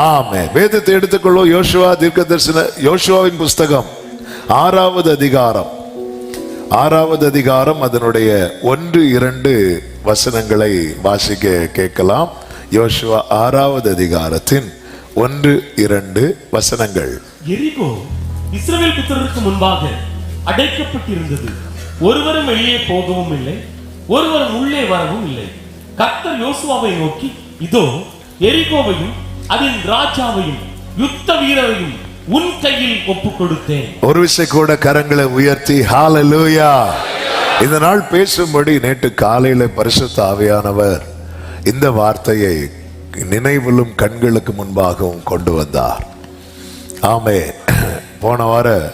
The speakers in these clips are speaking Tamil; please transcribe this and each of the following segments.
ஆமென். வேதத்தை எடுத்துக்கொள்வோம். யோசுவா தீர்க்கதரிசன யோசுவாவின் புஸ்தகம் 6வது அதிகாரம் அதனுடைய 1-2 வசனங்களை வாசிக்க கேட்கலாம். யோசுவா 6வது அதிகாரத்தின் 1-2 வசனங்கள். எரிகோ இஸ்ரவேல் புத்திரருக்கு முன்பாக அடைக்கப்பட்டிருந்தது. ஒருவரும் வெளியே போகவும் இல்லை, ஒருவரும் உள்ளே வரவும் இல்லை. கர்த்தர் யோசுவாவை நோக்கி, இதோ எரிகோவையும் அதன் ராஜாவையும் யுத்த வீரரையும் உன் கையில் ஒப்புக் கொடுத்தேன். ஒரு விஷயம் கூட கரங்களை உயர்த்தி ஹalleluya. இந்த நாள் பேசும்படி நேற்று காலையில பரிசுத்த ஆவியானவர் இந்த வார்த்தையை நினைவிலும் கண்களுக்கு முன்பாகவும் கொண்டு வந்தார். ஆமே. போன வாரம்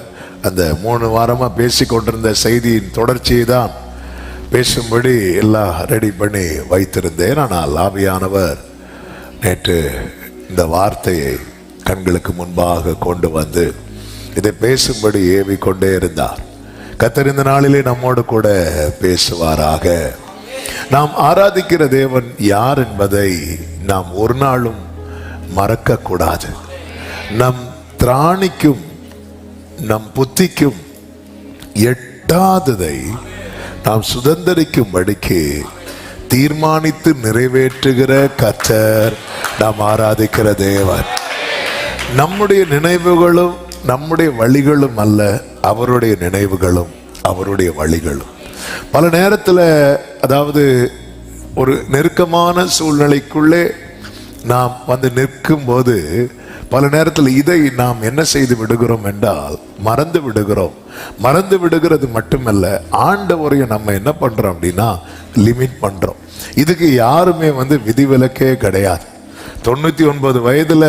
அந்த 3 வாரமா பேசி கொண்டிருந்த செய்தியின் தொடர்ச்சியை தான் பேசும்படி எல்லாம் ரெடி பண்ணி வைத்திருந்தேன். ஆனால் ஆவியானவர் நேற்று இந்த வார்த்தையை கண்களுக்கு முன்பாக கொண்டு வந்து இதை பேசும்படி ஏவி கொண்டே இருந்தார். கர்த்தர் இந்த நாளிலே நம்மோடு கூட பேசுவாராக. நாம் ஆராதிக்கிற தேவன் யார் என்பதை நாம் ஒரு நாளும் மறக்க கூடாது. நம் திராணிக்கும் நம் புத்திக்கும் எட்டாததை நாம் சுதந்தரிக்கும்படிக்கு தீர்மானித்து நிறைவேற்றுகிற கர்த்தர் நாம் ஆராதிக்கிற தேவன். நம்முடைய நினைவுகளும் நம்முடைய வழிகளும் அல்ல, அவருடைய நினைவுகளும் அவருடைய வழிகளும். பல நேரத்தில் அதாவது ஒரு நெருக்கமான சூழ்நிலைக்குள்ளே நாம் வந்து நிற்கும் போது பல நேரத்தில் இதை நாம் என்ன செய்து விடுகிறோம் என்றால் மறந்து விடுகிறோம். மறந்து விடுகிறது மட்டுமல்ல, ஆண்டவரையும் நம்ம என்ன பண்றோம் அப்படின்னா லிமிட் பண்றோம். இதுக்கு யாருமே வந்து விதிவிலக்கே கிடையாது. 99 வயதுல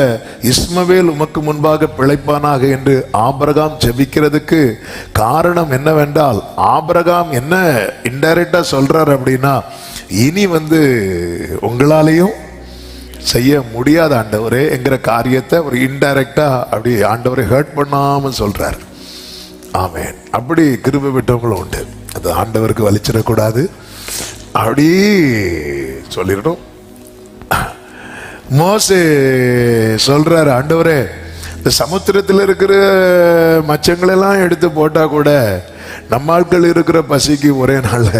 இஸ்மவேல் உமக்கு முன்பாக பிழைப்பானாக என்று ஆபிரகாம் ஜெபிக்கிறதுக்கு காரணம் என்னவென்றால், ஆபிரகாம் என்ன இன்டைரக்டா சொல்றார் அப்படின்னா, இனி வந்து உங்களாலையும் செய்ய முடியாத ஆண்டவரே என்கிற காரியத்தை ஒரு இன்டைரக்டா அப்படி ஆண்டவரை ஹர்ட் பண்ணாம சொல்றார். ஆமென். அப்படி கிருபை விட்டவங்களும் உண்டு. அது ஆண்டவருக்கு வலிச்சிடக்கூடாது, அப்படி சொல்லிடணும். மோசே சொல்றாரு, ஆண்டவரே இந்த சமுத்திரத்தில் இருக்கிற மச்சங்களெல்லாம் எடுத்து போட்டா கூட நம்ம ஆட்கள் இருக்கிற பசிக்கு ஒரே நாள்ல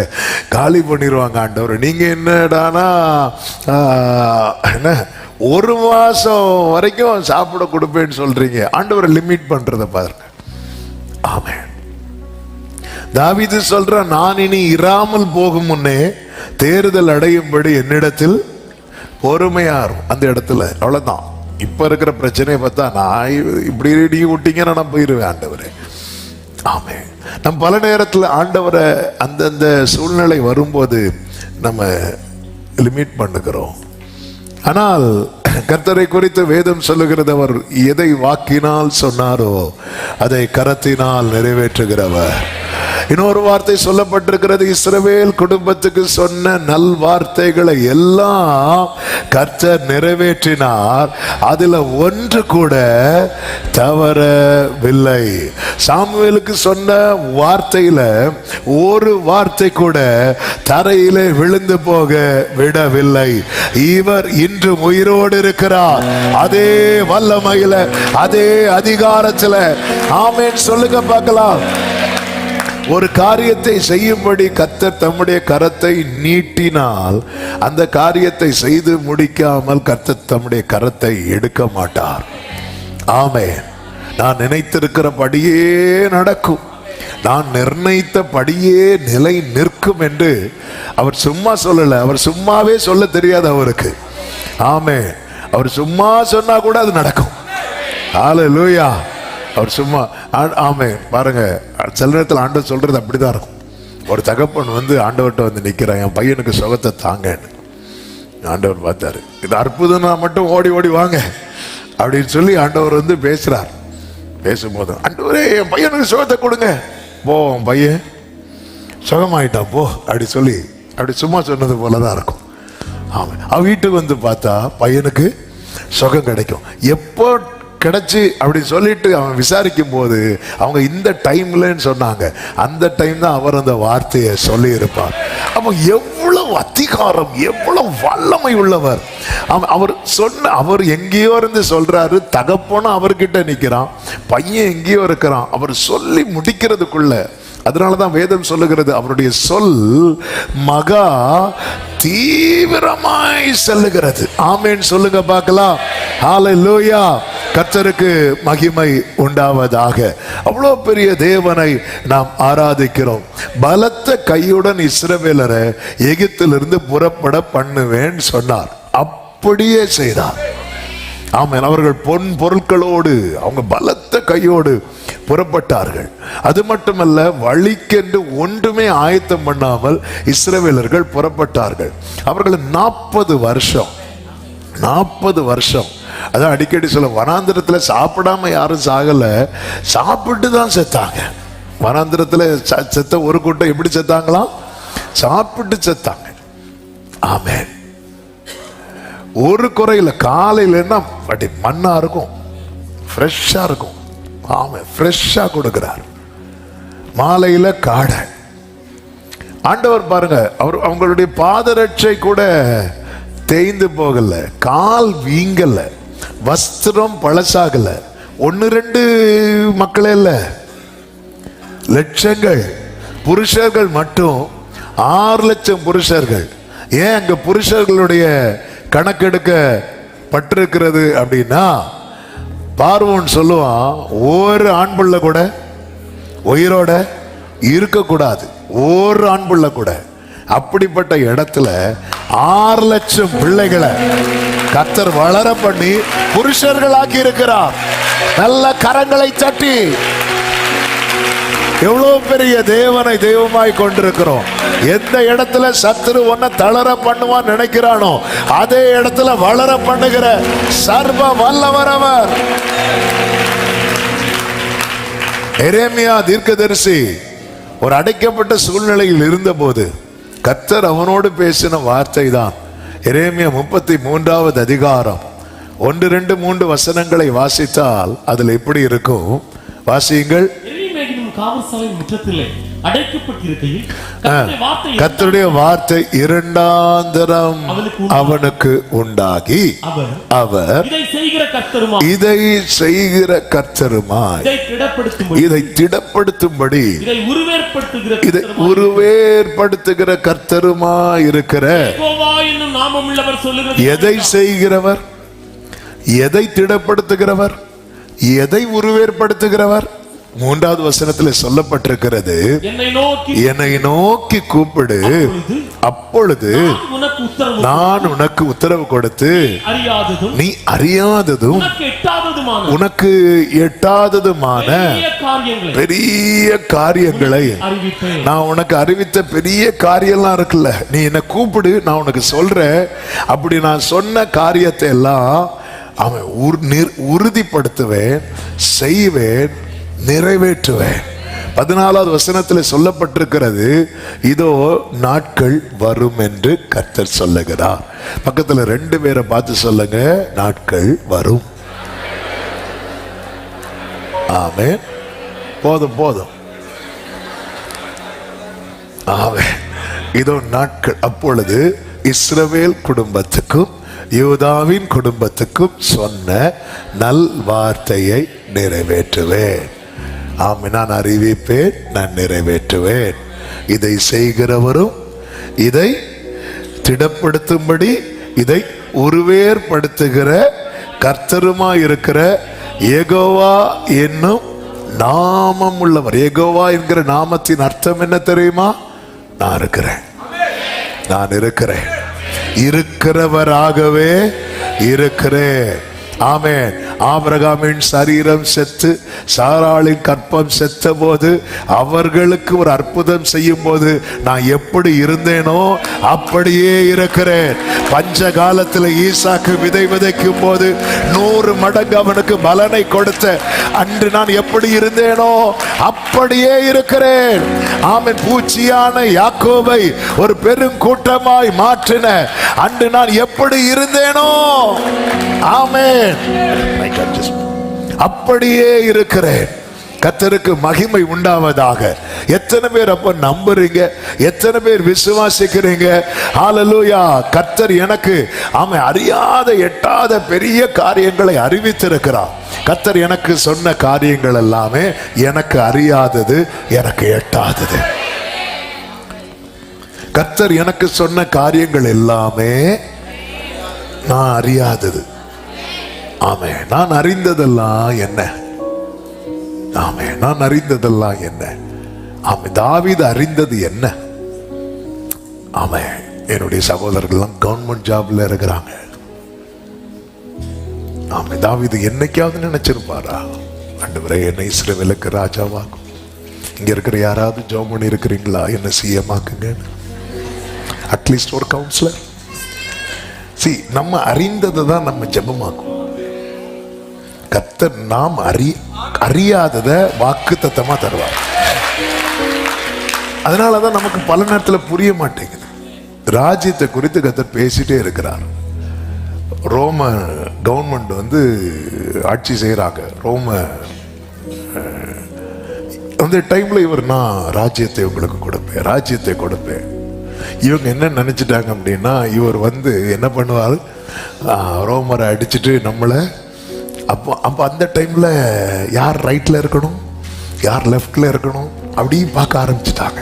காலி பண்ணிடுவாங்க ஆண்டவர். நீங்க என்னடானா என்ன 1 மாசம் வரைக்கும் சாப்பிட கொடுப்பேன்னு சொல்றீங்க. ஆண்டவரை லிமிட் பண்றத பாருங்க. ஆமென். தாவீது சொல்ற, நான் இனி இராமல் போகும் முன்னே தேறுதல் அடையும்படி என்னிடத்தில் பொறுமையாரும். அந்த இடத்துல அவ்வளவுதான். இப்ப இருக்கிற பிரச்சனையை பார்த்தா நான் இப்படி ரெடி விட்டீங்கன்னா நான் போயிருவேன் ஆண்டவரே. ஆமே. நம்ம பல நேரத்தில் ஆண்டவரை அந்தந்த சூழ்நிலை வரும்போது நம்ம லிமிட் பண்ணுகிறோம். ஆனால் கர்த்தரை குறித்து வேதம் சொல்லுகிறது, அவர் எதை வாக்கினால் சொன்னாரோ அதை கரத்தினால் நிறைவேற்றுகிறவர். இன்னொரு வார்த்தை சொல்லப்பட்டிருக்கிறது, இஸ்ரவேல் குடும்பத்துக்கு சொன்ன நல் வார்த்தைகளை எல்லாம் கர்த்தர் நிறைவேற்றினார், அதுல ஒன்று கூட தவறவில்லை. சாமுவேலுக்கு சொன்ன வார்த்தையில ஒரு வார்த்தை கூட தரையிலே விழுந்து போக விடவில்லை. இவர் இன்று உயிரோடு இருக்கிறார். அதே வல்லமையில, அதே அதிகாரத்துல. ஆமென். சொல்லுங்க பார்க்கலாம். ஒரு காரியத்தை செய்யும்படி கர்த்தர் தம்முடைய கரத்தை நீட்டினால் அந்த காரியத்தை செய்து முடிக்காமல் கர்த்தர் தம்முடைய கரத்தை எடுக்க மாட்டார். ஆமென். நான் நினைத்திருக்கிறபடியே நடக்கும், நான் நிர்ணயித்தபடியே நிலை நிற்கும் என்று அவர் சும்மா சொல்லல. அவர் சும்மாவே சொல்ல தெரியாது அவருக்கு. ஆமென். அவர் சும்மா சொன்னா கூட அது நடக்கும். ஹல்லேலூயா. அவர் சும்மா ஆமென். பாருங்க, சில நேரத்தில் ஆண்டவர் சொல்றது அப்படிதான் இருக்கும். ஒரு தகப்பன் வந்து ஆண்டவர்கிட்ட வந்து நிற்கிறான், என் பையனுக்கு சுகத்தை தாங்கன்னு. ஆண்டவர் பார்த்தாரு, இது அற்புதம்னா மட்டும் ஓடி ஓடி வாங்க அப்படின்னு சொல்லி ஆண்டவர் வந்து பேசுறார். பேசும்போது, ஆண்டவரே என் பையனுக்கு சுகத்தை கொடுங்க, போ உன் பையன் சுகமாயிட்டான் போ அப்படி சொல்லி அப்படி சும்மா சொன்னது போலதான் இருக்கும். ஆமாம். அவன் வீட்டுக்கு வந்து பார்த்தா பையனுக்கு சுகம் கிடைக்கும். எப்போ கிடைச்சி அப்படி சொல்லிட்டு அவன் விசாரிக்கும் போது அவங்க இந்த டைம்லன்னு சொன்னாங்க. அந்த டைம் தான் அவர் அந்த வார்த்தையை சொல்லி இருப்பார். அப்போ எவ்வளவு அதிகாரம், எவ்வளவு வல்லமை உள்ளவர். அவர் அவர் எங்கேயோ இருந்து சொல்றாரு, தகப்பனும் அவர்கிட்ட நிக்கிறான், பையன் எங்கேயோ இருக்கிறான். அவர் சொல்லி முடிக்கிறதுக்குள்ள, அதனாலதான் வேதம் சொல்லுகிறது, அவருடைய சொல் மகா தீவிரமாய் செல்லுகிறது. ஆமென் சொல்லுங்க பார்க்கலாம். ஹல்லேலூயா. கர்த்தருக்கு மகிமை உண்டாவதாக. அவ்வளவு பெரிய தேவனை நாம் ஆராதிக்கிறோம். பலத்த கையுடன் இஸ்ரவேலரை எகிப்திலிருந்து புறப்பட பண்ணுவேன் சொன்னார். அப்படியே செய்தார். ஆமென். அவர்கள் பொன் பொருட்களோடு, அவங்க பலத்த கையோடு புறப்பட்டார்கள். அது மட்டுமல்ல, வழிக்கென்று ஒன்றுமே ஆயத்தம் பண்ணாமல் இஸ்ரவேலர்கள் புறப்பட்டார்கள். அவர்கள் 40 வருஷம் அதான் அடிக்கடி சொல்ல, வனாந்திரத்தில் சாப்பிடாம யாரும் சாகல, சாப்பிட்டு தான் செத்தாங்க. வனாந்திரத்தில் செத்த ஒரு கூட்டம் எப்படி செத்தாங்களாம்? சாப்பிட்டு செத்தாங்க. ஆமென். ஒரு குறையில, காலையிலன்னா அப்படி மண்ணா இருக்கும், ஃப்ரெஷ்ஷா இருக்கும். ஆமாம், ஃப்ரெஷ்ஷா கொடுக்கிறார். மாலையில காடை. ஆண்டவர் பாருங்க, அவங்களுடைய பாதரட்சை கூட தேய்ந்து போகல, கால் வீங்கல, வஸ்திரம் பழசாகல. 1-2 மக்களே இல்ல, லட்சங்கள் புருஷர்கள் மட்டும் 6 லட்சம் புருஷர்கள். ஏன் அங்க புருஷர்களுடைய கணக்கெடுக்க பட்டிருக்கிறது அப்படின்னா, பார்வோன் சொல்லுவான், ஒரு ஆண் பிள்ளை கூட உயிரோட இருக்கக்கூடாது, ஒரு ஆண் பிள்ளை கூட. அப்படிப்பட்ட இடத்துல 6 லட்சம் பிள்ளைகளை கர்த்தர் வளர பண்ணி புருஷர்களாக்கி இருக்கிறார். நல்ல கரங்களை தட்டி, எவ்வளவு பெரிய தேவனை தெய்வமாய் கொண்டிருக்கிறோம். எந்த இடத்துல சத்துரு ஒன்ன தளர பண்ணுவான் நினைக்கிறானோ, அதே இடத்துல வளர பண்ணுகிற சர்வ வல்லவர் அவர். எரேமியா தீர்க்கதரிசி ஒரு அடைக்கப்பட்ட சூழ்நிலையில் இருந்தபோது கர்த்தர் அவனோடு பேசின வார்த்தை தான். எரேமியா 33வது அதிகாரம் 1-2-3 வசனங்களை வாசித்தால் அதில் எப்படி இருக்கும்? வாசியுங்கள். காவல்சாலை முற்றத்திலே அடைக்கப்பட்டிருக்கையில் கர்த்தருடைய வார்த்தை 2ஆந்தரம் அவனுக்கு உண்டாகி, அவர் இதை செய்கிற கர்த்தருமாய், இதை திடப்படுத்தும்படி, இதை உருவேற்படுத்துகிற கர்த்தருமாய் இருக்கிற. எதை செய்கிறவர்? எதை திடப்படுத்துகிறவர்? எதை உருவேற்படுத்துகிறவர்? 3வது வசனத்தில் சொல்லப்பட்டிருக்கிறது, என்னை நோக்கி கூப்பிடு, அப்பொழுது நான் உனக்கு உத்தரவு கொடுத்து, நீ அறியாததும் உனக்கு எட்டாததுமான பெரிய காரியங்களை நான் உனக்கு அறிவித்த. பெரிய காரியம்லாம் இருக்குல்ல, நீ என்னை கூப்பிடு, நான் உனக்கு சொல்றேன். அப்படி நான் சொன்ன காரியத்தை எல்லாம் அவன் உறுதிப்படுத்துவேன், செய்வேன், நிறைவேற்றுவேன். 14வது வசனத்தில் சொல்லப்பட்டிருக்கிறது, இதோ நாட்கள் வரும் என்று கர்த்தர் சொல்லுகிறார். பக்கத்தில் 2 பேரை பார்த்து சொல்லுங்க, நாட்கள் வரும். ஆமென். போதும். ஆமென். இதோ நாட்கள். அப்பொழுது இஸ்ரவேல் குடும்பத்துக்கும் யூதாவின் குடும்பத்துக்கும் சொன்ன நல் வார்த்தையை நிறைவேற்றுவேன். ஆமென். நான் அறிவிப்பேன், நான் நிறைவேற்றுவேன். இதை செய்கிறவரும், இதை திடப்படுத்தும்படி, இதை உருவேற்படுத்துகிற கர்த்தருமாய் இருக்கிற யெகோவா என்னும் நாமம் உள்ளவர். யெகோவா என்கிற நாமத்தின் அர்த்தம் என்ன தெரியுமா? நான் இருக்கிறேன், நான் இருக்கிறேன், இருக்கிறவராகவே இருக்கிறேன். ஆமென். ஆபிரகாமின் சரீரம் செத்து சாராளின் கற்பம் செத்த போது அவர்களுக்கு ஒரு அற்புதம் செய்யும் போது நான் எப்படி இருந்தேனோ அப்படியே இருக்கிறேன். பஞ்ச காலத்தில் ஈசாக்கு விதை விதைக்கும் போது 100 மடங்கு அவனுக்கு பலனை கொடுத்த அன்று நான் எப்படி இருந்தேனோ அப்படியே இருக்கிறேன். ஆமென். பூச்சியான யாக்கோபை ஒரு பெருங்கூட்டமாய் மாற்றின அன்று நான் எப்படி இருந்தேனோ, ஆமென், அப்படியே இருக்கிறேன். கர்த்தருக்கு மகிமை உண்டாவதாக. எத்தனை பேர் அப்ப நம்புறீங்க? எத்தனை பேர் விசுவாசிக்கிறீங்க? ஹல்லேலூயா. கர்த்தர் எனக்கு அறியாத எட்டாத பெரிய காரியங்களை அறிவித்திருக்கிறார். கர்த்தர் எனக்கு சொன்ன காரியங்கள் எல்லாமே எனக்கு அறியாதது, எனக்கு எட்டாதது. கர்த்தர் எனக்கு சொன்ன காரியங்கள் எல்லாமே நான் அறியாதது. ஆமே. நான் அறிந்ததெல்லாம் என்ன? ஆமே. நான் அறிந்ததெல்லாம் என்ன? ஆமே. தாவீது அறிந்தது என்ன? ஆமே. என்னுடைய சகோதரர்கள் கவர்மெண்ட் ஜாப்ல இருக்கிறாங்க. ஆமே. தாவீது என்னைக்காவது நினைச்சிருப்பாரா, ஆண்டவரே என்னை இஸ்ரவேலுக்கு ராஜாவாக்கும்? இங்க இருக்கிற யாராவது ஜெபம் பண்ணி இருக்கிறீங்களா, என்ன சிஎம் ஆக்குங்க? அட்லீஸ்ட் ஒரு கவுன்சிலர். நம்ம அறிந்ததை தான் நம்ம ஜெபமாக்கும். கர்த்தர் நாம் அறியாதத வாக்குத்தத்தமா தருவார். அதனாலதான் நமக்கு பல நேரத்தில் புரிய மாட்டேங்குது. ராஜ்யத்தை குறித்து கர்த்தர் பேசிட்டே இருக்கிறார். ரோம கவர்மெண்ட் ஆட்சி செய்யறாங்க. ரோம அந்த டைம்ல இவர், நான் ராஜ்யத்தை உங்களுக்கு கொடுப்பேன், ராஜ்யத்தை கொடுப்பேன். இவங்க என்ன நினைச்சிட்டாங்க அப்படின்னா, இவர் என்ன பண்ணுவார், ரோமரை அடிச்சுட்டு நம்மளை அப்போ அந்த டைம்ல யார் ரைட்ல இருக்கணும், யார் லெஃப்ட்ல இருக்கணும் அப்படி பார்க்க ஆரம்பிச்சுட்டாங்க.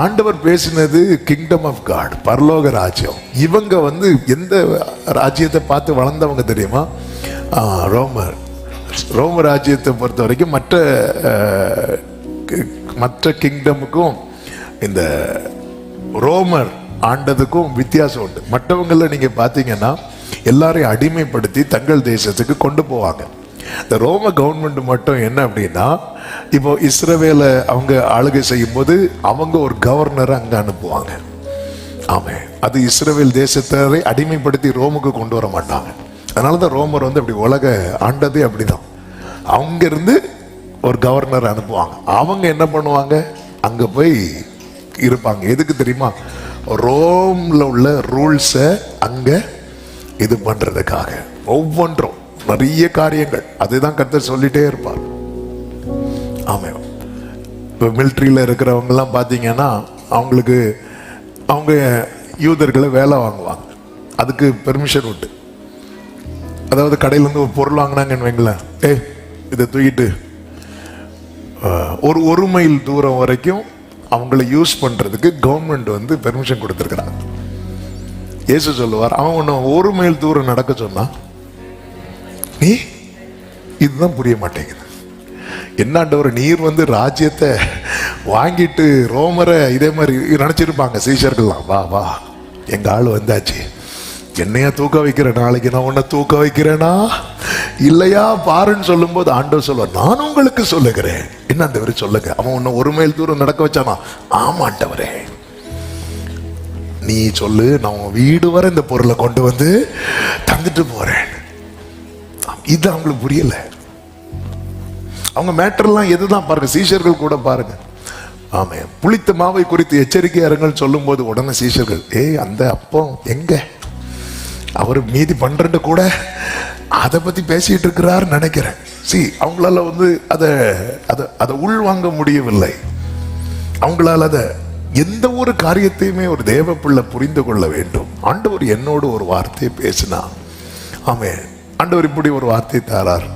ஆண்டவர் பேசினது கிங்டம் ஆஃப் காட், பரலோக ராஜ்யம். இவங்க எந்த ராஜ்யத்தை பார்த்து வளர்ந்தவங்க தெரியுமா? ரோம ராஜ்யத்தை பொறுத்த வரைக்கும் மற்ற கிங்டமுக்கும் இந்த ரோமர் ஆண்டதுக்கும் வித்தியாசம் உண்டு. மற்றவங்கள நீங்க பாத்தீங்கன்னா எல்லாரையும் அடிமைப்படுத்தி தங்கள் தேசத்துக்கு கொண்டு போவாங்க. இந்த ரோம கவர்மெண்ட் மட்டும் என்ன அப்படின்னா, இப்போ இஸ்ரவேல அவங்க ஆளுகை செய்யும் போது அவங்க ஒரு கவர்னரை அங்க அனுப்புவாங்க. ஆமே. அது இஸ்ரவேல் தேசத்தை அடிமைப்படுத்தி ரோமுக்கு கொண்டு வர மாட்டாங்க. அதனாலதான் ரோமர் அப்படி உலக ஆண்டதே அப்படிதான். அவங்க இருந்து ஒரு கவர்னர் அனுப்புவாங்க. அவங்க என்ன பண்ணுவாங்க, அங்க போய் இருப்பாங்க. எதுக்கு தெரியுமா? ரோம்ல உள்ள ரூல்ஸை அங்க இது பண்றதுக்காக. ஒவ்வொன்றும் நிறைய காரியங்கள் அதுதான் கர்த்தர் சொல்லிட்டே இருப்பார். ஆமா. இப்போ மிலிட்ரியில இருக்கிறவங்க எல்லாம் பாத்தீங்கன்னா அவங்க யூதர்களை வேலை வாங்குவாங்க. அதுக்கு பெர்மிஷன் உண்டு. அதாவது கடையில இருந்து ஒரு பொருள் வாங்கினாங்கன்னு வைங்களேன், இதை தூக்கிட்டு ஒரு மைல் தூரம் வரைக்கும் அவங்கள யூஸ் பண்றதுக்கு கவர்மெண்ட் பெர்மிஷன் கொடுத்திருக்கிறாங்க. இயேசு சொல்லுவார், அவன் ஒன்று ஒரு மைல் தூரம் நடக்க சொன்னா நீ இதுதான் புரிய மாட்டேங்குது. என்னாண்டவர், நீர் ராஜ்யத்தை வாங்கிட்டு ரோமரை இதே மாதிரி நினைச்சிருப்பாங்க சீஷர்கள்லாம். வா வா, எங்க ஆள் வந்தாச்சு, என்னையா தூக்க வைக்கிற, நாளைக்கு நான் உன்னை தூக்க வைக்கிறேனா இல்லையா பாருன்னு சொல்லும் போது ஆண்டவர் சொல்லுவார், நான் உங்களுக்கு சொல்லுகிறேன். என்ன ஆண்டவரே சொல்லுங்க. அவன் உன்னை ஒரு மைல் தூரம் நடக்க வச்சானா? ஆமா ஆண்டவரே, நீ சொல்லு, நான் உன் வீடு வரை இந்த பொருளை கொண்டு தந்துட்டு போறேன். இது அவங்களுக்கு புரியல. அவங்க மேட்டர்லாம் எதுதான் பாருங்க. சீஷர்கள் கூட பாருங்க. ஆமே. புளித்த மாவை குறித்து எச்சரிக்கையாருங்கள் சொல்லும் போது உடனே சீஷர்கள், அந்த அப்பம் எங்க, அவர் மீதி 12 கூட அதை பத்தி பேசிட்டு இருக்கிறார் நினைக்கிறேன். அவங்களால அதை உள்வாங்க முடியவில்லை. அவங்களால எந்த ஒரு காரியத்தையுமே ஒரு தேவ பிள்ளை புரிந்து கொள்ள வேண்டும். ஆண்டவர் என்னோடு ஒரு வார்த்தையை பேசினா, ஆமே, ஆண்டவர் இப்படி ஒரு வார்த்தை தாரார்,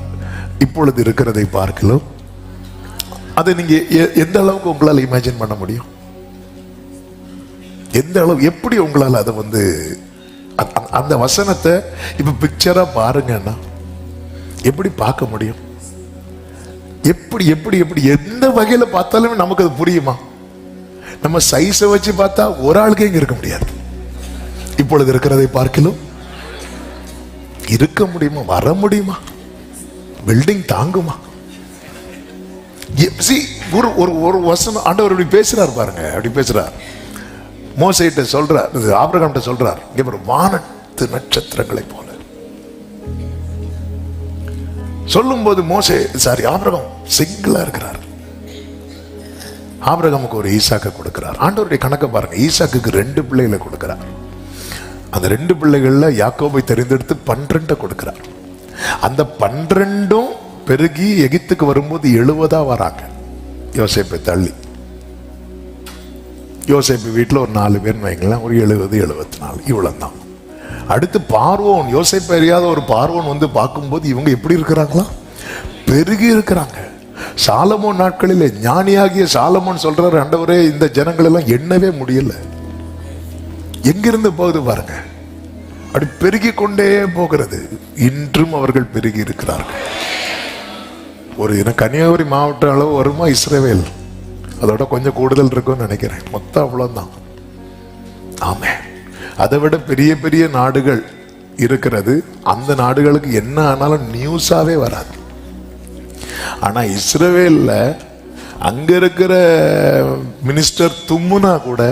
இப்பொழுது இருக்கிறதை பார்க்கலாம். அதை நீங்க எந்த அளவுக்கு உங்களால் இமேஜின் பண்ண முடியும்? எந்த அளவு, எப்படி உங்களால் அதை அந்த வசனத்தை இப்ப பிக்சரா பாருங்கன்னா எப்படி பார்க்க முடியும்? எப்படி எப்படி எப்படி எந்த வகையில பார்த்தாலுமே நமக்கு அது புரியுமா? நம்ம சைஸை வச்சு பார்த்தா ஒரு ஆளுக்கே இங்க இருக்க முடியாது. இப்பொழுது இருக்கிறதை பார்க்கலாம் இருக்க முடியுமா? வர முடியுமா? பில்டிங் தாங்குமா? ஒரு வசனம் ஆண்டவர் அப்படி பேசுறார் பாருங்க. அப்படி பேசுறார். மோசேட்ட சொல்றார், ஆபிரகாம்கிட்ட சொல்றார், இங்க ஒரு வானத்து நட்சத்திரங்களை போல சொல்லும் போது ஆபிரகாம் சிங்கிளா இருக்கிறார். ஆபிரகாமுக்கு ஒரு ஈசாக்க கொடுக்கிறார். ஆண்டவருடைய கணக்கை பாருங்க. ஈசாக்கு 2 பிள்ளைகளை கொடுக்கிறார். அந்த 2 பிள்ளைகள்ல யாக்கோபை தெரிந்தெடுத்து 12 கொடுக்கிறார். அந்த 12 பெருகி எகிப்துக்கு வரும்போது 70 வராங்க. யோசேப்பை தள்ளி, யோசேப்பு வீட்டில் ஒரு 4 பேர் வைங்களேன், ஒரு 70 74 இவ்வளவு தான். அடுத்து பார்வோன், யோசேப்பு அறியாத ஒரு பார்வோன் வந்து பார்க்கும்போது இவங்க எப்படி இருக்கிறாங்களா, பெருகி இருக்கிறாங்க. சாலமோன் நாட்களிலே ஞானியாகிய சாலமோன் சொல்றாரு, ஆண்டவரே இந்த ஜனங்கள் எல்லாம் எண்ணவே முடியல, எங்கிருந்து போகுது பாருங்க, அப்படி பெருகி கொண்டே போகிறது. இன்றும் அவர்கள் பெருகி இருக்கிறார்கள். ஒரு கன்னியாகுமரி மாவட்ட அளவு வருமா இஸ்ரவேல், அதோட கொஞ்சம் கூடுதல் இருக்கும்னு நினைக்கிறேன், மொத்தம் அவ்வளவுதான். ஆமே, அதை விட பெரிய பெரிய நாடுகள் இருக்கிறது. அந்த நாடுகளுக்கு என்ன ஆனாலும் நியூஸாவே வராது. ஆனா இஸ்ரவேல்ல அங்க இருக்கிற மினிஸ்டர் தும்முனா கூட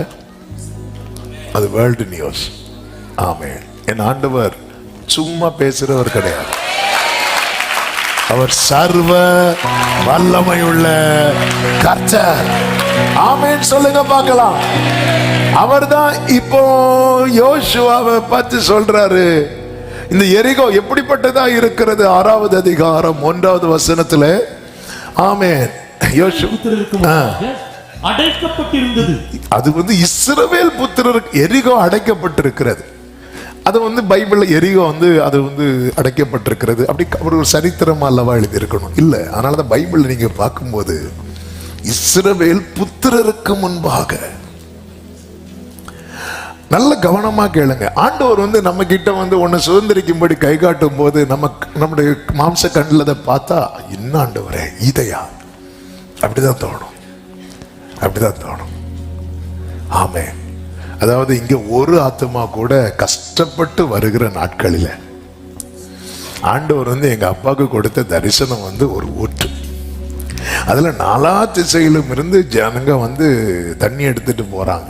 அது வேர்ல்டு நியூஸ். ஆமே, என் ஆண்டவர் சும்மா பேசுறவர் கிடையாது, அவர் சர்வ வல்லமையுள்ள கர்த்தர். ஆமென் சொல்லுங்க பார்க்கலாம். அவர்தான் இப்போ யோசுவாவை பார்த்து சொல்றாரு, இந்த எரிகோ எப்படிப்பட்டதா இருக்கிறது. 6வது அதிகாரம் 1வது வசனத்துல. ஆமென். அடைக்கப்பட்டிருந்தது. அது வந்து இஸ்ரவேல் புத்திரருக்கு எரிகோ அடைக்கப்பட்டிருக்கிறது. அது வந்து பைபிள்ல எரிகோ வந்து அது வந்து அடைக்கப்பட்டிருக்கிறது அப்படி ஒரு சரித்திரமா அல்லவா எழுதி இருக்கணும், இல்ல. அதனாலதான் பைபிள் நீங்க பார்க்கும்போது இஸ்ரவேல் புத்திரருக்கு முன்பாக, நல்ல கவனமா கேளுங்க. ஆண்டவர் வந்து நம்ம கிட்ட வந்து ஒன்னு சுதந்திரிக்கும்படி கை காட்டும் போது நம்முடைய மாம்ச கண்ணில் அதை பார்த்தா, என்ன ஆண்டவரே இதையா, அப்படிதான் தோணும், அப்படிதான் தோணும். ஆமே, அதாவது இங்க ஒரு ஆத்மா கூட கஷ்டப்பட்டு வருகிற நாட்களில ஆண்டவர் வந்து எங்க அப்பாவுக்கு கொடுத்த தரிசனம் வந்து ஒரு ஊற்று. அதுல 4 திசையிலும் இருந்து ஜனங்க வந்து தண்ணி எடுத்துட்டு போறாங்க.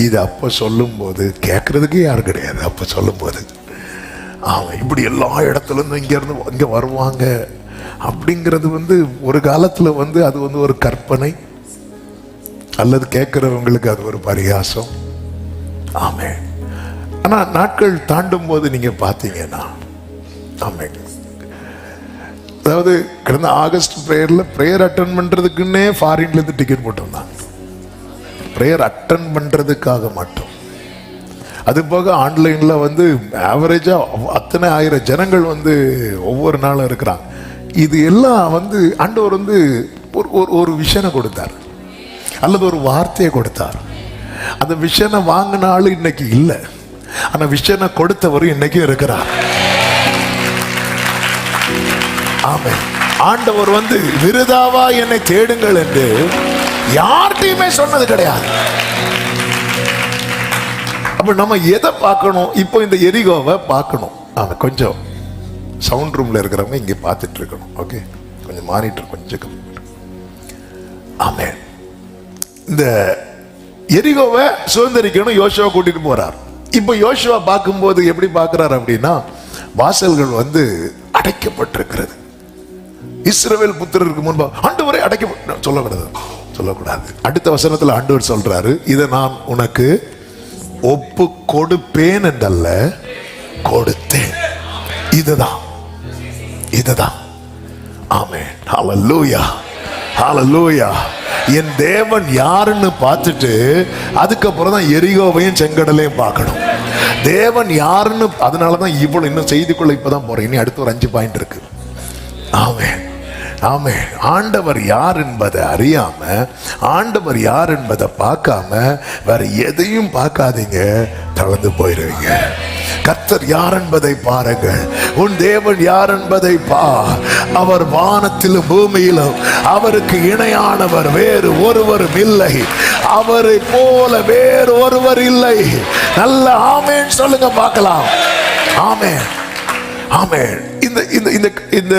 இது அப்ப சொல்லும் போது கேட்கறதுக்கு யாரும் கிடையாது. அப்ப சொல்லும் போது அவன் இப்படி எல்லா இடத்துல இருந்து இங்க வருவாங்க அப்படிங்கிறது வந்து ஒரு காலத்துல வந்து அது வந்து ஒரு கற்பனை, அல்லது கேட்கிறவங்களுக்கு அது ஒரு பரிகாசம். ஆமே, ஆனா நாட்கள் தாண்டும் போது நீங்க பாத்தீங்கன்னா, ஆமே, அதாவது கடந்த ஆகஸ்ட் பிரேயர் அட்டன் பண்றதுக்குன்னே ஃபாரின்ல இருந்து டிக்கெட் போட்டிருந்தாங்க, பிரேயர் அட்டன் பண்றதுக்காக மட்டும். அது போக ஆன்லைன்ல வந்து ஆவரேஜா அத்தனை 1000 ஜனங்கள் வந்து ஒவ்வொரு நாளும் இருக்கிறாங்க. இது எல்லாம் வந்து ஆண்டவர் வந்து ஒரு விஷனை கொடுத்தார், அல்லது ஒரு வார்த்தையை கொடுத்தார். அந்த விஷனை வாங்கின ஆளு இன்னைக்கு இல்லை, ஆனா விஷனை கொடுத்தவரும் இன்னைக்கு இருக்கிறார். ஆமே, ஆண்டவர் வந்து விருதாவா என்னை தேடுங்கள் என்று யார்கிட்டையுமே சொன்னது கிடையாது. அப்ப நம்ம எதை பார்க்கணும்? இப்போ இந்த எரிகோவை பார்க்கணும். ஆமா, கொஞ்சம் சவுண்ட் ரூம்ல இருக்கிறவங்க இங்க பார்த்துட்டு இருக்கணும். ஓகே, கொஞ்சம் மானிட்டர் கொஞ்சம் கம்மி. ஆமே, இந்த எரிகோவை சுதந்திரிக்கணும் யோசுவா கூட்டிட்டு போறார். இப்போ யோசுவா பார்க்கும்போது எப்படி பார்க்கிறார் அப்படின்னா, வாசல்கள் வந்து அடைக்கப்பட்டிருக்கிறது. இஸ்ரவேல் புத்திரருக்கு முன்பா ஆண்டவரே அடைக்கப்பட்ட சொல்லக்கூடாது. அடுத்த வசனத்துல ஆண்டவர் சொல்றாரு, இதை நான் உனக்கு ஒப்பு கொடுப்பேன் என்றல்ல கொடுத்தேன். இதுதான். ஆமென். ஹல்லேலூயா, ஹல்லேலூயா. என் தேவன் யாருன்னு பார்த்துட்டு அதுக்கப்புறம் தான் எரிகோவையும் செங்கடலையும் பார்க்கணும். தேவன் யாருன்னு, அதனாலதான் இவ்வளவு இன்னும் செய்திக்குள்ள இப்பதான் போறேன். இனி அடுத்து ஒரு 5 பாயிண்ட் இருக்கு. ஆமென், ஆமென். ஆண்டவர் யார் என்பதை அறியாம, ஆண்டவர் யார் என்பதை பார்க்காம வேற எதையும் பார்க்காதீங்க, தளர்ந்து போயிருவீங்க. கர்த்தர் யார் என்பதை பாருங்கள். உன் தேவன் யார் என்பதை பார். அவர் வானத்திலும் பூமியிலும் அவருக்கு இணையானவர் வேறு ஒருவரும் இல்லை. அவரை போல வேறு ஒருவர் இல்லை. நல்ல ஆமென் சொல்லுங்க பார்க்கலாம். ஆமென், ஆமென். இந்த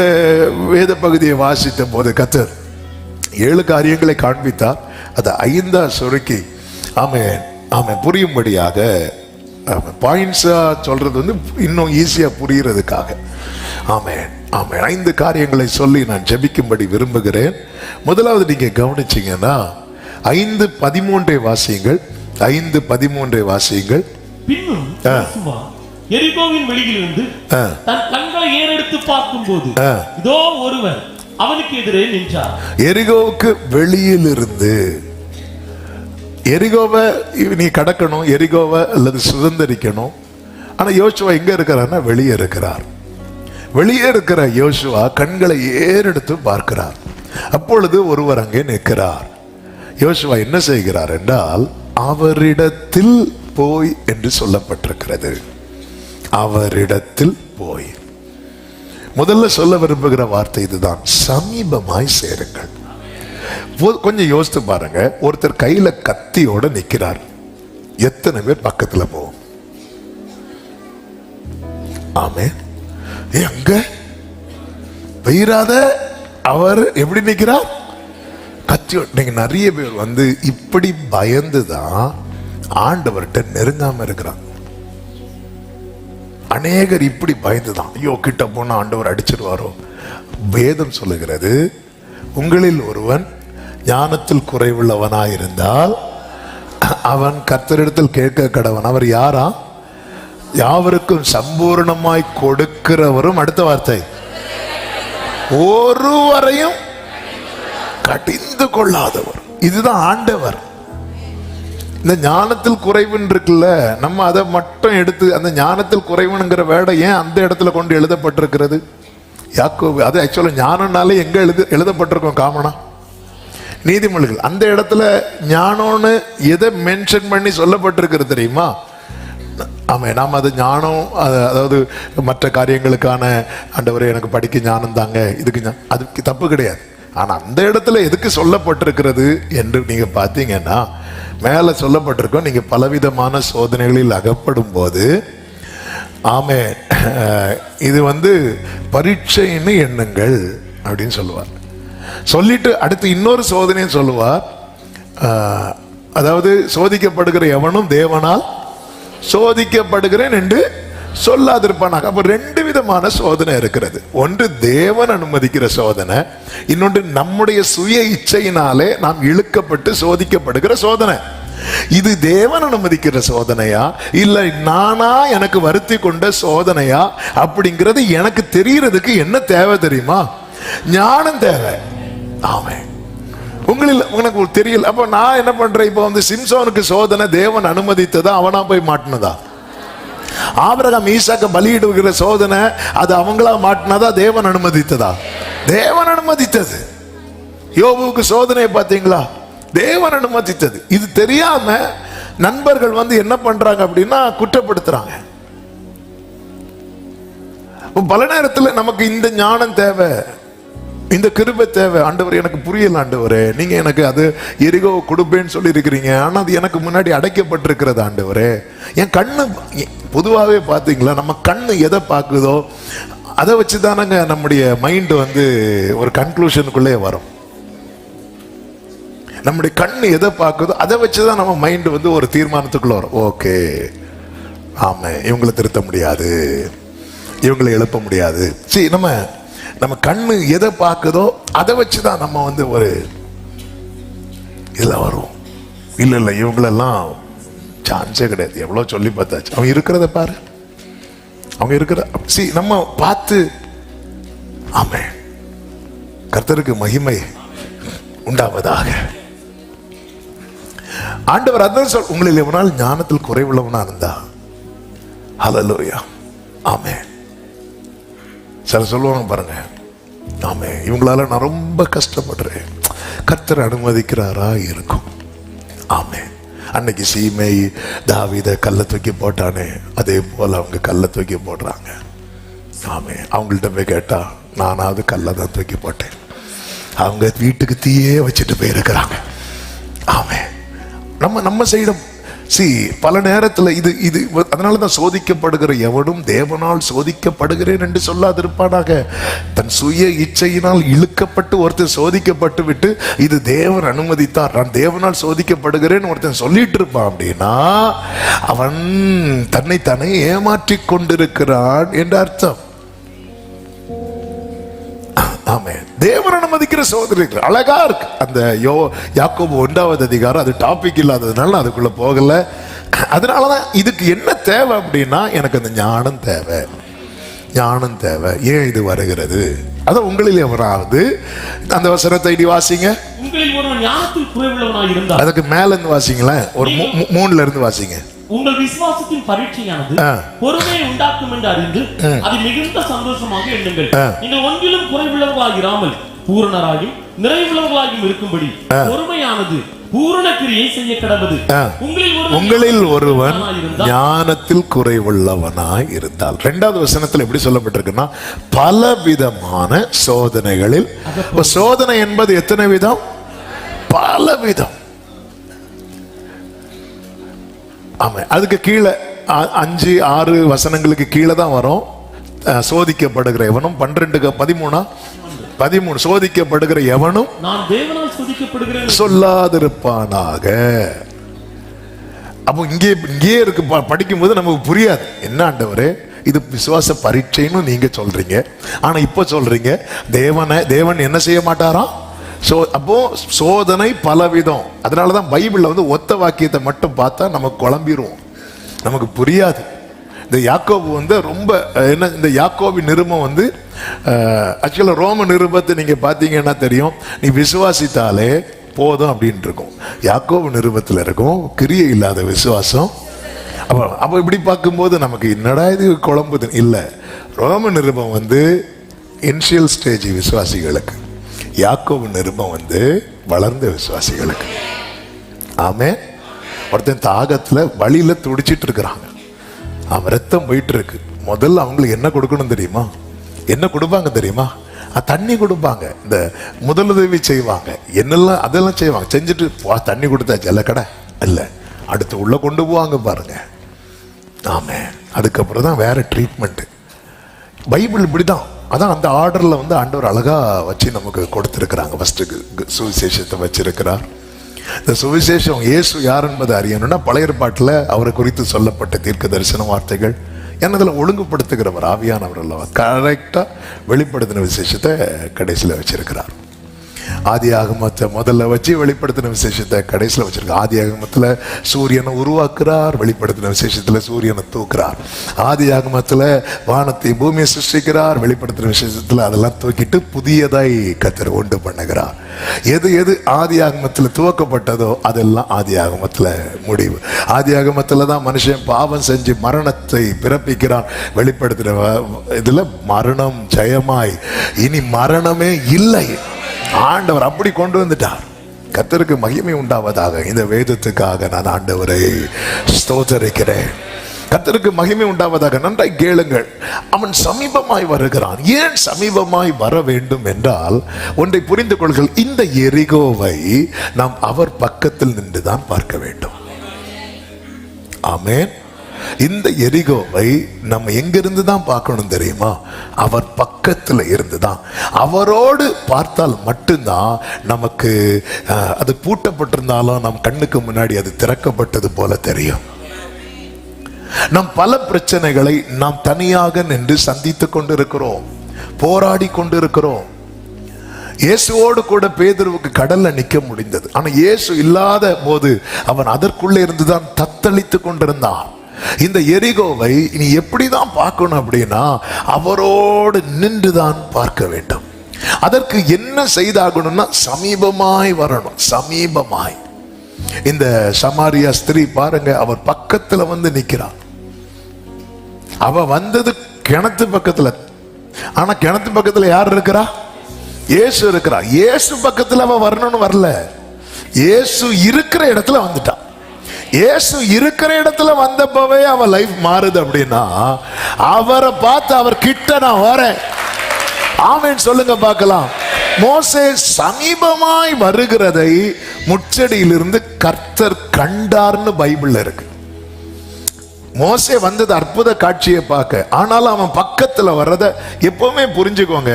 வேத பகுதியை வாசித்த போது கர்த்தர் 7 காரியங்களை காண்பித்தார். அதை 5ஆ சுருக்கி ஆமென், ஆமென், புரியும்படியாக பாயிண்ட்ஸா சொல்றது வந்து இன்னும் ஈஸியா புரிகிறதுக்காக. ஆமென், ஆமென். 5 காரியங்களை சொல்லி நான் ஜெபிக்கும்படி விரும்புகிறேன். முதலாவது நீங்க கவனிச்சீங்கன்னா 5:13 வாசியுங்கள். 5:13 வாசியுங்கள். பின்னும் எரிகோவின் வெளியிலிருந்து தன் கண்களை ஏறெடுத்து பார்க்கும்போது இதோ ஒருவர் அவனுக்கு எதிரே நின்றார். எரிகோவுக்கு வெளியில் இருந்து, எரிகோவை நீ கடக்கணும், எரிகோவை அல்லது சுதந்திரிக்கணும். ஆனா யோசுவா எங்க இருக்கிறார்னா வெளியே இருக்கிறார். வெளியே இருக்கிற யோசுவா கண்களை ஏறெடுத்து பார்க்கிறார். அப்பொழுது ஒருவர் அங்கே நிற்கிறார். யோசுவா என்ன செய்கிறார் என்றால், அவரிடத்தில் போய் என்று சொல்லப்பட்டிருக்கிறது. அவரிடத்தில் போய். முதல்ல சொல்ல விரும்புகிற வார்த்தை இதுதான், சமீபமாய் சேருங்கள். கொஞ்சம் யோசித்து பாருங்க, ஒருத்தர் கையில கத்தியோட நிக்கிறார், எத்தனை பேர் பக்கத்துல போவோம்? ஆமே. எங்க பெயராத அவர் எப்படி நிக்கிறார்? கத்தியோட. நீங்க நிறைய பேர் வந்து இப்படி பயந்துதான் ஆண்டவர்கிட்ட நெருங்காம இருக்கிறாங்க. அநேகர் இப்படி பயந்துதான், ஐயோ கிட்ட போனா ஆண்டவர் அடிச்சிருவாரோ. வேதம் சொல்லுகிறது, உங்களில் ஒருவன் ஞானத்தில் குறைவுள்ளவனாயிருந்தால் அவன் கர்த்தரிடத்தில் கேட்க கடவன். அவர் யாரா? யாவருக்கும் சம்பூர்ணமாய் கொடுக்கிறவரும், அடுத்த வார்த்தை, ஒருவரையும் கடிந்து கொள்ளாதவர். இதுதான் ஆண்டவர். இந்த ஞானத்தில் குறைவுன்னு இருக்குல்ல, நம்ம அதை மட்டும் எடுத்து அந்த ஞானத்தில் குறைவுங்கிற வேடை ஏன் அந்த இடத்துல கொண்டு எழுதப்பட்டிருக்கிறது? யாக்கோபு, அது ஆக்சுவலா ஞானம்னாலே எங்க எழுதப்பட்டிருக்கோம்? காமனா நீதிமொழிகள். அந்த இடத்துல ஞானம்னு எதை மென்ஷன் பண்ணி சொல்லப்பட்டிருக்கிறது தெரியுமா? ஆமா, நாம் அது ஞானம், அதாவது மற்ற காரியங்களுக்கான, ஆண்டவரே எனக்கு படிக்க ஞானம் தாங்க, இதுக்கு அதுக்கு தப்பு கிடையாது. ஆனா அந்த இடத்துல எதுக்கு சொல்லப்பட்டிருக்கிறது என்று நீங்க பார்த்தீங்கன்னா, மேல சொல்லப்பட்டிருக்கோம், நீங்க பலவிதமான சோதனைகளில் அகப்படும் போது, ஆமே, இது வந்து பரீட்சைன்னு எண்ணுங்கள் அப்படின்னு சொல்லுவார். சொல்லிட்டு அடுத்து இன்னொரு சோதனையும் சொல்லுவார், அதாவது சோதிக்கப்படுகிற எவனும் தேவனால் சோதிக்கப்படுகிறேன் என்று சொல்லாதிருப்பானாக. அப்ப ரெண்டு விதமான சோதனை இருக்கிறது. ஒன்று தேவன் அனுமதிக்கிற சோதனை, இன்னொன்று நம்முடைய சுய இச்சையினாலே நாம் இழுக்கப்பட்டு சோதிக்கப்படுகிற சோதனை. இது தேவன் அனுமதிக்கிற சோதனையா இல்ல நானா எனக்கு வருத்தி கொண்ட சோதனையா அப்படிங்கிறது எனக்கு தெரியறதுக்கு என்ன தேவை தெரியுமா? ஞானம் தேவை. ஆமே, உங்களில் உனக்கு தெரியல. அப்ப நான் என்ன பண்றேன்? இப்ப வந்து சிம்சோனுக்கு சோதனை தேவன் அனுமதித்ததா, அவனா போய் மாட்டினதா? ஆபிரகாம் ஈசாக்க பலியிடுகிற சோதனை அது அவங்களா மாட்டினதா, தேவன் அனுமதித்ததா? தேவன் அனுமதித்தது. யோபுவுக்கு சோதனை பார்த்தீங்களா? தேவன் அனுமதித்தது. இது தெரியாம நண்பர்கள் வந்து என்ன பண்றாங்க அப்படின்னா குற்றப்படுத்துறாங்க. பல நேரத்தில் நமக்கு இந்த ஞானம் தேவை, இந்த கிருபை தேவை. ஆண்டவர் எனக்கு புரியல, ஆண்டவரே நீங்க எனக்கு அது எரிகோ கொடுப்பேன்னு சொல்லி இருக்கிறீங்க, ஆனா அது எனக்கு முன்னாடி அடைக்கப்பட்டிருக்கிறது. ஆண்டவரே என் கண்ணு, பொதுவாகவே பார்த்தீங்களா, நம்ம கண்ணு எதை பார்க்குதோ அதை வச்சுதானங்க நம்முடைய மைண்ட் வந்து ஒரு கன்க்ளூஷனுக்குள்ளே வரும். நம்முடைய கண்ணு எதை பார்க்குதோ அதை வச்சுதான் நம்ம மைண்ட் வந்து ஒரு தீர்மானத்துக்குள்ள வரும். ஓகே, ஆமா, இவங்களை திருத்த முடியாது, இவங்களை எழுப்ப முடியாது. சரி, நம்ம கண்ணு எதை பார்க்குதோ அதை வச்சுதான் நம்ம வந்து ஒரு இதுல வரும். இல்ல இல்ல இவங்களெல்லாம் சான்ஸே கிடையாது, எவ்வளவு சொல்லி பார்த்தாச்சு, அவங்க இருக்கிறத பாரு, அவங்க இருக்கிற நம்ம பார்த்து. ஆமே, கர்த்தருக்கு மகிமை உண்டாவதாக. ஆண்டவர் அதான் சொல், உங்களில் எவனால் ஞானத்தில் குறைவுள்ளவனா இருந்தா, ஹல்லேலூயா, ஆமே. சில சொல்லுவாங்க பாருங்க, ஆமே இவங்களால நான் ரொம்ப கஷ்டப்படுறேன், கர்த்தர் அனுமதிக்கிறாரா இருக்கும். ஆமே, அன்னைக்கு சீமை தாவீதை கல்லை தூக்கி போட்டானே, அதே போல அவங்க கல்லை தூக்கி போடுறாங்க. ஆமே, அவங்கள்ட்ட போய் கேட்டா, நானாவது கல்லை தான் தூக்கி போட்டேன், அவங்க வீட்டுக்கு தீயே வச்சுட்டு போயிருக்கிறாங்க. ஆமே, நம்ம சைடும் பல நேரத்தில் இது அதனாலதான் சோதிக்கப்படுகிற எவனும் தேவனால் சோதிக்கப்படுகிறேன் என்று சொல்லாதிருப்பானாக. தன் சுய இச்சையினால் இழுக்கப்பட்டு ஒருத்தன் சோதிக்கப்பட்டு விட்டு இது தேவன் அனுமதித்தார், நான் தேவனால் சோதிக்கப்படுகிறேன் ஒருத்தன் சொல்லிட்டு இருப்பான் அப்படின்னா அவன் தன்னை ஏமாற்றி கொண்டிருக்கிறான் என்று அர்த்தம். ஆமே, தேவன் அனுமதிக்கிற சோதனைகள் அழகா இருக்கு. அந்த யாக்கோபு 1வது அதிகாரம், அது டாபிக் இல்லாததுனால அதுக்குள்ள போகல. அதனாலதான் இதுக்கு என்ன தேவை அப்படின்னா, எனக்கு அந்த ஞானம் தேவை, ஞானம் தேவை. ஏன் இது வருகிறது? அதான் உங்களில் எவராவது அந்த வசனத்தை இடி வாசிங்க. உங்களில் ஒரு ஞானத்தில் குறைவுள்ளவனாய் இருந்தால், அதுக்கு மேல இருந்து வாசிங்களேன், ஒரு 3ல இருந்து வாசிங்க. உங்கள் விசுவாசத்தின் பரீட்சையானது பொறுமையை உண்டாக்கும் என்று அறிந்து அது மிகுந்த சந்தோஷமாக எண்ணுங்கள். நீங்கள் ஒன்றிலும் குறைவுள்ளவர்களாக இராமல் பூரணராயும் நிறைவுள்ளவர்களாயும் இருக்கும்படி பொறுமையானது பூரண கிரியை செய்ய கடவுது. உங்களில் ஒருவன் ஞானத்தில் குறைவுள்ளவனாய் இருந்தால். 2வது வசனத்தில் எப்படி சொல்லப்பட்டிருக்குன்னா, பலவிதமான சோதனைகளில். சோதனை என்பது எத்தனை விதம்? பலவிதம். ஆமா, அதுக்கு கீழே 5-6 வசனங்களுக்கு கீழே தான் வரும். சோதிக்கப்படுகிற எவனும் 12-13 சோதிக்கப்படுகிற எவனும் நான் தேவனால் சோதிக்கப்படுகிறேன் சொல்லாதிருப்பானாக. அப்போ இங்கே இருக்கு, படிக்கும்போது நமக்கு புரியாது. என்ன ஆண்டவரே, இது விசுவாச பரீட்சைன்னு நீங்க சொல்றீங்க, ஆனா இப்ப சொல்றீங்க தேவன் என்ன செய்ய மாட்டாராம். அப்போ சோதனை பலவிதம். அதனாலதான் பைபிள்ல வந்து ஒத்த வாக்கியத்தை மட்டும் பார்த்தா நமக்கு குழம்பிடுவோம், நமக்கு புரியாது. இந்த யாக்கோபு வந்து ரொம்ப என்ன, இந்த யாக்கோபின் நிருபம் வந்து ஆக்சுவலாக ரோம நிருபத்தை நீங்க பார்த்தீங்கன்னா தெரியும், நீ விசுவாசித்தாலே போதும் அப்படின்னு இருக்கும். யாக்கோபு நிருபத்தில் இருக்கும் கிரியை இல்லாத விசுவாசம். அப்போ இப்படி பார்க்கும்போது நமக்கு என்னடா இது குழம்புது இல்லை. ரோம நிருபம் வந்து இனிஷியல் ஸ்டேஜ் விசுவாசிகளுக்கு, யாக்கோபு நிருபம் வந்து வளர்ந்த விசுவாசிகளுக்கு. ஆமே, ஒருத்தன் தாகத்தில் வழியில துடிச்சிட்டு இருக்கிறாங்க, அவன் ரத்தம் போயிட்டு இருக்கு. முதல்ல அவங்களுக்கு என்ன கொடுக்கணும் தெரியுமா? என்ன கொடுப்பாங்க தெரியுமா? தண்ணி கொடுப்பாங்க, இந்த முதலுதவி செய்வாங்க, என்னெல்லாம் அதெல்லாம் செய்வாங்க. செஞ்சுட்டு தண்ணி கொடுத்தாச்சு அல்ல கடை இல்லை, அடுத்து உள்ள கொண்டு போவாங்க பாருங்க. ஆமே, அதுக்கப்புறம் தான் வேற ட்ரீட்மெண்ட். பைபிள் இப்படிதான். அதான் அந்த ஆர்டர்ல வந்து ஆண்டவர் அழகா வச்சு நமக்கு கொடுத்திருக்கிறாங்க. ஃபர்ஸ்ட் சுவிசேஷத்தை வச்சிருக்கிறார். இந்த சுவிசேஷம் இயேசு யார் என்பதை அறியணும்னா பழைய ஏற்பாட்டில் அவரை குறித்து சொல்லப்பட்ட தீர்க்க தரிசன வார்த்தைகள் என்னதில் ஒழுங்குபடுத்துகிறவர் ஆவியானவர் அல்லவா, கரெக்டா வெளிப்படுத்தின விசேஷத்தை கடைசியில் வச்சிருக்கிறார். ஆதி ஆகமத்தை முதல்ல வச்சு வெளிப்படுத்தின விசேஷத்தை கடைசியில் வச்சிருக்கார். ஆதி ஆகமத்தில் சூரியனை உருவாக்குறார், வெளிப்படுத்தின விசேஷத்தில் சூரியனை தூக்குறார். ஆதி ஆகமத்தில் வானத்தை பூமியை சிருஷ்டிக்கிறார், வெளிப்படுத்தின விசேஷத்தில் அதெல்லாம் தூக்கிட்டு புதியதாய் கர்த்தர் உண்டு பண்ணுகிறார். எது எது ஆதி ஆகமத்தில் துவக்கப்பட்டதோ அதெல்லாம் ஆதி ஆகமத்தில் முடிவு. ஆதி ஆகமத்தில் தான் மனுஷன் பாவம் செஞ்சு மரணத்தை பிறப்பிக்கிறான். வெளிப்படுத்தின இதுல மரணம் ஜெயமாய் இனி மரணமே இல்லை. ஆண்டவர் அப்படி கொண்டு வந்துட்டார். கர்த்தருக்கு மகிமை உண்டாவதாக. இந்த வேதத்துக்காக நான் ஆண்டவரை ஸ்தோத்தரிக்கிறேன். கர்த்தருக்கு மகிமை உண்டாவதாக. நன்றாய் கேளுங்கள். அவன் சமீபமாய் வருகிறான். ஏன் சமீபமாய் வர வேண்டும் என்றால் ஒன்றை புரிந்து கொள்கள், இந்த எரிகோவை நாம் அவர் பக்கத்தில் நின்றுதான் பார்க்க வேண்டும். ஆமென். இந்த எரிகோவை நம்ம எங்கிருந்து தான் பார்க்கணும் தெரியுமா? அவர் பக்கத்தில் இருந்துதான். அவரோடு பார்த்தால் மட்டும்தான் நமக்கு அது பூட்டப்பட்டிருந்தாலும் நம் கண்ணுக்கு முன்னாடி அது திறக்கப்பட்டது போல தெரியும். நம் பல பிரச்சனைகளை நாம் தனியாக நின்று சந்தித்துக் கொண்டிருக்கிறோம், போராடி கொண்டிருக்கிறோம். இயேசுவோடு கூட பேதுருவுக்கு கடல்ல நிக்க முடிந்தது. ஆனா இயேசு இல்லாத போது அவன் அதற்குள்ளே இருந்துதான் தத்தளித்து கொண்டிருந்தான். இந்த எரிகோவை நீ எப்படிதான் பார்க்கணும் அப்படின்னா அவரோடு நின்றுதான் பார்க்க வேண்டும். அதற்கு என்ன செய்தாகணும்னா சமீபமாய் வரணும். சமீபமாய். இந்த சமாரியா ஸ்திரீ பாருங்க, அவர் பக்கத்துல வந்து நிக்கிறார். அவ வந்தது கிணத்து பக்கத்துல. ஆனா கிணத்து பக்கத்துல யார் இருக்கிறா? இயேசு இருக்கிறா. இயேசு பக்கத்துல அவ வரணும்னு வரல, இயேசு இருக்கிற இடத்துல வந்துட்டான். இயேசு இருக்கிற இடத்துல வந்தப்பவே அவ லைஃப் மாறுது. அப்படின்னா அவரை பார்த்து அவர் கிட்ட நான் வரேன். ஆமென் சொல்லுங்க பார்க்கலாம். மோசே சமீபமாய் வருகிறதை முச்சடியிலிருந்து கர்த்தர் கண்டார்னு பைபிள்ல இருக்கு. மோசே வந்தது அற்புத காட்சியை பார்க்க. ஆனாலும் அவன் பக்கத்துல வர்றத எப்பவுமே புரிஞ்சுக்கோங்க.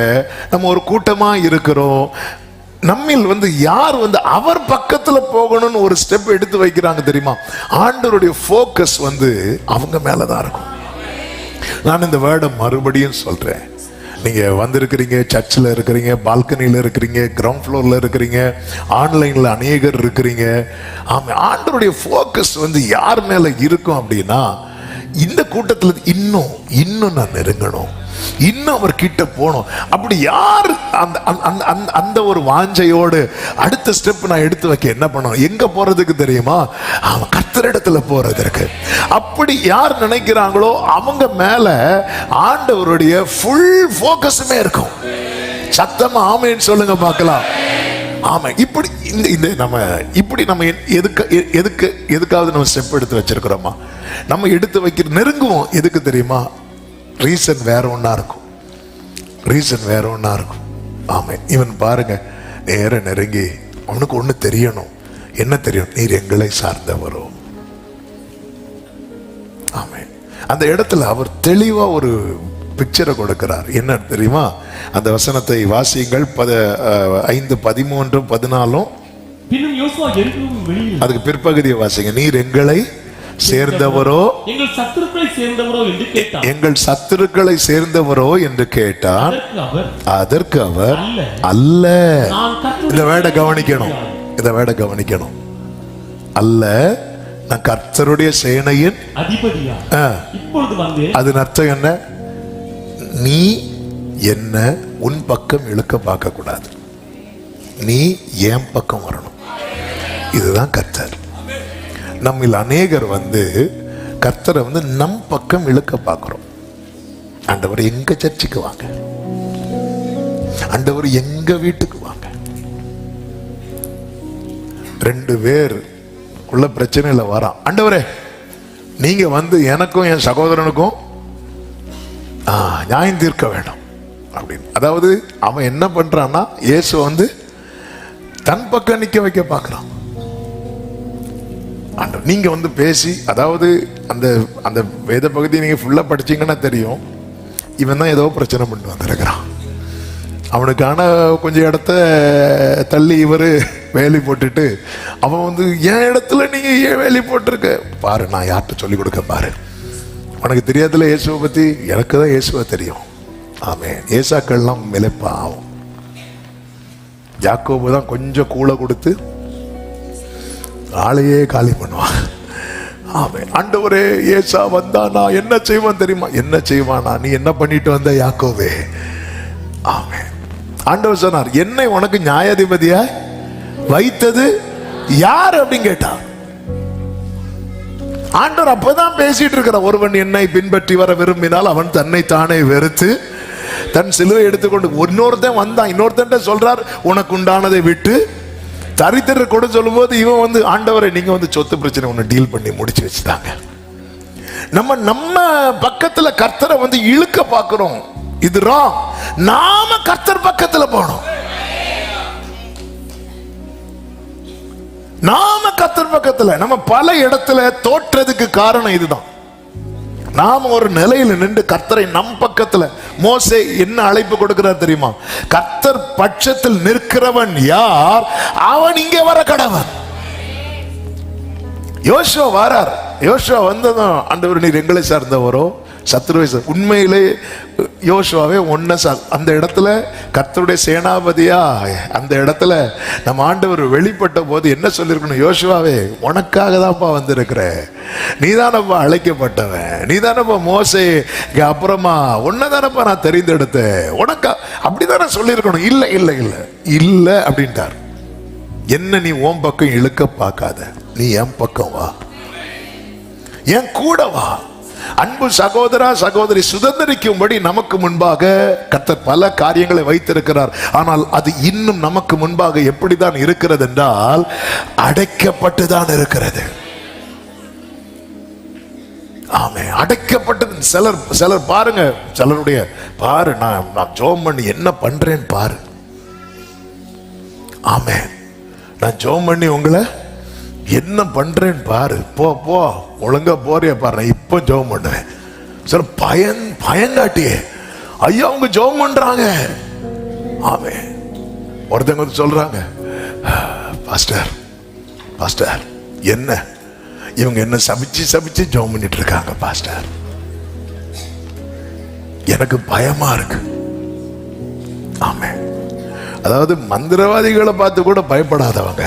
நம்ம ஒரு கூட்டமா இருக்கிறோம், நம்மில் வந்து யார் வந்து அவர் பக்கத்துல போகணும்னு ஒரு ஸ்டெப் எடுத்து வைக்கிறாங்க தெரியுமா? ஆண்டவருடைய ஃபோக்கஸ் வந்து அவங்க மேலதான் இருக்கும். நான் இந்த வேர்டை மறுபடியும் சொல்றேன். நீங்க வந்திருக்கிறீங்க, சர்ச்சில் இருக்கிறீங்க, பால்கனியில் இருக்கிறீங்க, கிரவுண்ட் ஃப்ளோர்ல இருக்கிறீங்க, ஆன்லைன்ல அநேகர் இருக்கிறீங்க. ஆமா, ஆண்டவருடைய ஃபோக்கஸ் வந்து யார் மேல இருக்கும் அப்படின்னா, இந்த கூட்டத்தில் இன்னும் நான் நெருங்கணும், இன்னும் அவர் கிட்ட போகணும். அப்படி யார் அந்த ஒரு வாஞ்சையோடு அடுத்த ஸ்டெப் நான் எடுத்து வைக்க என்ன பண்ணணும், எங்க போறதுக்கு தெரியுமா? அவன் கர்த்தரிடத்துல போறதற்கு. அப்படி யார் நினைக்கிறாங்களோ அவங்க மேல ஆண்டவருடைய ஃபுல் ஃபோக்கஸுமே இருக்கும். சத்தமா ஆமென் சொல்லுங்க பார்க்கலாம். ஆமா, இப்படி இந்த நம்ம எதுக்காவது நம்ம ஸ்டெப் எடுத்து வச்சிருக்கிறோமா? நம்ம எடுத்து வைக்கிற நெருங்குவோம். எதுக்கு தெரியுமா? ரீசன் வேற ஒன்னா இருக்கும். ஆமா, இவன் பாருங்க, நேர நெருங்கி அவனுக்கு ஒண்ணு தெரியணும். என்ன தெரியும்? நீர் எங்களை சார்ந்தவரோ. ஆமா, அந்த இடத்துல அவர் தெளிவா ஒரு பிக்சரை கொடுக்கிறார். என்ன தெரியுமா? அந்த வசனத்தை வாசியுங்கள். 5, 13, 14. அதுக்கு பிற்பகுதியை வாசிங்க. நீர் எங்களை சேர்ந்தவரோ, எங்கள் சத்துருக்களை சேர்ந்தவரோ என்று கேட்டார். அதற்கு அவர் அல்ல. இந்த வேட கவனிக்கணும். அல்ல, நான் கர்த்தருடைய சேனையின் அதிபதியா. அது அர்த்தம் என்ன? நீ என்ன உன் பக்கம் இழுக்க பார்க்க கூடாது, நீ என் பக்கம் வரணும். இதுதான் கர்த்தர். நம்மில் அநேகர் வந்து கர்த்தரை வந்து நம் பக்கம் இழுக்க பார்க்கிறோம். ஆண்டவர் எங்க சர்ச்சுக்கு வாங்க, ஆண்டவர் எங்க வீட்டுக்கு வாங்க. 2 பேருக்குள்ள பிரச்சனையில வரான். ஆண்டவரே, நீங்க வந்து எனக்கும் என் சகோதரனுக்கும் நியாயம் தீர்க்க வேணும் அப்படின்னு. அதாவது அவன் என்ன பண்றான்னா, இயேசு வந்து தன் பக்கம் நிக்க வைக்க பார்க்கிறான். நீங்க வந்து பேசி, அதாவது அந்த வேத பகுதியை நீங்க ஃபுல்லா படிச்சீங்கன்னா தெரியும், இவன் தான் ஏதோ பிரச்சனை பண்ணிட்டு வந்திருக்கிறான். அவனுக்கான கொஞ்சம் இடத்த தள்ளி இவரு வேலி போட்டுட்டு, அவன் வந்து என் இடத்துல நீங்க ஏன் வேலி போட்டிருக்க பாரு, நான் யார்கிட்ட சொல்லி கொடுக்க பாரு. உனக்கு தெரியாதுல இயேசுவை பத்தி, எனக்கு தான் இயேசுவை தெரியும். ஆமென். ஏசாக்கள்லாம் மேலே பாவம். யாக்கோபு தான் கொஞ்சம் கூளை கொடுத்து ஆளையே காலி பண்ணுவான். ஆமென். ஆண்டவரே, ஏசா வந்தா நான் என்ன செய்வான் தெரியுமா? என்ன செய்வானா? நீ என்ன பண்ணிட்டு வந்த யாக்கோபே? ஆமென். ஆண்டவர் சொன்னார், என்னை உனக்கு நியாயாதிபதியா வைத்தது யார் அப்படின்னு கேட்டான். ஆண்டவர் அப்பதான் பேசிட்டு இருக்கிற, ஒருவன் என்னை பின்பற்றி வர விரும்பினால் அவன் தன்னை தானே வெறுத்து தன் சிலுவை எடுத்துக்கொண்டு. இன்னொருத்தன் வந்தான், இன்னொருத்தன் சொல்றார், உனக்கு உண்டானதை விட்டு தரித்திரர் கூட சொல்லும் போது இவன் வந்து, ஆண்டவரை நீங்க வந்து சொத்து பிரச்சனை ஒண்ணு டீல் பண்ணி முடிச்சு வச்சுட்டாங்க. நம்ம பக்கத்துல கர்த்தரை வந்து இழுக்க பார்க்கிறோம். இது ராங். நாம கர்த்தர் பக்கத்துல போனோம். நாம கர்த்தர் பக்கத்துல நம்ம பல இடத்துல தோற்றதுக்கு காரணம் இதுதான். நாம ஒரு நிலையில நின்று கர்த்தரை நம் பக்கத்துல. மோசே என்ன அழைப்பு கொடுக்கிறார் தெரியுமா? கர்த்தர் பட்சத்தில் நிற்கிறவன் யார், அவன் இங்கே வர கடவன். யோசுவா வாரார். யோசுவா வந்ததும், ஆண்டவர் நீர் எங்களை சார்ந்தவரோ சத்துருவை. உண்மையிலே யோசுவாவே அந்த இடத்துல கர்த்தருடைய சேனாபதியா அந்த இடத்துல நம்ம ஆண்டவர் வெளிப்பட்ட போது என்ன சொல்லிருக்கணும்? யோசுவாவே, உனக்காக தான்ப்பா வந்திருக்கிற, நீதானப்பா அழைக்கப்பட்டவன், நீதானப்பா மோசே அப்புறமா உன்னதானப்பா நான் தெரிந்தெடுத்தேன், உனக்கா அப்படிதானே சொல்லியிருக்கணும். இல்ல இல்ல இல்ல இல்ல அப்படின்ட்டார். என்ன நீ உன் பக்கம் இழுக்க பார்க்காத, நீ என் பக்கம் வா, என் கூட வா. அன்பு சகோதரா சகோதரி, சுதந்திரிக்கும்படி நமக்கு முன்பாக கர்த்தர் பல காரியங்களை வைத்திருக்கிறார். ஆனால் அது இன்னும் நமக்கு முன்பாக எப்படிதான் இருக்கிறது என்றால், அடைக்கப்பட்டுதான் இருக்கிறது. ஆமே, அடைக்கப்பட்டது. சிலர் பாருங்க, சிலருடைய பாரு, நான் ஜோம் பண்ணி என்ன பண்றேன் பாரு. ஆமே, நான் ஜோம் பண்ணி உங்களை என்ன பண்றேன் பாரு, போ போ ஒழுங்கா போறிய பாரு, இப்ப ஜெபம் பண்ணுவேன். சில பயங்காட்டியே ஐயா அவங்க ஜெபம் பண்றாங்க. ஆமே, ஒருத்தங்க வந்து சொல்றாங்க, பாஸ்டர் பாஸ்டர் என்ன இவங்க என்ன சபிச்சு ஜெபம் பண்ணிட்டு இருக்காங்க பாஸ்டர், எனக்கு பயமா இருக்கு. ஆமென். அதாவது மந்திரவாதிகளை பார்த்து கூட பயப்படாதவங்க,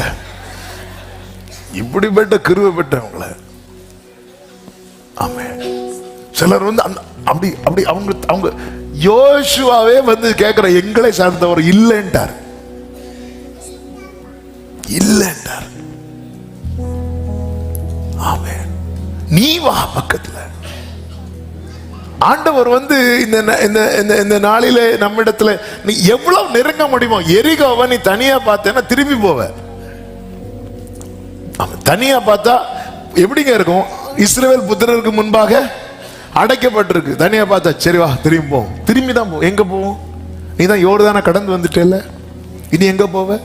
இப்படிப்பட்ட கிருபை பெற்றவங்கள. ஆமென். சிலர் வந்து அப்படி அப்படி அவங்க யோசுவாவே வந்து கேட்கிற எங்களை சார்ந்தவர் இல்லைன்றார். ஆமென். நீ வா பக்கத்துல. ஆண்டவர் வந்து இந்த நாளிலே நம்மிடத்துல நீ எவ்வளவு நெருங்க முடியுமோ, எரிகோவை நீ தனியா பார்த்தேன்னா திரும்பி போவ. தனியா பார்த்தா எப்படிங்க இருக்கும்? இஸ்ரவேல் புத்திரருக்கு முன்பாக அடைக்கப்பட்டிருக்கு. தனியா பார்த்தா சரி வா திரும்பி போவோம். திரும்பி தான் போவோம். எங்க போவோம்? நீ தான் யோர்தானை கடந்து வந்துட்டேல்ல, இனி எங்க போவ?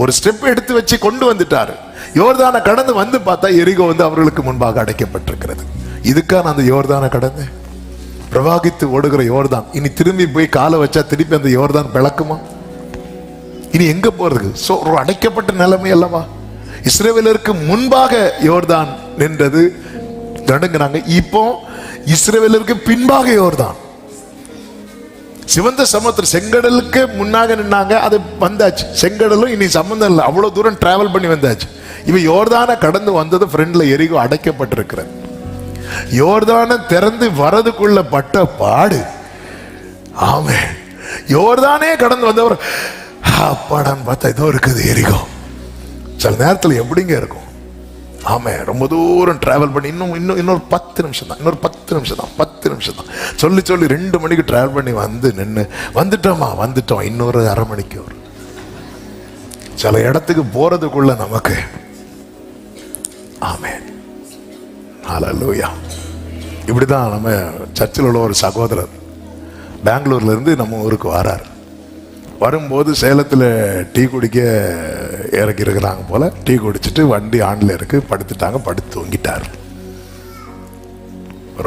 ஒரு ஸ்டெப் எடுத்து வச்சு கொண்டு வந்துட்டாரு. யோர்தானை கடந்து வந்து பார்த்தா எரிகோ வந்து அவர்களுக்கு முன்பாக அடைக்கப்பட்டிருக்கிறது. இதுக்கான அந்த யோர்தானை கடந்து பிரவாகித்து ஓடுகிற யோர்தான் இனி திரும்பி போய் காலை வச்சா திருப்பி அந்த யோர்தான் பிளக்குமா? இனி எங்க போறது? ஒரு அடைக்கப்பட்ட நிலைமை அல்லவா? இஸ்ரவேலருக்கு முன்பாக யோர்தான் நின்றது, நடுங்கினாங்க. இப்போ இஸ்ரவேலருக்கு பின்பாக யோர்தான். சிவந்த சமுத்திரம் செங்கடலுக்கு முன்னாக நின்னாங்க, அது வந்தாச்சு. செங்கடலும் இனி சம்பந்தம் இல்லை, அவ்வளவு தூரம் டிராவல் பண்ணி வந்தாச்சு. இப்ப யோர்தானை கடந்து வந்தது ஃப்ரெண்ட்ல எரிகோ அடைக்கப்பட்டிருக்கிறது. யோர்தானை திறந்து வரதுக்குள்ள பட்ட பாடு. ஆமென். யோர்தானே கடந்து வந்தவர் அப்பாடான்னு பார்த்தா இதோ இருக்குது எரிகோ. சில நேரத்தில் எப்படிங்க இருக்கும்? ஆமே, ரொம்ப தூரம் டிராவல் பண்ணி இன்னொரு 10 நிமிஷம் தான், இன்னொரு 10 நிமிஷம் தான், 10 நிமிஷம் தான் சொல்லி 2 மணிக்கு டிராவல் பண்ணி வந்து நின்று வந்துட்டோம் இன்னொரு அரை மணிக்கு வரும். சில இடத்துக்கு போறதுக்குள்ள நமக்கு ஆமென் ஹல்லேலூயா. இப்படிதான் நம்ம சர்ச்சில் உள்ள ஒரு சகோதரர் பெங்களூர்ல இருந்து நம்ம ஊருக்கு வரார். வரும்போது சேலத்தில் டீ குடிக்க இறக்கி இருக்கிறாங்க போல. டீ குடிச்சிட்டு வண்டி ஆன்ல இருக்கு, படுத்துட்டாங்க, படுத்து தூங்கிட்டார்.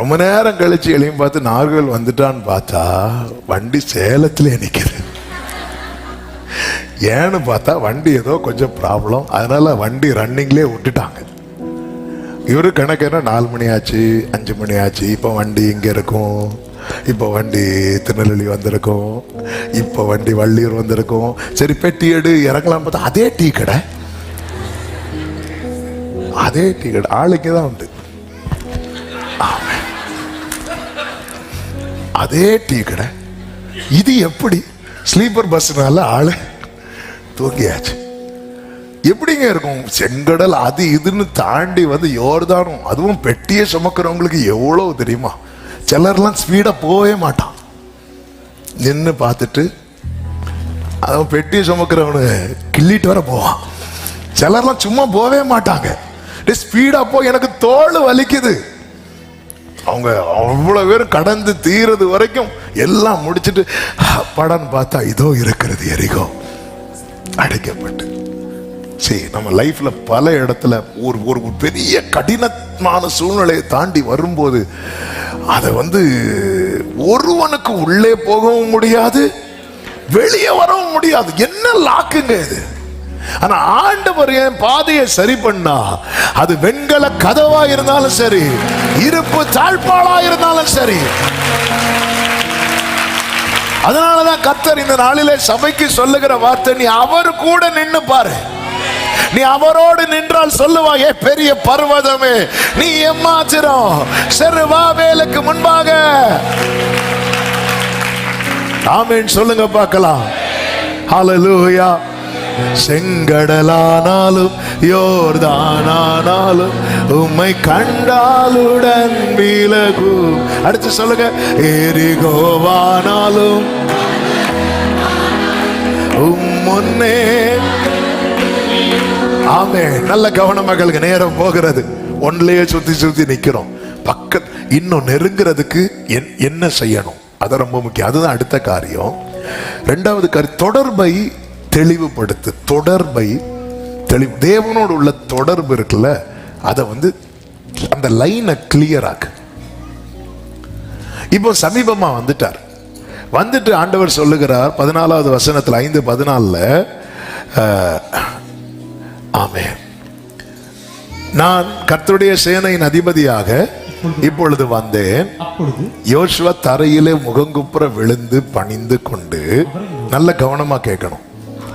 ரொம்ப நேரம் கழிச்சு எளியும் பார்த்து நார்கள் வந்துட்டான்னு பார்த்தா வண்டி சேலத்திலே நிற்குது. ஏன்னு பார்த்தா வண்டி ஏதோ கொஞ்சம் ப்ராப்ளம், அதனால வண்டி ரன்னிங்லேயே விட்டுட்டாங்க. இவரு கணக்கு என்ன 4 மணி ஆச்சு, 5 மணி ஆச்சு, இப்போ வண்டி இங்கே இருக்கும், இப்போ வண்டி திருநெல்வேலி வந்திருக்கும், இப்போ வண்டி வள்ளியூர் வந்திருக்கும். சரி பெட்டி எடு இறங்கலாம் பார்த்தா அதே டீ கடை ஆளுக்கு தான் உண்டு. அதே டீ கடை. இது எப்படி? ஸ்லீப்பர் பஸ்னால ஆளு தூங்கியாச்சு. எப்படிங்க இருக்கும்? செங்கடல் அது இதுன்னு தாண்டி வந்து யோர்தானும், அதுவும் பெட்டியை சுமக்கிறவங்களுக்கு எவ்வளவு தெரியுமா? சிலர்லாம் ஸ்பீடா போகவே மாட்டான், நின்று பார்த்துட்டு அவன் பெட்டியை சுமக்கிறவனு கிள்ளிட்டு வர போவான். சிலர்லாம் சும்மா போகவே மாட்டாங்க, ஸ்பீடா போய் எனக்கு தோல் வலிக்குது. அவங்க அவ்வளவு பேரும் கடந்து தீரது வரைக்கும் எல்லாம் முடிச்சுட்டு படன்னு பார்த்தா இதோ இருக்கிறது எரிகோ அடைக்கப்பட்டு. சரி, நம்ம லைஃப்ல பல இடத்துல ஒரு பெரிய கடினமான சூழ்நிலையை தாண்டி வரும்போது அதை வந்து ஒருவனுக்கு உள்ளே போகவும் முடியாது, வெளியே வரவும் முடியாது. என்ன லாக்குங்க இது? ஆனா ஆண்டவர் என் பாதையை சரி பண்ணா, அது வெண்கல கதவா இருந்தாலும் சரி, இருப்பு தாழ்பாளா இருந்தாலும் சரி. அதனாலதான் கர்த்தர் இந்த நாளிலே சபைக்கு சொல்லுகிற வார்த்தை, நீ அவர் கூட நின்னு பாரு. நீ அவரோடு நின்றால் சொல்லுவாயே, பெரிய பர்வதமே நீ எம்மாத்திரம், செருபாபேலுக்கு முன்பாக. ஆமென் சொல்லுங்க பார்க்கலாம். ஹல்லேலூயா. செங்கடலானாலும் யோர்தானானாலும் உம்மை கண்டாலுடன் விலகும். அடுத்து சொல்லுங்க, எரிகோவானாலும் முன்னே. ஆமே, நல்ல கவனமாக நேரம் போகிறது, ஒன்லையே சுத்தி நிக்கிறோம். இன்னும் நெருங்கிறதுக்கு என்ன செய்யணும்? அது ரொம்ப முக்கியம். அதுதான் அடுத்த காரியம். இரண்டாவது காரியம், தொடர்பை தெளிவுபடுத்து. தொடர்பை தெளிவு, தேவனோடு உள்ள தொடர்பு இருக்குல்ல, அதை வந்து அந்த லைனை கிளியர் ஆக்கு. இப்போ சமீபமா வந்துட்டு ஆண்டவர் சொல்லுகிறார் 14வது வசனத்தில் 5:14, ஆமென், நான் கர்த்தருடைய சேனையின் அதிபதியாக இப்பொழுது வந்தேன். யோசுவா தரையிலே முகங்குப்புற விழுந்து பணிந்து கொண்டு நல்ல கவனமா கேட்கணும்.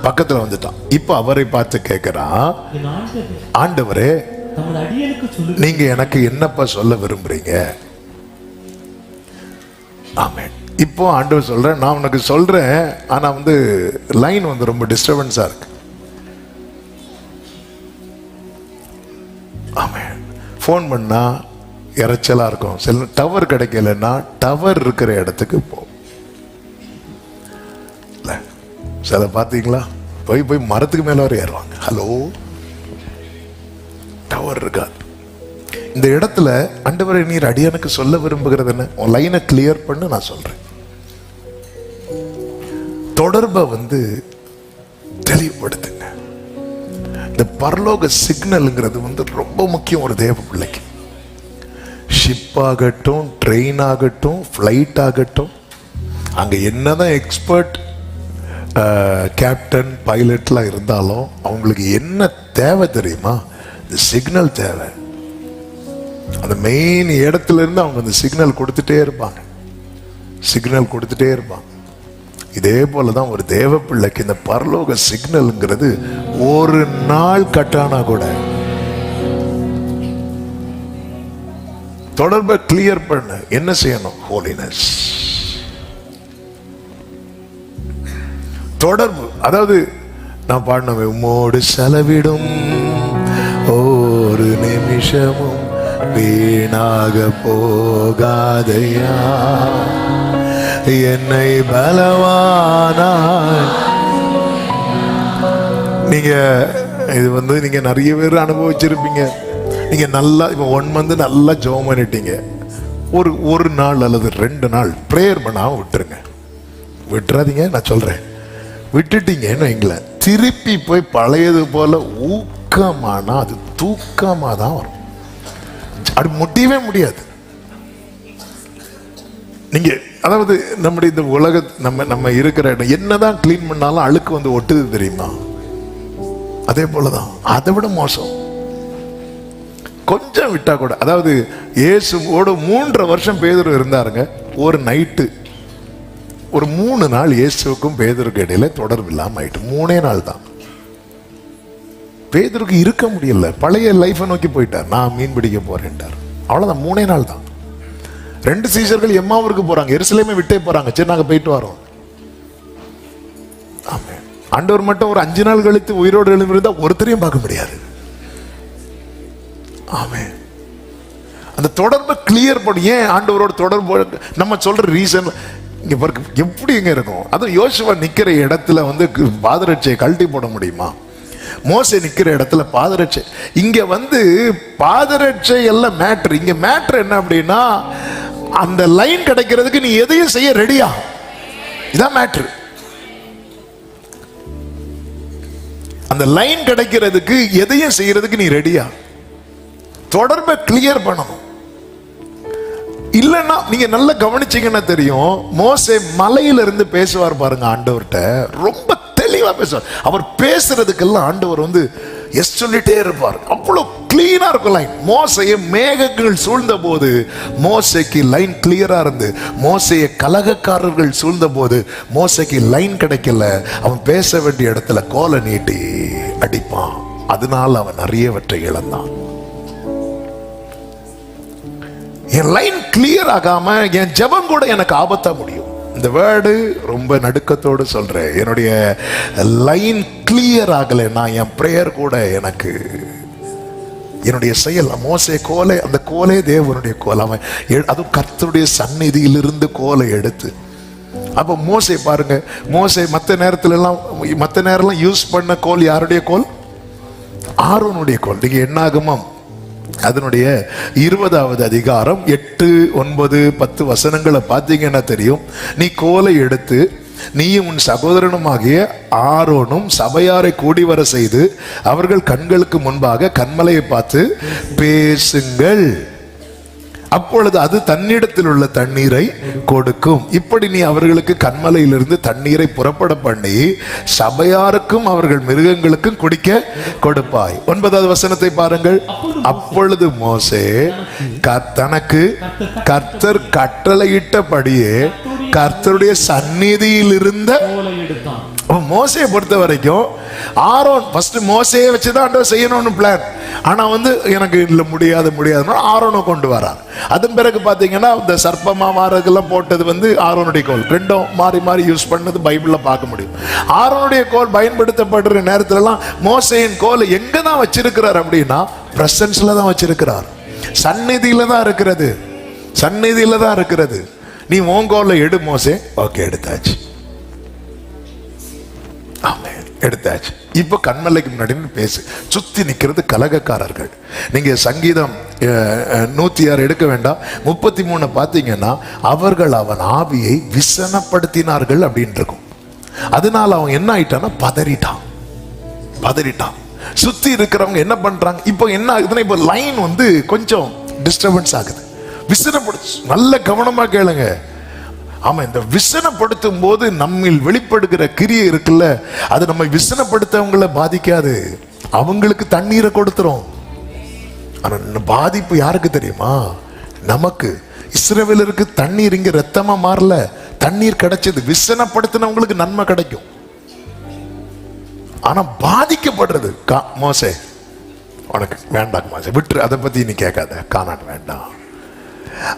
பக்கத்துல வந்துட்டான். இப்ப அவரை பார்த்து கேட்கிறான், என் ஆண்டவர் ஆண்டவரே தமது அடியனுக்கு சொல்லுங்க, நீங்க எனக்கு என்னப்பா சொல்ல விரும்புறீங்க? ஆமென். இப்போ ஆண்டவர் சொல்றேன், நான் உனக்கு சொல்றேன், ஆனா லைன் ரொம்ப டிஸ்டர்பன்ஸா இருக்கு. ஆமென். ஃபோன் பண்ணா இறைச்சலா இருக்கும். சில டவர் கிடைக்கலன்னா டவர் இருக்கிற இடத்துக்கு போ. சில பாத்தீங்களா, போய் மரத்துக்கு மேல வர ஏறுவாங்க. ஹலோ, டவர் இருக்காது. இந்த இடத்துல ஆண்டவரே நீர் அடியானுக்கு சொல்ல விரும்புகிறது என்ன? உன் லைனை கிளியர் பண்ணு, நான் சொல்றேன். தொடர்பை தெளிவுபடுத்துங்க. இந்த பரலோக சிக்னல்ங்கிறது ரொம்ப முக்கியம் ஒரு தேவ பிள்ளைக்கு. ஷிப் ஆகட்டும், ட்ரெயின் ஆகட்டும், ஃப்ளைட் ஆகட்டும், அங்க என்னதான் எக்ஸ்பர்ட் கேப்டன் பைலட்லாம் இருந்தாலும் அவங்களுக்கு என்ன தேவை தெரியுமா? இந்த சிக்னல் தேவை. அந்த மெயின் இடத்துல இருந்து அவங்க அந்த சிக்னல் கொடுத்துட்டே இருப்பாங்க, சிக்னல் கொடுத்துட்டே இருப்பாங்க. இதே போலதான் ஒரு தேவ பிள்ளைக்கு இந்த பரலோக சிக்னல்ங்கிறது ஒரு நாள் கட்டானா கூட தொடர்பை கிளியர் பண்ண என்ன செய்யணும்? ஹோலினஸ். தொடர்பு, அதாவது நான் பாடினவே, உம்மோடு செலவிடும் ஒரு நிமிஷமும் வீணாக போகாதையா, என்னை பலவானாய். நீங்க இது நீங்க நிறைய பேர் அனுபவிச்சிருப்பீங்க. நீங்க நல்லா இப்போ 1 month நல்லா ஜெபம் பண்ணிட்டீங்க. ஒரு நாள் அல்லது 2 நாள் பிரேயர் பண்ணாம விட்டுருங்க. விட்டுறாதீங்க, நான் சொல்றேன். விட்டுட்டீங்கன்னு வைங்கள, திருப்பி போய் பழையது போல ஊக்கமானா அது தூக்கமா தான் வரும். அது முடியவே முடியாது. நீங்க அதாவது நம்முடைய இந்த உலக நம்ம இருக்கிற இடம் என்னதான் கிளீன் பண்ணாலும் அழுக்கு ஒட்டுது தெரியுமா? அதே போலதான், அதை விட மோசம். கொஞ்சம் விட்டா கூட, அதாவது இயேசுவோட 3.5 வருஷம் பேதுரு இருந்தாருங்க. ஒரு நைட்டு ஒரு 3 நாள் இயேசுவுக்கும் பேதுருக்கு இடையில தொடர்பு இல்லாம ஆயிட்டு. 3 நாள் தான். பேதுருக்கு இருக்க முடியல. பழைய லைஃபை நோக்கி போயிட்டார். நான் மீன் பிடிக்க போறேன்ட்டார். அவ்வளவுதான். 3 நாள் தான். 2 சீஷர்கள் எம்மாவூருக்கு போறாங்க, எருசலேமை விட்டே போறாங்க. சரி, நாங்க போயிட்டு வரோம். ஆமென். ஆண்டவர் மட்டும் ஒரு 5 நாள் கழித்து உயிரோடு எழுந்திருந்தா ஒருத்தரையும் பார்க்க முடியாது. ஆமென். அந்த தொடர்பை கிளியர் பண்ணி, ஏன் ஆண்டவரோட தொடர்பு நம்ம சொல்ற ரீசன் இங்க பாருங்க எப்படி எங்க இருக்கும். அதுவும் யோசுவா நிக்கிற இடத்துல பாதரட்சையை கழட்டி போட முடியுமா? மோசே நிக்கிற இடத்துல பாதரட்சை. இங்க பாதரட்சை எல்லாம் மேட்ரு. இங்க மேட்ரு என்ன அப்படின்னா, அந்த லைன் கிடைக்கிறதுக்கு நீ எதையும் செய்ய ரெடியா, இதான் மேட்ரு. அந்த லைன் கிடைக்கிறதுக்கு எதையும் செய்யறதுக்கு நீ ரெடியா? தொடர்பை கிளியர் பண்ணணும். இல்லைன்னா நீங்க நல்லா கவனிச்சீங்கன்னா தெரியும், மோசே மலையில இருந்து பேசுவார் பாருங்க ஆண்டவர்கிட்ட. ரொம்ப தெளிவா பேசுவார். அவர் பேசுறதுக்கெல்லாம் ஆண்டவர் எஸ் சொல்லிட்டே இருப்பார். அவ்வளவு கிளீனா இருக்கும் லைன். மோசையை மேகங்கள் சூழ்ந்த போது மோசைக்கு லைன் கிளியரா இருந்து, மோசையை கலகக்காரர்கள் சூழ்ந்த போது மோசைக்கு லைன் கிடைக்கல. அவன் பேச வேண்டிய இடத்துல கோலை நீட்டி அடிப்பான். அதனால அவன் நிறையவற்றை இழந்தான். என் லைன் கிளியர் ஆகாம என் ஜெபம் கூட எனக்கு ஆபத்தா முடியும். இந்த வேர்டு ரொம்ப நடுக்கத்தோடு சொல்றேன். என்னுடைய லைன் கிளியர் ஆகலைன்னா என் பிரேயர் கூட எனக்கு, என்னுடைய செயல். மோசே கோலை, அந்த கோலே தேவனுடைய கோல். அவன் அதுவும் கர்த்தருடைய சந்நிதியிலிருந்து கோலை எடுத்து, அப்ப மோசே பாருங்க, மோசே மற்ற நேரம்லாம் யூஸ் பண்ண கோல் யாருடைய கோல்? ஆரோனுடைய கோல். நீங்க என்னாகமம் அதனுடைய 20வது அதிகாரம் 8, 9, 10 வசனங்களை பார்த்தீங்கன்னா தெரியும். நீ கோலை எடுத்து நீயும் உன் சகோதரனுமாகிய ஆரோனும் சபையாரை கூடி வர செய்து அவர்கள் கண்களுக்கு முன்பாக கன்மலையை பார்த்து பேசுங்கள். அப்பொழுது அது தன்னிடத்தில் உள்ள தண்ணீரை கொடுக்கும். இப்படி நீ அவர்களுக்கு கன்மலையிலிருந்து தண்ணீரை புறப்பட பண்ணி சபையாருக்கும் அவர்கள் மிருகங்களுக்கும் குடிக்க கொடுப்பாய். 9வது வசனத்தை பாருங்கள். அப்பொழுது மோசே தனக்கு கர்த்தர் கட்டளையிட்டபடியே கர்த்தருடைய சந்நிதியில் இருந்த கோலை எடுத்தான். மோசையை பொறுத்த வரைக்கும் ஆரோன் ஃபர்ஸ்ட் மோசையை வச்சுதான் ஆண்டவர் செய்யணும்னு பிளான். ஆனா எனக்கு இல்ல முடியாதுன்னு ஆரோனை கொண்டு வரார். அதன் பிறகு பாத்தீங்கன்னா இந்த சர்ப்பமா மாறதுக்கெல்லாம் போட்டது ஆரோனுடைய கோல். ரெண்டும் மாறி மாறி யூஸ் பண்ணது பைபிள்ல பார்க்க முடியும். ஆரோனுடைய கோல் பயன்படுத்தப்படுற நேரத்துல எல்லாம் மோசையின் கோல் எங்க தான் வச்சிருக்கிறார் அப்படின்னா பிரசன்ஸ்ல தான் வச்சிருக்கிறார். சந்நிதியில தான் இருக்கிறது. சந்நிதியில தான் இருக்கிறது. நீ உன் கோலை எடு மோசே. ஓகே, எடுத்தாச்சு. எடுத்தாச்சு. இப்ப கண்மலைக்கு முன்னாடி பேசு. சுத்தி நிக்கிறது கலகக்காரர்கள். நீங்க சங்கீதம் 106 எடுக்க வேண்டாம், 33 பாத்தீங்கன்னா அவர்கள் அவன் ஆவியை விசனப்படுத்தினார்கள் அப்படின்னு இருக்கும். அதனால அவன் என்ன ஆயிட்டான்னா பதறிட்டான். சுத்தி இருக்கிறவங்க என்ன பண்றாங்க இப்போ என்ன ஆகுதுன்னா, இப்போ லைன் கொஞ்சம் டிஸ்டர்பன்ஸ் ஆகுது. விசனப்படுத்து, நல்ல கவனமா கேளுங்க. ஆமா, இந்த விசனப்படுத்தும் போது நம்மில் வெளிப்படுகிற கிரியை இருக்குல்ல, அது நம்ம விசனப்படுத்தவங்களை பாதிக்காது. அவங்களுக்கு தண்ணீரை கொடுத்துரும். ஆனா பாதிப்பு யாருக்கு தெரியுமா? நமக்கு. இஸ்ரவேலருக்கு தண்ணீர் இங்க ரத்தமா மாறல, தண்ணீர் கிடைச்சது. விசனப்படுத்தினவங்களுக்கு நன்மை கிடைக்கும். ஆனா பாதிக்கப்படுறது மோசே, உனக்கு வேண்டாம் மோசே, விட்டுரு, அதை பத்தி நீ கேட்காத, காணான் வேண்டாம்.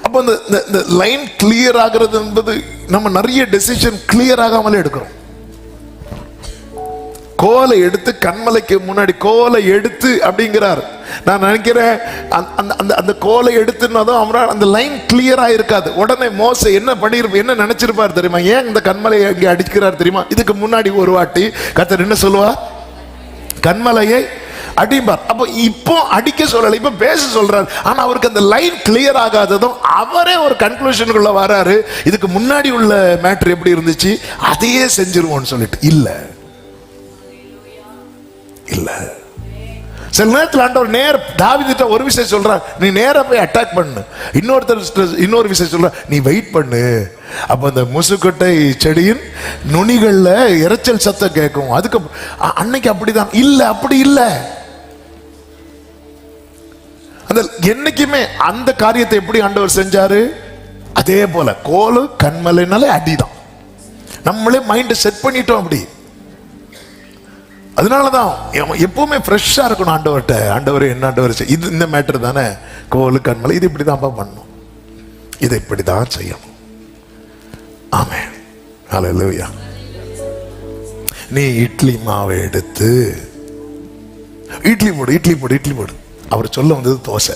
அப்ப இந்த லைன் கிளியர் ஆகிறது என்பது நம்ம நிறைய டெசிஷன் கிளியர் ஆகாமலே எடுக்கிறோம். கோலை எடுத்து கண்மலைக்கு முன்னாடி கோலை எடுத்து அப்படிங்கிறார். நான் நினைக்கிறேன் அந்த கோலை எடுத்துனாதான் அவரால் அந்த லைன் கிளியரா இருக்காது. உடனே மோசே என்ன நினைச்சிருப்பார் தெரியுமா? ஏன் இந்த கண்மலையை இங்கே அடிக்கிறார் தெரியுமா? இதுக்கு முன்னாடி ஒரு வாட்டி கர்த்தர் என்ன சொல்லுவார்? கண்மலையை அடிப்பார். அப்போ இப்போ அடிக்க சொல்லல, இப்ப பேச சொல்றாரு. ஆனா அவருக்கு அந்த லைன் கிளியர் ஆகாததும் அவரே ஒரு கன்க்ளூஷனுக்குள்ள வராரு. இதுக்கு முன்னாடி உள்ள மேட்டர் எப்படி இருந்துச்சு, அதையே செஞ்சிருவோம்னு சொல்லிட்டு. இல்ல சில நேரத்தில் ஆண்டவர் தாவீதுட்ட ஒரு விஷயம் சொல்றார், நீ நேரா போய் அட்டாக் பண்ணு. இன்னொரு விஷயம் சொல்ற, நீ வெயிட் பண்ணு. அப்ப அந்த முசுக்கொட்டை செடியின் நுனிகள்ல இரைச்சல் சத்தம் கேட்கும். அதுக்கு அன்னைக்கு அப்படிதான். அப்படி இல்ல. அந்த என்னைக்குமே அந்த காரியத்தை எப்படி ஆண்டவர் செஞ்சாரு, அதே போல கோலு கண்மலைனாலே அடிதான். நம்மளே மைண்ட் செட் பண்ணிட்டோம் அப்படி. அதனாலதான் எப்பவுமே ஃப்ரெஷ்ஷா இருக்கணும் ஆண்டவர்கிட்ட. ஆண்டவர் என்ன ஆண்டவர் இது இந்த மேட்டர் தானே, கோலு கண்மலை இது இப்படிதான் பண்ணணும், இதை இப்படிதான் செய்யணும். ஆமென், ஹல்லேலூயா. நீ இட்லி மாவை எடுத்து இட்லி போடு. அவர் சொல்ல வந்தது தோசை.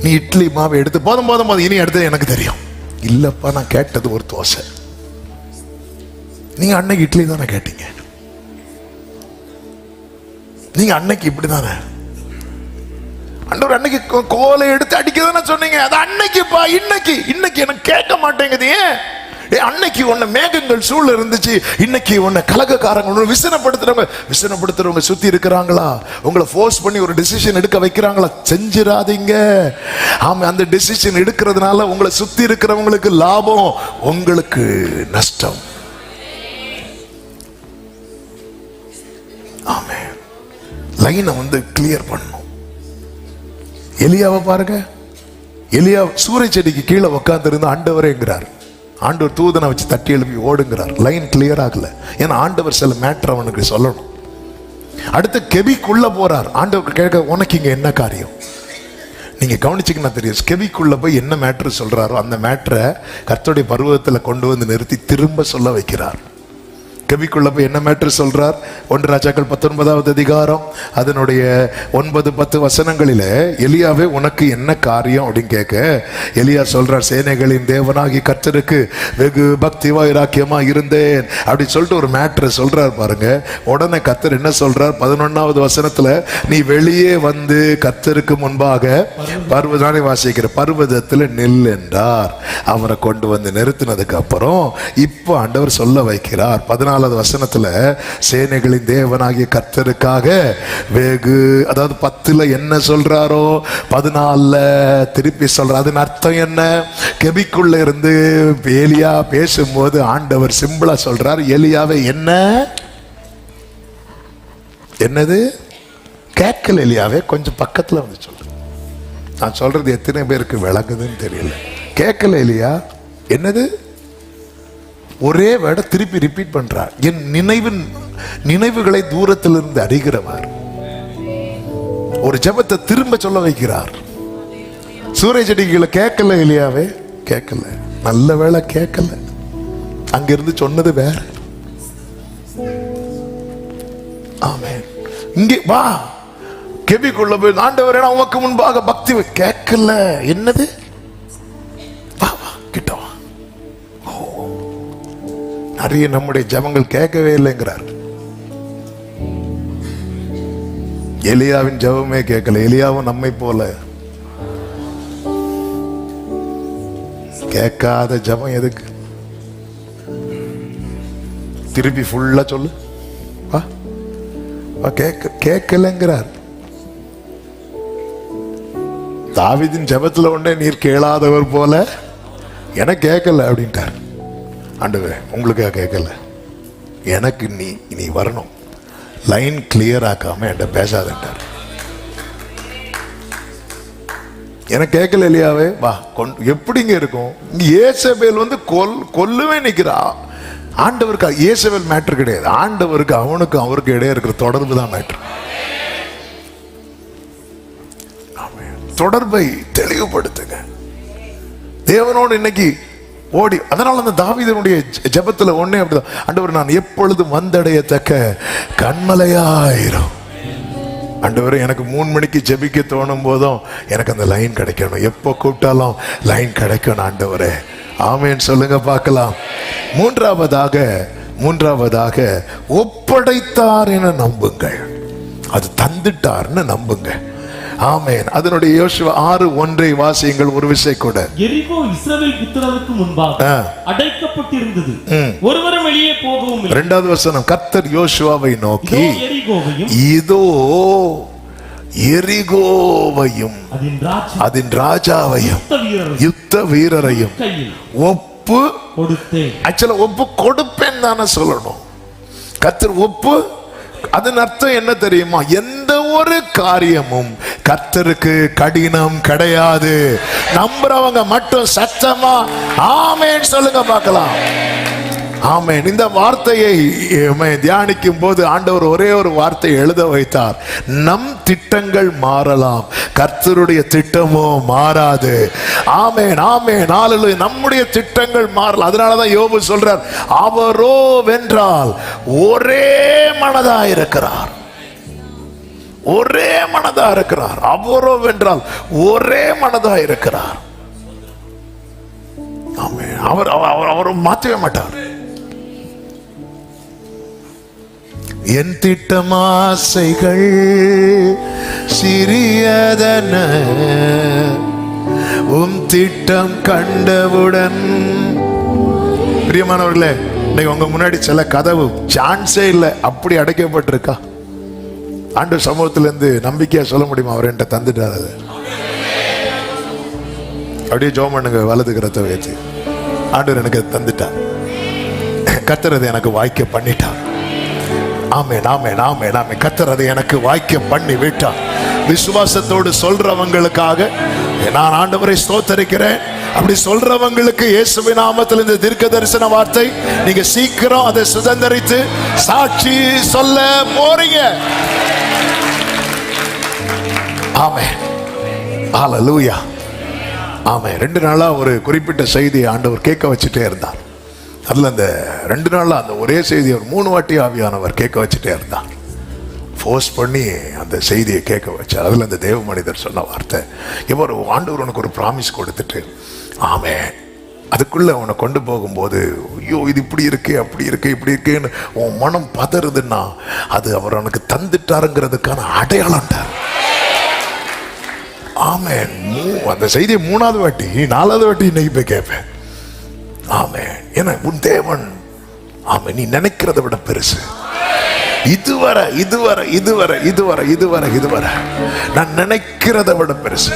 நீ இட்லி மாவை எடுத்து போதும் இனி அடுத்தது எனக்கு தெரியும். இல்லப்பா, நான் கேட்டது ஒரு தோசை. நீங்க அன்னைக்கு இட்லி தானே கேட்டீங்க, நீங்க அன்னைக்கு இப்படிதானே ஆண்டவர் அன்னைக்கு கோலை எடுத்து அடிக்கதானே சொன்னீங்க. அது அன்னைக்குப்பா. இன்னைக்கு எனக்கு கேட்க மாட்டேங்குது. ஏன்? அன்னைக்கு உன்னை மேகங்கள் சூழ இருந்துச்சு, இன்னைக்கு உன்னை கலகக்காரங்க விசனப்படுத்துறவங்க சுத்தி இருக்கிறாங்களா? உங்களை ஃபோர்ஸ் பண்ணி ஒரு டிசிஷன் எடுக்க வைக்கிறாங்களா? செஞ்சிடாதீங்க. ஆமா, அந்த டிசிஷன் எடுக்கிறதுனால உங்களை சுத்தி இருக்கிறவங்களுக்கு லாபம், உங்களுக்கு நஷ்டம். ஆமே, லைனை கிளியர் பண்ணும். எலியாவை பாருங்க. எலியா சூரிய செடிக்கு கீழே உட்கார்ந்து இருந்து ஆண்டவரேங்கிறார். ஆண்டவர் தூதனை வச்சு தட்டி எழுப்பி ஓடுங்கிறார். லைன் கிளியர் ஆகல. ஏன்னா ஆண்டவர் சில மேட்டர் அவனுக்கு சொல்லணும். அடுத்து கெபிக்குள்ள போறார். ஆண்டவர் கேட்க, உனக்கு இங்க என்ன காரியம்? நீங்க கவனிச்சிங்கன்னா தெரியும், கெபிக்குள்ள போய் என்ன மேட்டர் சொல்றாரோ அந்த மேட்டரை கர்த்தருடைய பருவத்தில் கொண்டு வந்து நிறுத்தி திரும்ப சொல்ல வைக்கிறார். கெபிக்குள்ள போய் என்ன மேட்டர் சொல்றார்? 1 ராஜாக்கள் 19வது அதிகாரம் அதனுடைய 9-10 வசனங்களிலே, எலியாவே உனக்கு என்ன காரியம் அப்படின்னு கேட்க, எலியா சொல்றார், சேனைகளின் தேவனாகி கர்த்தருக்கு வெகு பக்தி வைராக்கியமா இருந்தேன் அப்படின்னு சொல்லிட்டு ஒரு மேட்டர் சொல்றார் பாருங்க. உடனே கர்த்தர் என்ன சொல்றார்? 11வது வசனத்துல, நீ வெளியே வந்து கர்த்தருக்கு முன்பாக பர்வதானே வாசிக்கிற பர்வதத்துல நெல் என்றார். அவரை கொண்டு வந்து நிறுத்தினதுக்கு அப்புறம் இப்போ ஆண்டவர் சொல்ல வைக்கிறார். 14வது வசனத்துல, சேனைகளின் தேவனாகிய கர்த்தருக்காக வெகு, அதாவது 10ல என்ன சொல்றாரோ 14ல திருப்பி சொல்றார். அதன் அர்த்தம் என்ன? கெபிக்குள்ள இருந்து எலியா பேசும்போது ஆண்டவர் சிம்பிளா சொல்றார், எலியாவே என்னது கேட்கல. எலியாவே கொஞ்சம் பக்கத்துல வந்து சொல்லு. நான் சொல்றது எத்தனை பேருக்கு விளங்குதுன்னு தெரியல. கேட்கல எலியா, என்னது? ஒரே வேர்டை திருப்பி ரிப்பீட் பண்றார். என் நினைவுகளை தூரத்திலிருந்து அறிகிறவர். ஒரு ஜெபத்தை திரும்ப சொல்ல வைக்கிறார். சூரிய செடிகளை கேட்கல இல்லையாவே, கேட்கல. நல்ல வேளை கேட்கல. அங்கிருந்து சொன்னது வேற. ஆமென். இங்கே வா, கெபிக்குள்ள போய் ஆண்டவரே நான் உமக்கு முன்பாக பக்தி கேட்கல. என்னது? வா வா கிட்ட வா. நிறைய நம்முடைய ஜெபங்கள் கேட்கவே இல்லைங்கிறார். எலியாவின் ஜெபமே கேட்கல. எலியாவும் நம்மை போல கேட்காத ஜெபம் எதுக்கு? திருப்பி ஃபுல்லா சொல்லு. கேட்கலங்கிறார். தாவீதின் ஜெபத்துல ஒன்றே நீர் கேளாதவர் போல எனக்கு கேட்கல அப்படின்ட்டார். ஆண்டவரே உங்களுக்கு கேட்கல, எனக்கு நீ வரணும், லைன் கிளியர் ஆக்காம என்கிட்ட பேசாதட்டார். எனக்கு கேட்கல இல்லையாவே, வா எப்படிங்க இருக்கும்? ஏசபேல் வந்து கொல்லுவே நிக்கிறா. ஆண்டவருக்கு இயேசுவேல் மேட்டர் கிடையாது. ஆண்டவருக்கு அவருக்கு இடையே இருக்கிற தொடர்பு தான் மேட்டர். தொடர்பை தெளிவுபடுத்துங்க தேவனோடு. இன்னைக்கு ஓடி, அதனால அந்த தாவீதனுடைய ஜெபத்துல ஒண்ணே அப்படிதான், ஆண்டவர் நான் எப்பொழுதும் வந்தடையத்தக்க கண்மலையாயிரும். ஆண்டவரே எனக்கு 3 மணிக்கு ஜெபிக்க தோணும் போதும் எனக்கு அந்த லைன் கிடைக்கணும். எப்போ கூப்பிட்டாலும் லைன் கிடைக்கணும் ஆண்டவரே. ஆமென் சொல்லுங்க பார்க்கலாம். மூன்றாவதாக ஒப்படைத்தார் என நம்புங்கள். அது தந்துட்டார்னு நம்புங்க. ஆமென். அதனுடைய யோசுவா 6:1 வாசியுங்கள் ஒரு விஷயம் கூட. எரிகோ இஸ்ரவேல் புத்திரருக்கு முன்பாக அடைக்கப்பட்டிருந்தது, ஒருவரும் வெளியே போகவும் இல்லை. 2வது வசனம், கர்த்தர் யோசுவாவை நோக்கி இதோ எரிகோவையும் அதன் ராஜாவையும் யுத்த வீரரையும் ஒப்பு கொடுத்தேன். ஆக்சுவலா ஒப்பு கொடுப்பேன் தானே சொல்லணும். கர்த்தர் ஒப்பு, அதன் அர்த்தம் என்ன தெரியுமா? எந்த ஒரு காரியமும் கர்த்தருக்கு கடினம் கிடையாது. நம்புறவங்க மட்டும் சத்தமா ஆமென் சொல்லுங்க பார்க்கலாம். ஆமென். இந்த வார்த்தையை தியானிக்கும் போது ஆண்டவர் ஒரே ஒரு வார்த்தை எழுத வைத்தார். நம் திட்டங்கள் மாறலாம், கர்த்தருடைய திட்டமோ மாறாது. ஆமென் ஆமென் ஹல்லேலூயா. நம்முடைய திட்டங்கள் மாறலாம். அதனாலதான் யோபு சொல்றார், அவரோ வென்றால் ஒரே மனதா இருக்கிறார். ஒரே மனதா இருக்கிறார். அவரோ வென்றால் ஒரே மனதா இருக்கிறார். ஆமென். அவர் மாற்றவே மாட்டார். என் திட்டமாசைகள் சிறியதன திட்டம் கண்டவுடன். பிரியமானவர்களே, இன்னைக்கு உங்க முன்னாடி சில கதவு சான்ஸே இல்லை, அப்படி அடைக்கப்பட்டிருக்கா? ஆண்டு சமூகத்திலிருந்து நம்பிக்கையா சொல்ல முடியுமா? அவர் என்கிட்ட தந்துட்டாரு. அப்படியே ஜெபம் பண்ணுங்க, வலது கரத்தை வச்சு. ஆண்டவர் எனக்கு தந்துட்டார், கர்த்தர் அதை எனக்கு வாய்க்க பண்ணிட்டார். ஆமென் ஆமென் ஆமென் ஆமென். கர்த்தர் அதை எனக்கு வாய்க்க பண்ணி விட்டார். விசுவாசத்தோடு சொல்றவங்களுக்காக நான் ஆண்டவரை ஸ்தோத்தரிக்கிறேன். அப்படி சொல்றவங்களுக்கு இயேசுவின் நாமத்தில் இந்த தீர்க்க தரிசன வார்த்தை, நீங்க சீக்கிரம் அதை சுதந்தரித்து சாட்சி சொல்ல போறீங்க. ஆமென் ஹல்லேலூயா. ஆமென். 2 நாளா ஒரு குறிப்பிட்ட செய்தியை ஆண்டவர் கேட்க வச்சுட்டே இருந்தார். அதில் அந்த 2 நாளா அந்த ஒரே செய்தியை ஒரு 3 வாட்டி ஆவியானவர் கேட்க வச்சுட்டே இருந்தார். ஃபோர்ஸ் பண்ணி அந்த செய்தியை கேட்க வச்சார். அதில் அந்த தேவ மனிதர் சொன்ன வார்த்தை, இவர் ஆண்டவர் உனக்கு ஒரு ப்ராமிஸ் கொடுத்துட்டு, ஆமென், அதுக்குள்ள அவனை கொண்டு போகும்போது, ஐயோ இது இப்படி இருக்கு அப்படி இருக்கு இப்படி இருக்குன்னு உன் மனம் பதறுதுன்னா அது அவர் உனக்கு தந்துட்டாருங்கிறதுக்கான அடையாளம்ட்டார். ஆமென். அந்த செய்தியை 3வது வாட்டி 4வது வாட்டி இன்னைக்கு போய் கேட்பேன். ஆமென். ஏன்னா உன் தேவன், ஆமென், நீ நினைக்கிறத விட பெருசு. இதுவரை இதுவரை இதுவரை இதுவரை இதுவரை இதுவரை நான் நினைக்கிறத விட பெருசு.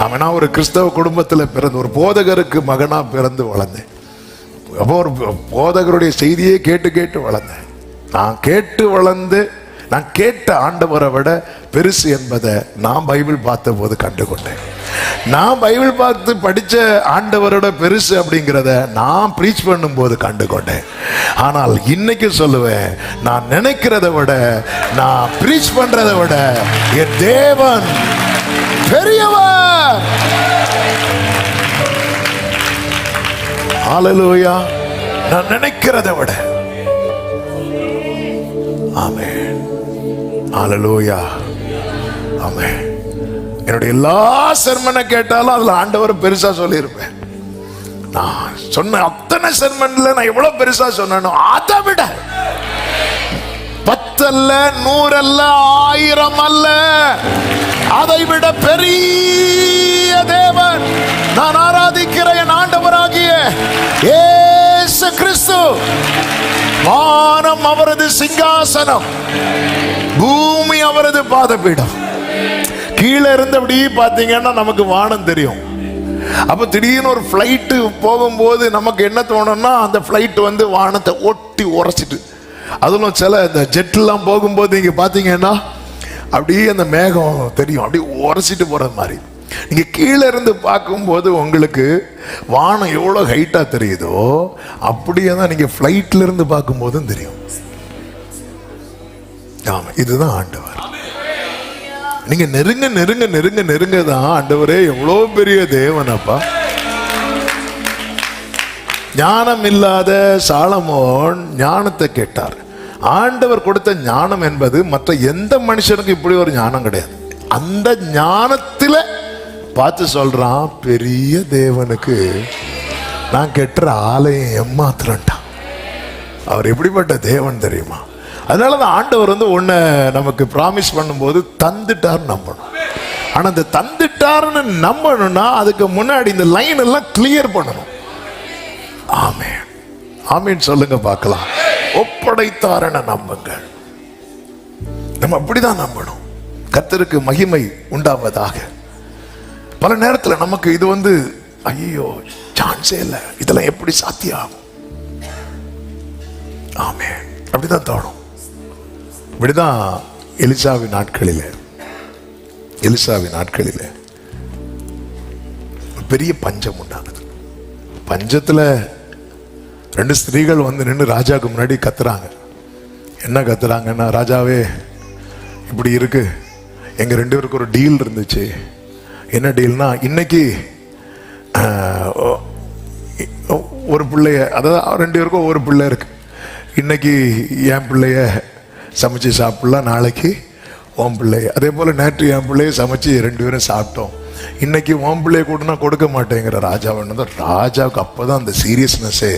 ஆமென். நான் ஒரு கிறிஸ்தவ குடும்பத்தில் பிறந்து ஒரு போதகருக்கு மகனா பிறந்து வளர்ந்தேன். அப்போ ஒரு போதகருடைய செய்தியே கேட்டு கேட்டு வளர்ந்தேன். நான் கேட்டு வளர்ந்து நான் கேட்ட ஆண்டவரை விட பெருசு என்பதை நான் பைபிள் பார்த்த போது கண்டுகொண்டேன். நான் பைபிள் பார்த்து படிச்ச ஆண்டவரோட பெருசு அப்படிங்கிறத நான் ப்ரீச் பண்ணும்போது கண்டு கொண்டேன். ஆனால் இன்னைக்கு சொல்லுவேன், நான் நினைக்கிறத விட, நான் ப்ரீச் பண்றதை விட என் தேவன் பெரியவர். ஹல்லேலூயா. நான் நினைக்கிறத விட. ஆமென். ஹல்லேலூயா. ஆமென். என்னுடைய எல்லா செர்மனை கேட்டாலும் அதுல ஆண்டவர் பெருசா சொல்லியிருப்பேன். நான் சொன்ன அத்தனை செர்மன்ல நான் எவ்வளவு பெருசா சொன்னேனோ அதை விட 10 அல்ல, 100 அல்ல, 1000 அல்ல, அதை விட பெரிய தேவன் நான் ஆராதிக்கிற என் ஆண்டவராகிய இயேசு கிறிஸ்து. வானம் அவரது சிங்காசனம், பூமி அவரது பாதபீடம். கீழே இருந்தபடி பாத்தீங்கன்னா நமக்கு வானம் தெரியும். அப்ப திடீர்னு ஒரு பிளைட் போகும்போது நமக்கு என்ன தோணும்னா, அந்த பிளைட் வந்து வானத்தை ஒட்டி உரைச்சிட்டு, அதுவும் சில இந்த ஜெட்லாம் போகும்போது நீங்க பாத்தீங்கன்னா அப்படியே அந்த மேகம் தெரியும், அப்படியே உரைச்சிட்டு போறது மாதிரி. நீங்க கீழே இருந்து பார்க்கும்போது உங்களுக்கு வானம் எவ்வளவு ஹைட்டா தெரியுதோ அப்படியே தான் நீங்க பிளைட்ல இருந்து பார்க்கும்போதும் தெரியும். ஆமா, இதுதான் ஆண்டவர். நீங்க நெருங்க நெருங்க நெருங்க நெருங்க தான் ஆண்டவரே எவ்வளவு பெரிய தேவனப்பா. ஞானம் இல்லாத சாலமோன் ஞானத்தை கேட்டார். ஆண்டவர் கொடுத்த ஞானம் என்பது மற்ற எந்த மனுஷனுக்கும் இப்படி ஒரு ஞானம் கிடையாது. அந்த ஞானத்துல பார்த்து சொல்றான், பெரிய தேவனுக்கு நான் கெட்டுற ஆலயம் ஏமாத்துறேன்டா. அவர் எப்படிப்பட்ட தேவன் தெரியுமா? அதனாலதான் ஆண்டவர் வந்து ஒன்ன நமக்கு ப்ராமிஸ் பண்ணும்போது தந்துட்டார்னு நம்பணும். ஆனா இந்த தந்துட்டார்னு நம்பணும்னா அதுக்கு முன்னாடி இந்த லைன் எல்லாம் கிளியர் பண்ணணும். ஆமென், ஆமென் சொல்லுங்க பார்க்கலாம். ஒப்படைத்தாரன நம்புங்கள். நம்ம அப்படிதான் நம்பணும். கர்த்தருக்கு மகிமை உண்டாவதாக. பல நேரத்தில் நமக்கு இது வந்து ஐயோ சான்ஸே இல்லை, இதெல்லாம் எப்படி சாத்தியாகும்? ஆமென், அப்படிதான் தோணும். இப்படிதான் எலிசாவின் நாட்களில் பெரிய பஞ்சம் உண்டானது. பஞ்சத்துல 2 ஸ்திரீகள் வந்து நின்று ராஜாவுக்கு முன்னாடி கத்துறாங்க. என்ன கத்துறாங்கன்னா, ராஜாவே இப்படி இருக்கு, எங்க 2 பேருக்கு ஒரு டீல் இருந்துச்சு. என்ன டீல்னா, இன்னைக்கு ஒரு பிள்ளைய, அதாவது 2 பேருக்கும் ஒரு பிள்ளை இருக்கு. இன்னைக்கு என் பிள்ளைய சமைச்சு சாப்பிடலாம், நாளைக்கு உன் பிள்ளைய. அதே போல நேற்று என் பிள்ளைய சமைச்சு 2 பேரும் சாப்பிட்டோம். இன்னைக்கு உன் பிள்ளைய கூடனா கொடுக்க மாட்டேங்கிற ராஜாவுன்னு. ராஜாவுக்கு அப்பதான் அந்த சீரியஸ்னஸே,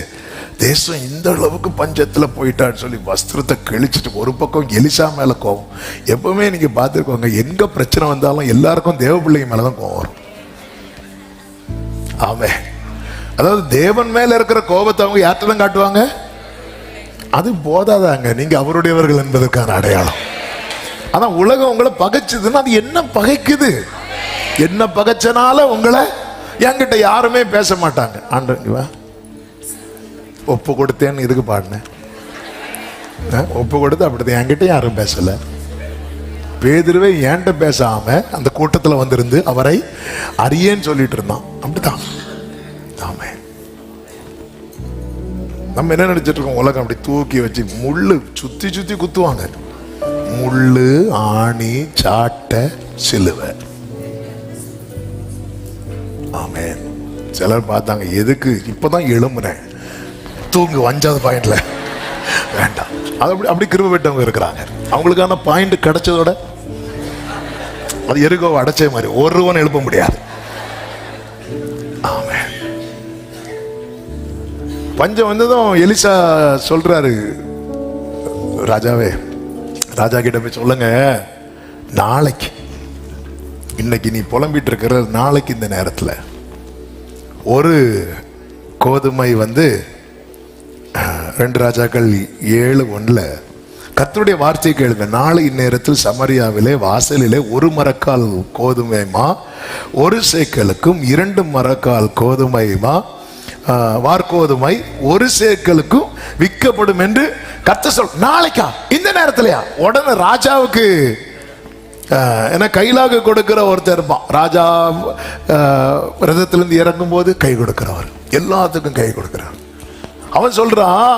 தேசம் இந்த அளவுக்கு பஞ்சத்துல போயிட்டான்னு சொல்லி வஸ்திரத்தை கிழிச்சிட்டு ஒரு பக்கம் எலிசா மேல கோவம். எப்பவுமே நீங்க பார்த்துருக்கோங்க, எங்க பிரச்சனை வந்தாலும் எல்லாருக்கும் தேவ பிள்ளைங்க மேலதான் கோவம் வரும். ஆமே, அதாவது தேவன் மேல இருக்கிற கோபத்தை அவங்க யார்கிட்ட தான் காட்டுவாங்க? அது போதாதாங்க, நீங்க அவருடையவர்கள் என்பதற்கான அடையாளம். ஆனா உலகம் உங்களை பகைச்சதுன்னா அது என்ன பகைக்குது? என்ன பகைச்சனால உங்களை என்கிட்ட யாருமே பேச மாட்டாங்க. ஆண்டவா ஒப்பு கொடுத்தேன்னு இதுக்கு பாடினேன். ஒப்பு கொடுத்து அப்படிதான் என்கிட்ட யாரும் பேசல. பேதுருவே என்கிட்ட பேசாம அந்த கூட்டத்துல வந்திருந்து அவரை அறியேன்னு சொல்லிட்டு இருந்தான். அப்படிதான். ஆமே, நம்ம என்ன நினைச்சிட்டு இருக்கோம்? உலகம் அப்படி தூக்கி வச்சு முள்ளு சுத்தி சுத்தி குத்துவாங்க. முள்ளு, ஆணி, சாட்டை, சிலுவை. ஆமென். சிலர் பார்த்தாங்க, எதுக்கு இப்பதான் எழும்புறேன், தூங்கு 5வது பாயிண்ட்ல வேண்டாம். அது அப்படி அப்படி கிருபை பெற்றவங்க இருக்கிறாங்க. அவங்களுக்கான பாயிண்ட் கிடைச்சதோட அது எருகோ அடைச்ச மாதிரி ஒருவன் எழுப்ப முடியாது. ஆமென். பஞ்சம் வந்ததும் எலிசா சொல்றாரு, ராஜாவே, ராஜா கிட்ட போய் சொல்லுங்க, நாளைக்கு, இன்னைக்கு நீ புலம்பிட்டு இருக்கிற நாளைக்கு இந்த நேரத்தில் ஒரு கோதுமை வந்து 2 ராஜாக்கள் 7:1 கர்த்தருடைய வார்த்தையை கேளுங்க. நாளை இந்நேரத்தில் சமரியாவிலே வாசலிலே 1 மரக்கால் கோதுமைமா 1 சேக்கலுக்கும் 2 மரக்கால் கோதுமைமா வார்கோதுமை 1 சேக்கலுக்கும் விற்கப்படும் என்று கர்த்தர் சொல். நாளைக்கா? இந்த நேரத்திலயா? உடனே ராஜாவுக்கு ஏன்னா கைலாக கொடுக்கிற ஒருத்தர் இருப்பான். ராஜா ரதத்திலிருந்து இறங்கும் போது கை கொடுக்கிறவர், எல்லாத்துக்கும் கை கொடுக்கிறார். அவன் சொல்றான்,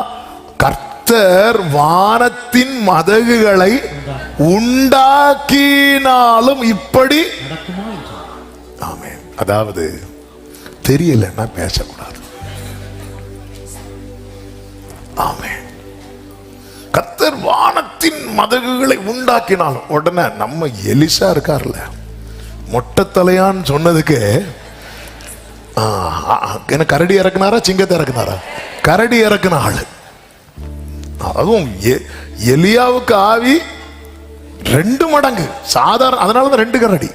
கர்த்தர் வானத்தின் மதகுகளை உண்டாக்கினாலும் இப்படி. ஆமென். அதாவது தெரியலன்னா பேசக்கூடாது. ஆமென். கர்த்தர் வானத்தின் மதகுகளை உண்டாக்கினாலும், உடனே நம்ம எலிசா இருக்கார்ல, மொட்டை தலையான்னு சொன்னதுக்கு என்ன கரடி இறக்குனாரா சிங்கத்தை இறக்குனாரா? கரடி இறக்குன ஆளு. அதுவும் எலியாவுக்கு ஆவி 2 மடங்கு சாதாரண, அதனாலதான் 2 கரடி.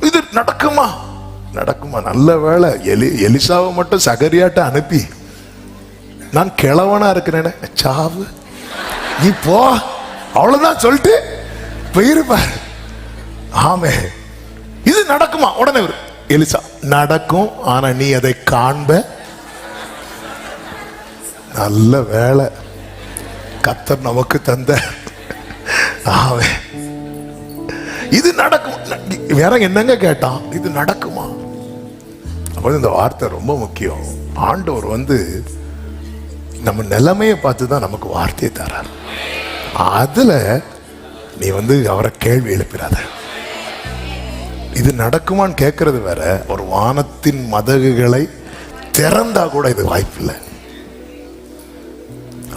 இது நடக்குமா? நடக்குமா? நல்ல வேளை எலிசாவை மட்டும் சகரியாட்ட அனுப்பி, நான் கிழவனா இருக்கிறேன்னு, சாவு நீ போ அவ்வளவுதான் சொல்லிட்டு போயிருப்பார். ஆமே. இது நடக்குமா? உடனே எலிசா, நடக்கும், ஆனா நீ அதை காண்ப. நல்ல வேளை கர்த்தர் நமக்கு தந்த. ஆமே. இது நடக்கும். வேற என்னங்க கேட்டான், இது நடக்குமா? அப்ப இந்த வார்த்தை ரொம்ப முக்கியம். ஆண்டவர் நம்ம நிலைமையை பார்த்து தான் நமக்கு வார்த்தையை தரார். அதுல நீ அவரை கேள்வி எழுப்பிடாத. இது நடக்குமான்னு கேட்கறது வேற, ஒரு வானத்தின் மதகுகளை திறந்தா கூட இது வாய்ப்பில்லை.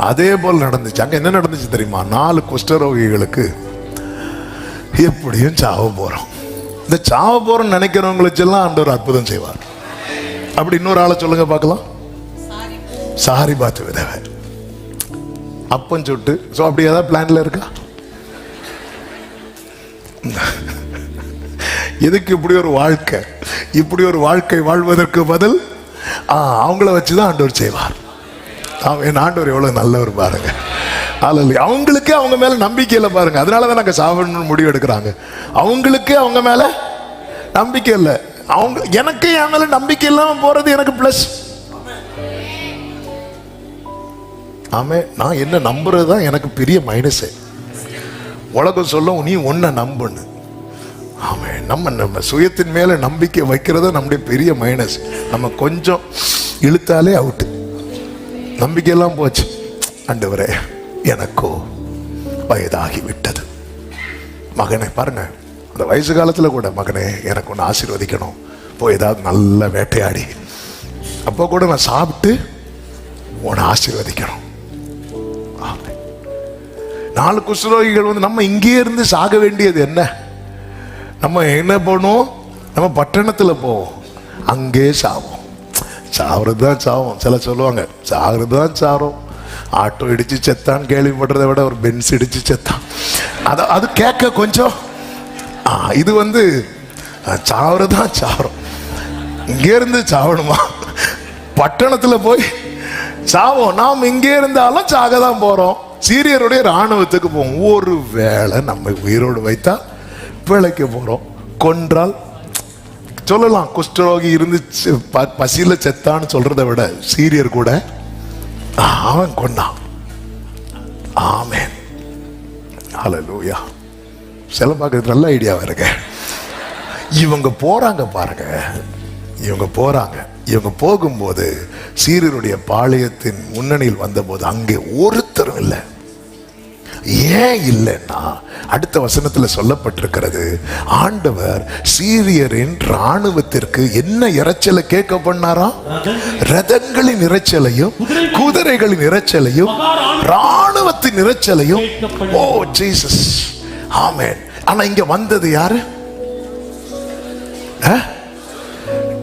அதே போல் நடந்துச்சு. அங்க என்ன நடந்துச்சு தெரியுமா? 4 குஷ்டரோகிகளுக்கு எப்படியும் சாவ போறோம். இந்த சாவ போறோம் நினைக்கிறவங்களுக்கு எல்லாம் ஆண்டவர் அற்புதம் செய்வார். அப்படி இன்னொரு ஆளை சொல்லுங்க பார்க்கலாம். சாரி பாத்து விதவை அப்பன் சுட்டு. அப்படி ஏதாவது பிளான்ல இருக்கா? எதுக்கு இப்படி ஒரு வாழ்க்கை? இப்படி ஒரு வாழ்க்கை வாழ்வதற்கு பதில் அவங்கள வச்சுதான் ஆண்டவர் செய்வார். என் ஆண்டவர் எவ்வளவு நல்லவர் பாருங்க. அவங்களுக்கே அவங்க மேல நம்பிக்கை இல்லை பாருங்க. அதனாலதான் நாங்க சாவணும்னு முடிவு எடுக்கிறாங்க. அவங்களுக்கே அவங்க மேல நம்பிக்கை இல்லை. எனக்கு என் மேல நம்பிக்கை இல்லாம போறது எனக்கு பிளஸ். ஆமே. நான் என்ன நம்புறதுதான் எனக்கு பெரிய மைனஸ். உலகம் சொல்ல நீ ஒன்ன நம்புன்னு. ஆமே. நம்ம சுயத்தின் மேல நம்பிக்கை வைக்கிறத நம்முடைய பெரிய மைனஸ். நம்ம கொஞ்சம் இழுத்தாலே அவுட்டு. நம்பிக்கையெல்லாம் போச்சு. ஆண்டவரே, எனக்கோ வயதாகி விட்டது. மகனே பாருங்க, அந்த வயசு காலத்துல கூட, மகனே எனக்கு ஒன்று ஆசீர்வதிக்கணும், போய் ஏதாவது நல்ல வேட்டையாடி அப்போ கூட நான் சாப்பிட்டு உன்னை ஆசீர்வதிக்கணும். 4 குஷ்டரோகிகள் நம்ம இங்கே இருந்து சாக வேண்டியது என்ன? நம்ம என்ன பண்ணுவோம்? நம்ம பட்டணத்துல போவோம், அங்கே சாவோம். சாவுறது தான் சாவோம். சில சொல்லுவாங்க சாகுறது தான் சாரோம். ஆட்டோ இடிச்சு செத்தான் கேள்விப்படுறதை விட ஒரு பென்ஸ் இடிச்சு செத்தான். அது கேட்க கொஞ்சம் இது சாவுறது தான் சாரோம். இங்கே இருந்து சாவணுமா? பட்டணத்துல போய் சாவோம். நாம் இங்கே இருந்தாலும் சாக தான் போறோம். சீரியருடைய இராணுவத்துக்கு போவோம். ஒரு வேளை நம்ம உயிரோடு வைத்தா பிழைக்க போறோம். கொன்றால் சொல்லலாம் குஷ்டரோகி இருந்து பசியில செத்தான்னு சொல்றதை விட சீரியர் கூட அவன் கொண்டான். ஆமென். ஹல்லேலூயா. சில பார்க்கறது நல்ல ஐடியாவா இருக்கு. இவங்க போறாங்க பாருங்க. இவங்க போகும்போது சீரியருடைய பாளையத்தின் முன்னணியில் வந்தபோது அங்கே ஒருத்தரும் இல்லை. ஏன் இல்லைன்னா அடுத்த வசனத்துல சொல்லப்பட்டிருக்கிறது, ஆண்டவர் சீரியரின் இராணுவத்திற்கு என்ன இரைச்சலை கேட்க பண்ணாரா? ரதங்களின் இரைச்சலையும் குதிரைகளின் இரைச்சலையும் இராணுவத்தின் இரைச்சலையும். ஓ ஜீசஸ். ஆமென். ஆனா இங்க வந்தது யாரு?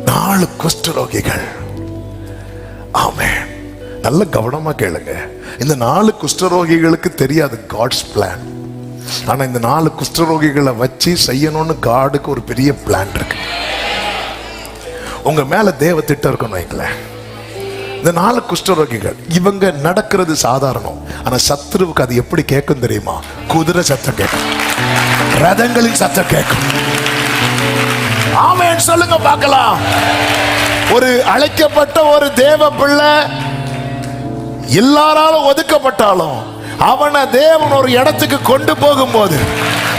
4 குஷ்டரோகிகள். ஆமென். நல்ல கவனமா கேளுங்க. இந்த 4 குஷ்டரோகிகளுக்கு தெரியாது காட்ஸ் பிளான். ஆனா இந்த 4 குஷ்டரோகிகளை வச்சு செய்யணும்னு காடுக்கு ஒரு பெரிய பிளான் இருக்கு. உங்க மேல தேவ திட்டம் இருக்குன்னு வைங்களேன். இந்த 4 குஷ்டரோகிகள் இவங்க நடக்கிறது சாதாரணம். ஆனா சத்ருவுக்கு அது எப்படி கேட்கும் தெரியுமா? குதிரை சத்தம் கேட்கும், ரதங்களின் சத்தம் கேட்கும். ஆமென் சொல்லுங்க பார்க்கலாம். ஒரு அழைக்கப்பட்ட ஒரு தேவ பிள்ளை எல்லாராலும் ஒதுக்கப்பட்டாலும் அவனை தேவன் ஒரு இடத்துக்கு கொண்டு போகும்போது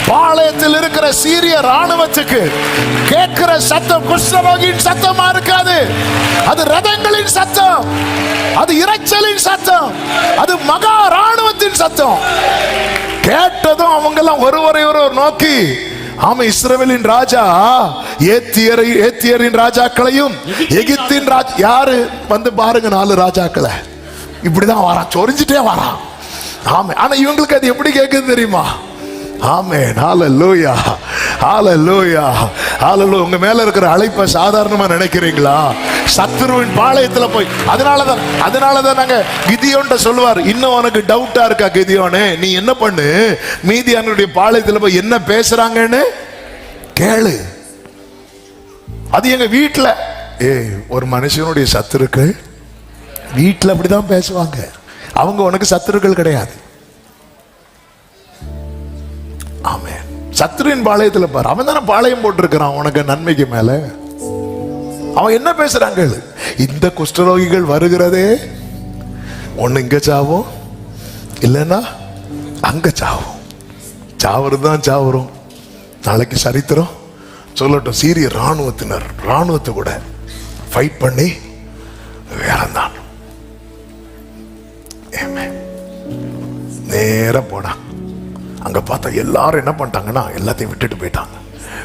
பாளையத்தில் இருக்கிற சீரிய ராணுவத்துக்கு கேட்கிற சத்தம் குஷ்டரோகியின் சத்தமா இருக்காது. அது ரதங்களின் சத்தம், அது இரைச்சலின் சத்தம், அது மகா ராணுவத்தின் சத்தம். கேட்டதும் அவங்க எல்லாம் ஒருவரை ஒருவர் நோக்கி, ஆமா இஸ்ரவேலின் ராஜா ஏத்தியரின் ராஜாக்களையும் எகிப்தின் ராஜா யாரு வந்து பாருங்க, 4 ராஜாக்களை இப்படிதான் வரான், சொரிஞ்சிட்டே வரான். ஆமா, ஆனா இவங்களுக்கு அது எப்படி கேட்குது தெரியுமா? ஆமென், ஹல்லேலூயா, ஹல்லேலூயா, ஹல்லேலூயா. உங்க மேல இருக்கிற அழைப்பை சாதாரணமா நினைக்கிறீங்களா? சத்துருவின் பாளையத்துல போய் அதனாலதான் நாங்க கிதியோன்ட்ட சொல்லுவார், இன்னும் உனக்கு டவுட்டா இருக்கா கிதியோனே, நீ என்ன பண்ணு, மீதியானுடைய பாளையத்துல போய் என்ன பேசுறாங்கன்னு கேளு. அது எங்க வீட்டுல ஒரு மனுஷனுடைய சத்துருக்கள் வீட்டுல அப்படிதான் பேசுவாங்க. அவங்க உனக்கு சத்துருக்கள் கிடையாது. ஆமென். சத்துருவின் பாளையத்துல பாரு, அவன் தானே பாளையம் போட்டிருக்கிறான் உனக்கு நன்மைக்கு மேல. அவன் என்ன பேசுறாங்க, இந்த குஷ்டரோகிகள் வருகிறதே ஒண்ணு இங்க சாவும், இல்லைன்னா அங்க சாவும். சாவறதுதான் சாவரும். நாளைக்கு சரித்திரம் சொல்லட்டும், சீரிய ராணுவத்தை கூட ஃபைட் பண்ணி இறந்தான். நேர போனா அங்க பார்த்தா எல்லாரும் என்ன பண்ணிட்டாங்கன்னா எல்லாத்தையும் விட்டுட்டு போயிட்டாங்க.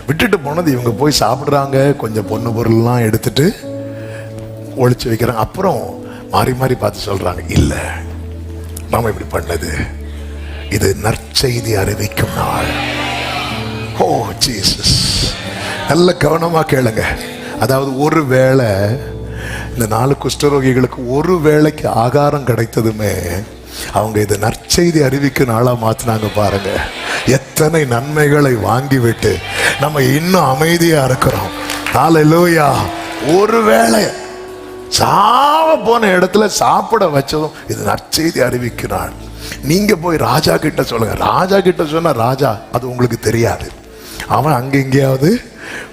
விட்டுட்டு போனது இவங்க போய் சாப்பிடுறாங்க, கொஞ்சம் பொண்ணு பொருள்லாம் எடுத்துட்டு ஒளிச்சு வைக்கிறாங்க. அப்புறம் மாறி மாறி பார்த்து சொல்றாங்க, இல்ல நாம இப்படி பண்ணது இது நற்செய்தி அறிவிக்கும் நாள். ஓ ஜீசஸ், நல்ல கவனமா கேளுங்க. அதாவது ஒரு வேளை இந்த 4 குஷ்டரோகிகளுக்கு ஒரு வேளைக்கு ஆகாரம் கிடைத்ததுமே அவங்க இது நற்செய்தி அறிவிக்கும் நாளா மாத்தினாங்க. பாருங்க, எத்தனை நன்மைகளை வாங்கி விட்டு நம்ம இன்னும் அமைதியா இருக்கிறோம். ஹல்லேலூயா. ஒருவேளை சாவ போன இடத்துல சாப்பிட வச்சதும் இது நற்செய்தி அறிவிக்கும் நாள். நீங்க போய் ராஜா கிட்ட சொல்லுங்க. ராஜா கிட்ட சொன்னா ராஜா அது உங்களுக்கு தெரியாது, அவன் அங்க எங்கேயாவது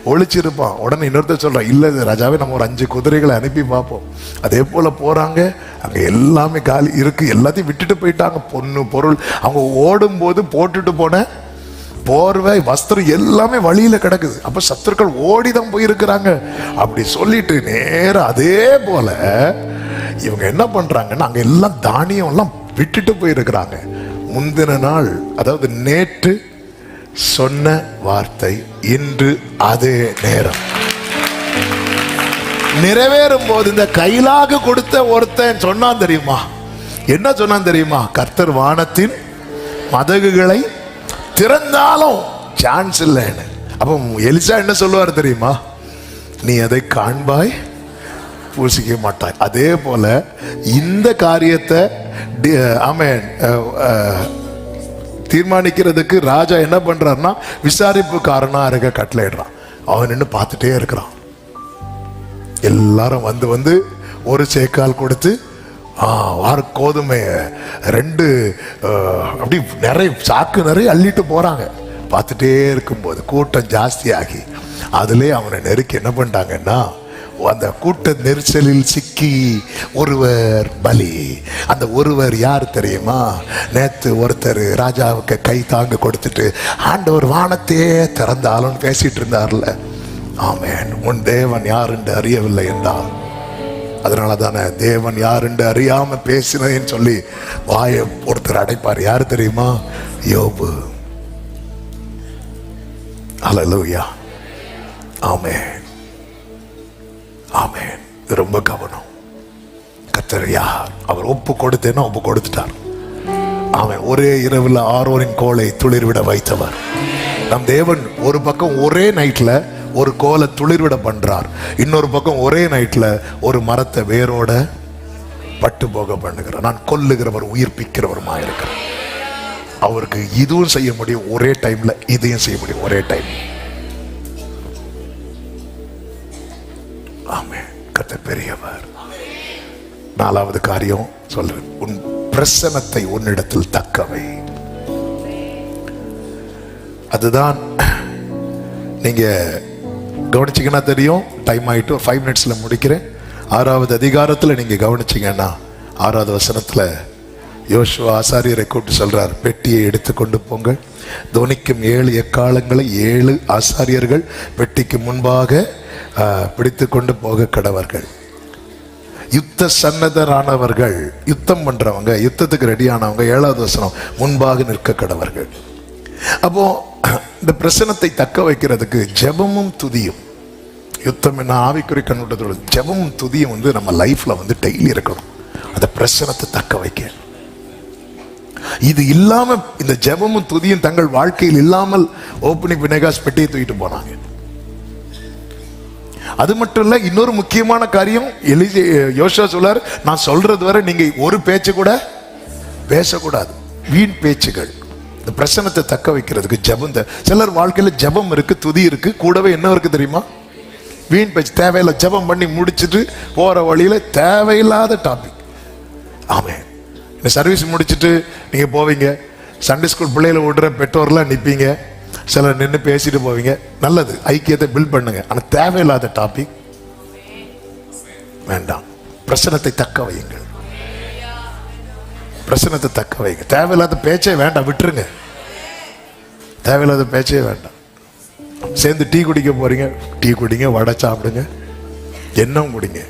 ஒளிச்சிருப்பான். உடனே இன்னொருத்தர் சொல்றான், இல்ல ராஜாவே நம்ம ஒரு 5 குதிரைகளை அனுப்பி பார்ப்போம். அதே போல போறாங்க, அங்க எல்லாமே காலி இருக்கு, எல்லாத்தையும் விட்டுட்டு போயிட்டாங்க. பொண்ணு பொருள், அவங்க ஓடும் போது போட்டுட்டு போன போர்வை வஸ்திரம் எல்லாமே வழியில கிடக்குது. அப்ப சத்துருக்கள் ஓடிதான் போயிருக்கிறாங்க. அப்படி சொல்லிட்டு நேரம் அதே போல இவங்க என்ன பண்றாங்கன்னா அங்க எல்லாம் தானியம் எல்லாம் விட்டுட்டு போயிருக்கிறாங்க. முந்தின நாள், அதாவது நேற்று சொன்ன வார்த்தை இன்று அதே நேரம் நிறைவேறும் போது இந்த கையிலாக கொடுத்த ஒருத்தன் சொன்னான் தெரியுமா? என்ன சொன்னான் தெரியுமா? கர்த்தர் வானத்தின் மதகுகளை திறந்தாலும் சான்ஸ் இல்லைன்னு. அப்போ எலிசா என்ன சொல்லுவார் தெரியுமா? நீ அதை காண்பாய், பூசிக்க மாட்டாய். அதே போல இந்த காரியத்தை ஆமென் தீர்மானிக்கிறதுக்கு ராஜா என்ன பண்றாருன்னா விசாரிப்புக்காரனா இருக்க கட்டளையிடுறான். அவன் நின்று பார்த்துட்டே இருக்கிறான். எல்லாரும் வந்து வந்து ஒரு சேக்கால் கொடுத்து கோதுமை 2 அப்படி நிறைய சாக்கு நிறைய அள்ளிட்டு போறாங்க. பார்த்துட்டே இருக்கும்போது கூட்டம் ஜாஸ்தியாகி அதுல அவனை நெருக்கி என்ன பண்ணிட்டாங்கன்னா அந்த கூட்ட நெரிசலில் சிக்கி ஒருவர் பலி. அந்த ஒருவர் யார் தெரியுமா? நேத்து ஒருத்தர் ராஜாவுக்கு கை தாங்க கொடுத்துட்டு ஆண்டவர் வானத்தையே திறந்தாலும் பேசிட்டு இருந்தார்ல. ஆமென். உன் தேவன் யார் என்று அறியவில்லை என்றால், அதனால தானே தேவன் யார் என்று அறியாம பேசினேன்னு சொல்லி வாயை ஒருத்தர் அடைப்பார். யார் தெரியுமா? யோபு. ஹல்லேலூயா. ஆமென், ஆமென். ரொம்ப கவனம். கர்த்தர் யார்? அவர் ஒப்பு கொடுத்தேன்னா ஒப்பு கொடுத்துட்டார். அவன் ஒரே இரவில் ஆரோரின் கோலை துளிர்விட வைத்தவர். நம் தேவன் ஒரு பக்கம் ஒரே நைட்ல ஒரு கோலை துளிர்விட பண்றார், இன்னொரு பக்கம் ஒரே நைட்ல ஒரு மரத்தை வேரோட பட்டு போக பண்ணுகிறார். நான் கொல்லுகிறவர் உயிர்ப்பிக்கிறவருமா இருக்கிறார். அவருக்கு இதுவும் செய்ய முடியும் ஒரே டைம்ல, இதையும் செய்ய முடியும் ஒரே டைம். ஆமென். கர்த்தர் பெரியவர். 4வது காரியம் சொல்றேன், உன் பிரசன்னத்தை உன்னிடத்தில் தக்கவை. அதுதான் நீங்க கவனிச்சீங்கன்னா தெரியும். டைம் ஆயிட்டு 5 மினிட்ஸ்ல முடிக்கிறேன். 6வது அதிகாரத்துல நீங்க கவனிச்சீங்கன்னா 6வது வசனத்துல யோசுவா ஆசாரியரை கூப்பிட்டு சொல்றார், பெட்டியை எடுத்துக்கொண்டு போங்கள், தொனிக்கும் 7 எக்காலங்களை 7 ஆசாரியர்கள் பெட்டிக்கு முன்பாக பிடித்து கொண்டு போக கடவர்கள். யுத்த சன்னதரானவர்கள், யுத்தம் பண்றவங்க, யுத்தத்துக்கு ரெடியானவங்க 7வது வசனம், முன்பாக நிற்க கடவர்கள். அப்போ இந்த பிரசனத்தை தக்க வைக்கிறதுக்கு ஜெபமும் துதியும், யுத்தம் என்ன ஆவிக்குறி கண்ணோட்டத்தோட ஜெபமும் துதியும் நம்ம லைஃப்ல டெய்லி இருக்கணும். அந்த பிரசனத்தை தக்க வைக்க. இது இல்லாம, இந்த ஜெபமும் துதியும் தங்கள் வாழ்க்கையில் இல்லாமல் ஓப்பனிங் பினேகாஸ் பெட்டியை தூக்கிட்டு போனாங்க. அது மட்டும் இல்ல, இன்னொரு முக்கியமான காரியம் யோசுவா சொல்றார், நான் சொல்றது வரை நீங்க ஒரு பேச்சு கூட பேசக்கூடாது, வீண் பேச்சுகள். இந்த பிரசனத்தை தக்க வைக்கிறதுக்கு ஜெபம். சிலர் வாழ்க்கையில ஜெபம் இருக்கு, துதி இருக்கு, கூடவே என்ன இருக்கு தெரியுமா? வீண் பேச்சு. தேவையில்லை, ஜெபம் பண்ணி முடிச்சுட்டு போற வழியில தேவையில்லாத டாபிக். ஆமே, இந்த சர்வீஸ் முடிச்சுட்டு நீங்க போவீங்க, சண்டே ஸ்கூல் பிள்ளைகளை விடுற பெற்றோர்லாம் நிற்பீங்க, சிலர் நின்று பேசிட்டு போவீங்க. நல்லது, ஐக்கியத்தை பில்ட் பண்ணுங்க. ஆனால் தேவையில்லாத டாபிக் வேண்டாம். பிரசனத்தை தக்க வையுங்கள், பிரசனத்தை தக்க வைங்க. தேவையில்லாத பேச்சே வேண்டாம், விட்டுருங்க. தேவையில்லாத பேச்சே வேண்டாம். சேர்ந்து டீ குடிக்க போறீங்க, டீ குடிங்க, வடை சாப்பிடுங்க, எண்ணம் குடிங்க.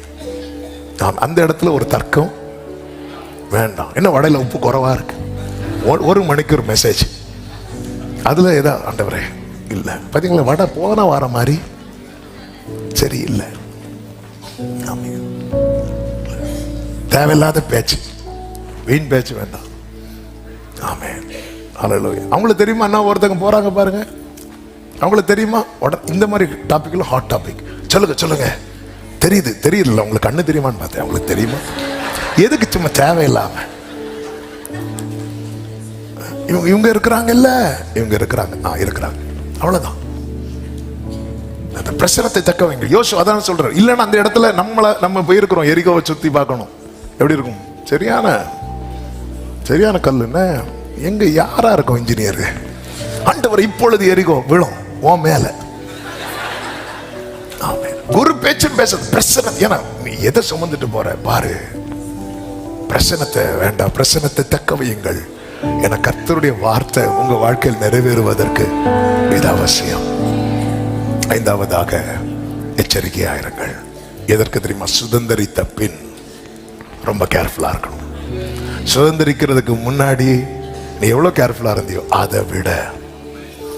அந்த இடத்துல ஒரு தர்க்கம் வேண்டாம். என்ன வடையில உப்பு குறைவா இருக்கு, 1 மணிக்கு ஒரு மெசேஜ், அதுல ஏதா ஆண்டவரே இல்ல பாத்தீங்களா, வடை போன வார மாதிரி சரி இல்லை. தேவையில்லாத பேச்சு, வீண் பேச்சு வேண்டாம். ஆமென், ஹல்லேலூயா. அவங்களுக்கு தெரியுமா என்ன ஒருத்தங்க போறாங்க பாருங்க, அவங்களுக்கு தெரியுமா இந்த மாதிரி டாபிக்ல ஹாட் டாபிக், சொல்லுங்க சொல்லுங்க, தெரியுது தெரியல, உங்களுக்கு கண்ணு தெரியுமான்னு பார்த்தேன். அவங்களுக்கு தெரியுமா? எதுக்கு சும்மா தேவையில்லாம இவங்க இருக்கிறாங்கல்ல, இவங்க இருக்கிறாங்க, இருக்கிறாங்க, அவ்வளவுதான். அந்த பிரசனத்தை தக்க வைங்க. யோசுவா அதான் சொல்றாரு, இல்லைன்னா அந்த இடத்துல நம்ம போயிருக்கிறோம், எரிகோவை சுத்தி பார்க்கணும், எப்படி இருக்கும்? சரியான கல்லுன்னு எங்க யாரா இருக்கும் இன்ஜினியர்? ஆண்டவர் இப்பொழுது எரிகோ விழும் ஓ மேல. ஒரு பேச்சும் பேச பிரசனம். ஏன்னா நீ எதை சுமந்துட்டு போற பாரு. பிரசனத்தை வேண்டாம், பிரசனத்தை தக்க வையுங்கள். என கர்த்தருடைய வார்த்தை உங்க வாழ்க்கையில் நிறைவேறுவதற்கு இது அவசியம். 5வதாக எச்சரிக்கையாயிருங்கள். எதற்கு தெரியுமா? சுதந்திரித்த பின் ரொம்ப கேர்ஃபுல்லா இருக்கணும். சுதந்திரிக்கிறதுக்கு முன்னாடி நீ எவ்வளவு கேர்ஃபுல்லா இருந்தியோ அதை விட.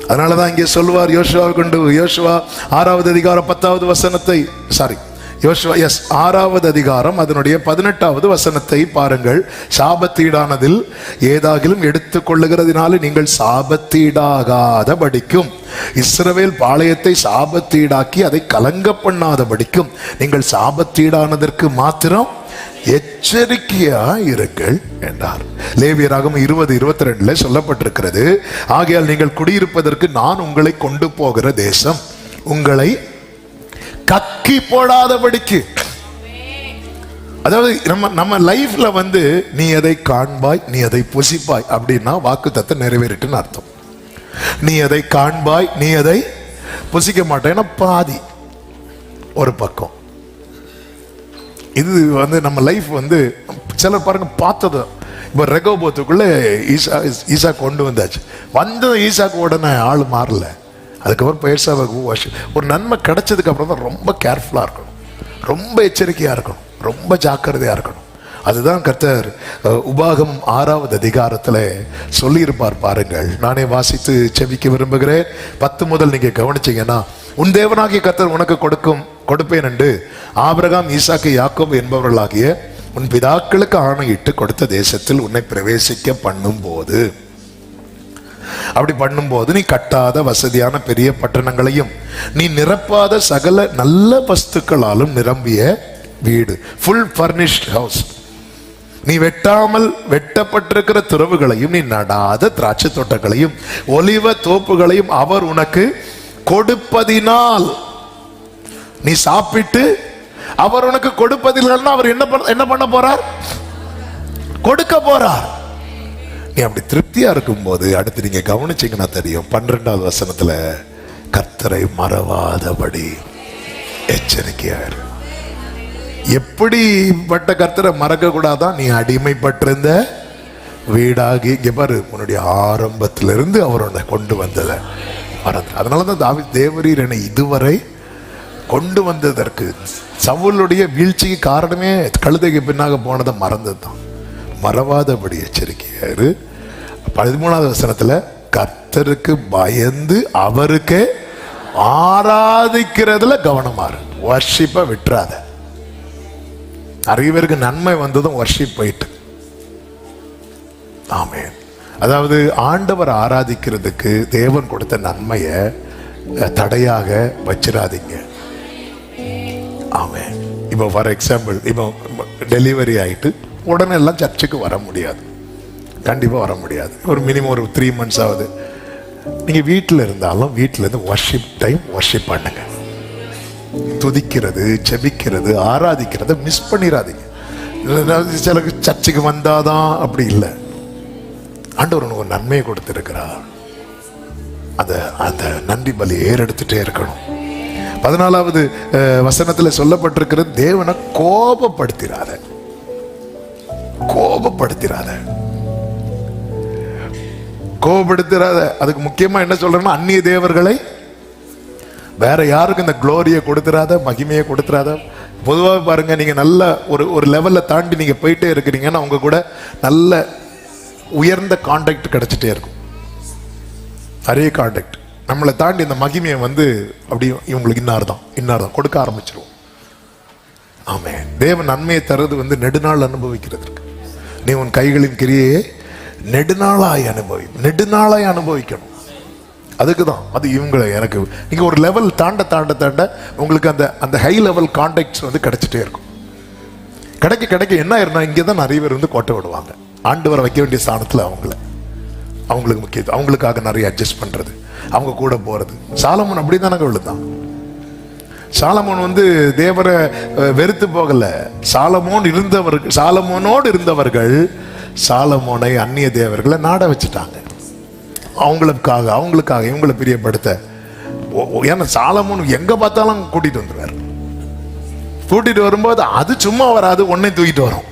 அதனாலதான் இங்கே சொல்வார் யோசுவா கொண்டு, யோசுவா 6வது அதிகாரம் 10வது வசனத்தை, யோசுவா 6வது அதிகாரம் அதனுடைய 18வது வசனத்தை பாருங்கள். சாபத்தீடானதில் ஏதாகிலும் எடுத்துக் கொள்ளுகிறதுனால நீங்கள் சாபத்தீடாகாத படிக்கும், இஸ்ரவேல் பாளையத்தை சாபத்தீடாக்கி அதை கலங்க பண்ணாத படிக்கும் நீங்கள் சாபத்தீடானதற்கு மாத்திரம் எச்சரிக்கையா இருங்கள் என்றார். லேவியராகமம் 20:22 சொல்லப்பட்டிருக்கிறது, ஆகையால் நீங்கள் குடியிருப்பதற்கு நான் உங்களை கொண்டு போகிற தேசம் உங்களை கக்கி போடாதபடிக்கு. அதாவது நம்ம லைஃப்ல நீ எதை காண்பாய், நீ எதை புசிப்பாய் அப்படின்னா வாக்குத்தத்தம் நிறைவேறிட்டுன்னு அர்த்தம். நீ எதை காண்பாய், நீ எதை புசிக்க மாட்டேன்னா பாதி ஒரு பக்கம். இது நம்ம லைஃப் சிலர் பாருங்க பார்த்தது. இப்போ ரெகோபோத்துக்குள்ள ஈசா கொண்டு வந்தாச்சு, ஈசாக்கு உடனே ஆள் மாறல. அதுக்கப்புறம் பேசாவுக்கு ஒரு நன்மை கிடைச்சதுக்கு அப்புறம் தான் ரொம்ப கேர்ஃபுல்லா இருக்கணும், ரொம்ப எச்சரிக்கையா இருக்கணும், ரொம்ப ஜாக்கிரதையா இருக்கணும். அதுதான் கர்த்தர் உபாகமம் 6வது அதிகாரத்துல சொல்லியிருப்பார் பாருங்கள். நானே வாசித்து செவிக்க விரும்புகிறேன். 10 முதல் நீங்க கவனிச்சீங்கன்னா, உன் தேவனாகிய கர்த்தர் உனக்கு கொடுப்பேன் என்று ஆபிரகாம், ஈசாக்கு, யாக்கோபு என்பவர்களாகிய உன் பிதாக்களுக்கு ஆணையிட்டு கொடுத்த தேசத்தில் உன்னை பிரவேசிக்க பண்ணும்போது, அப்படி பண்ணும்போது நீ கட்டாத வசதியான பெரிய பட்டணங்களையும் நீ நிரப்பாத சகல நல்ல வஸ்துக்களாலும் நிரம்பிய வீடு, ஃபுல் ஃபர்னிஷ்ட் ஹவுஸ், நீ வெட்டாமல் வெட்டப்பட்டிருக்கிற துறவுகளையும் நீ நடாத திராட்சை தோட்டங்களையும் ஒலிவ தோப்புகளையும் அவர் உனக்கு கொடுப்பதினால் நீ சாப்பிட்டு, அவர் உனக்கு கொடுப்பதில்லைன்னா அவர் என்ன பண்ண போறார்? கொடுக்க போறார். நீ அப்படி திருப்தியா இருக்கும் போது அடுத்து நீங்க கவனிச்சீங்கன்னா தெரியும், 12வது வசனத்துல கர்த்தரை மறவாதபடி எச்சரிக்கையாயிரு. எப்படிப்பட்ட கர்த்தரை மறக்க கூடாதான்? நீ அடிமைப்பட்டிருந்த வீடாகி இங்க பாரு, உன்னுடைய ஆரம்பத்திலிருந்து அவர் உன்னை கொண்டு வந்ததை மறந்து. அதனாலதான் தாவீது, தேவரீர் என்னை இதுவரை கொண்டு வந்ததற்கு, சவுலுடைய வீழ்ச்சிக்கு காரணமே கழுதைக்கு பின்னாக போனதை மறந்தது தான். மறவாதபடி எச்சரிக்கையாரு. 13வது வசனத்துல, கர்த்தருக்கு பயந்து அவருக்கே ஆராதிக்கிறதுல கவனமாறு. வர்ஷிப்பை விட்டுறாத. நிறைய பேருக்கு நன்மை வந்ததும் வர்ஷிப் போயிட்டு. ஆமென். அதாவது ஆண்டவர் ஆராதிக்கிறதுக்கு தேவன் கொடுத்த நன்மையை தடையாக வச்சிடாதீங்க. ஆமென். இப்போ ஃபார் எக்ஸாம்பிள், இப்போ டெலிவரி ஆயிட்டு உடனே எல்லாம் சர்ச்சுக்கு வர முடியாது, கண்டிப்பாக வர முடியாது. ஒரு மினிமம் ஒரு 3 months ஆகுது. நீங்கள் வீட்டில் இருந்தாலும் வீட்டில் இருந்து வர்ஷிப் டைம் வர்ஷிப் பண்ணுங்க. துதிக்கிறது, ஜெபிக்கிறது, ஆராதிக்கிறத மிஸ் பண்ணிடாதீங்க. சில சர்ச்சுக்கு வந்தாதான் அப்படி இல்லை. ஆண்டவர் உனக்கு ஒரு நன்மையை கொடுத்திருக்கிறார். அந்த நன்றி பலி ஏறெடுத்துட்டே இருக்கணும். 14வது வசனத்துல சொல்லப்பட்டிருக்கிறது, தேவனை கோபப்படுத்திராத. அதுக்கு முக்கியமா என்ன சொல்றேன்னா, அந்நிய தேவர்களை, வேற யாருக்கும் இந்த குளோரியை கொடுத்துறாத, மகிமையை கொடுத்துறாத. பொதுவாக பாருங்க, நீங்க நல்ல ஒரு லெவல்ல தாண்டி நீங்க போயிட்டே இருக்கிறீங்கன்னா உங்க கூட நல்ல உயர்ந்த கான்டாக்ட் கிடைச்சிட்டே இருக்கும். நிறைய கான்டாக்ட். நம்மளை தாண்டி இந்த மகிமையை அப்படி இவங்களுக்கு இன்னார்தான் கொடுக்க ஆரம்பிச்சிருவோம். ஆமே. தேவன் நன்மையை தருவது நெடுநாள் அனுபவிக்கிறதுக்கு. நீ உன் கைகளின் கிரியையை நெடுநாளாய் அனுபவிக்கணும். அதுக்கு தான் அது. இவங்களை எனக்கு நீங்க ஒரு லெவல் தாண்ட உங்களுக்கு அந்த ஹை லெவல் கான்டாக்ட்ஸ் கிடைச்சிட்டே இருக்கும். கிடைக்க என்ன இருந்தா இங்கே தான் நிறைய பேர் கோட்டை விடுவாங்க. ஆண்டவரை வைக்க வேண்டிய ஸ்தானத்தில் அவங்களுக்கு முக்கியம். அவங்களுக்காக நிறைய அட்ஜஸ்ட் பண்றது, அவங்க கூட போறது. சாலமோன் அப்படித்தானே விழுந்தான். சாலமோன் தேவரை வெறுத்து போகல. சாலமோனோடு இருந்தவர்கள் சாலமோனை அந்நிய தேவர்களை நாட வச்சுட்டாங்க. அவங்களுக்காக இவங்களை பிரியப்படுத்த. ஏன்னா சாலமோன் எங்க பார்த்தாலும் கூட்டிட்டு வந்துருவார். கூட்டிட்டு வரும்போது அது சும்மா வராது, ஒன்னை தூக்கிட்டு வரும்.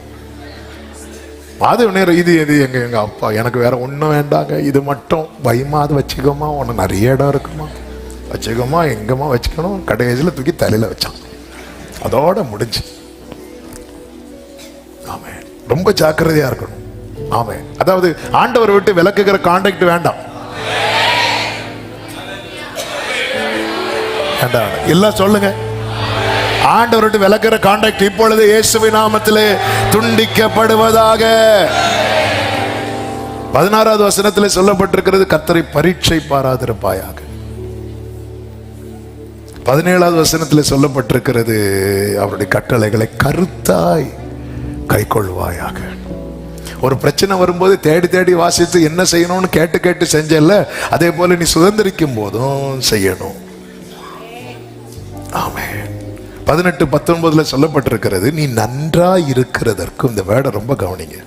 அது நேரம் இது எங்க அப்பா, எனக்கு வேற ஒன்றும் வேண்டாங்க, இது மட்டும் பயமா, அது வச்சுக்கோமா, உனக்கு நிறைய இடம் இருக்குமா, வச்சுக்கோமா, எங்கம்மா வச்சுக்கணும். கடைசியில் தூக்கி தலையில வச்சான். அதோட முடிஞ்சு. ஆமே. ரொம்ப ஜாக்கிரதையா இருக்கணும். ஆமே. அதாவது ஆண்டவரை விட்டு விலக்குகிற கான்டாக்ட் வேண்டாம். எல்லாம் சொல்லுங்க. ஆண்டவரை விட்டு விலக்குகிற கான்டாக்ட் இப்பொழுது இயேசுவின் நாமத்திலே துண்டிக்கப்படுவதாக. 16வது வசனத்திலே சொல்லப்பட்டிருக்கிறது, கர்த்தரை பரீட்சை பாராதிருப்பாயாக. 17வது வசனத்திலே சொல்லப்பட்டிருக்கிறது, அவருடைய கட்டளைகளை கருத்தாய் கைக்கொள்வாயாக. ஒரு பிரச்சனை வரும்போது தேடி வாசித்து என்ன செய்யணும்னு கேட்டு செஞ்சல, அதே போல நீ சுதந்திரிக்கும் போதும் செய்யணும். ஆமென். 18-19 சொல்லப்பட்டிருக்கிறது, நீ நன்றா இருக்கிறதற்கு. இந்த வேர்டை ரொம்ப கவனிங்க.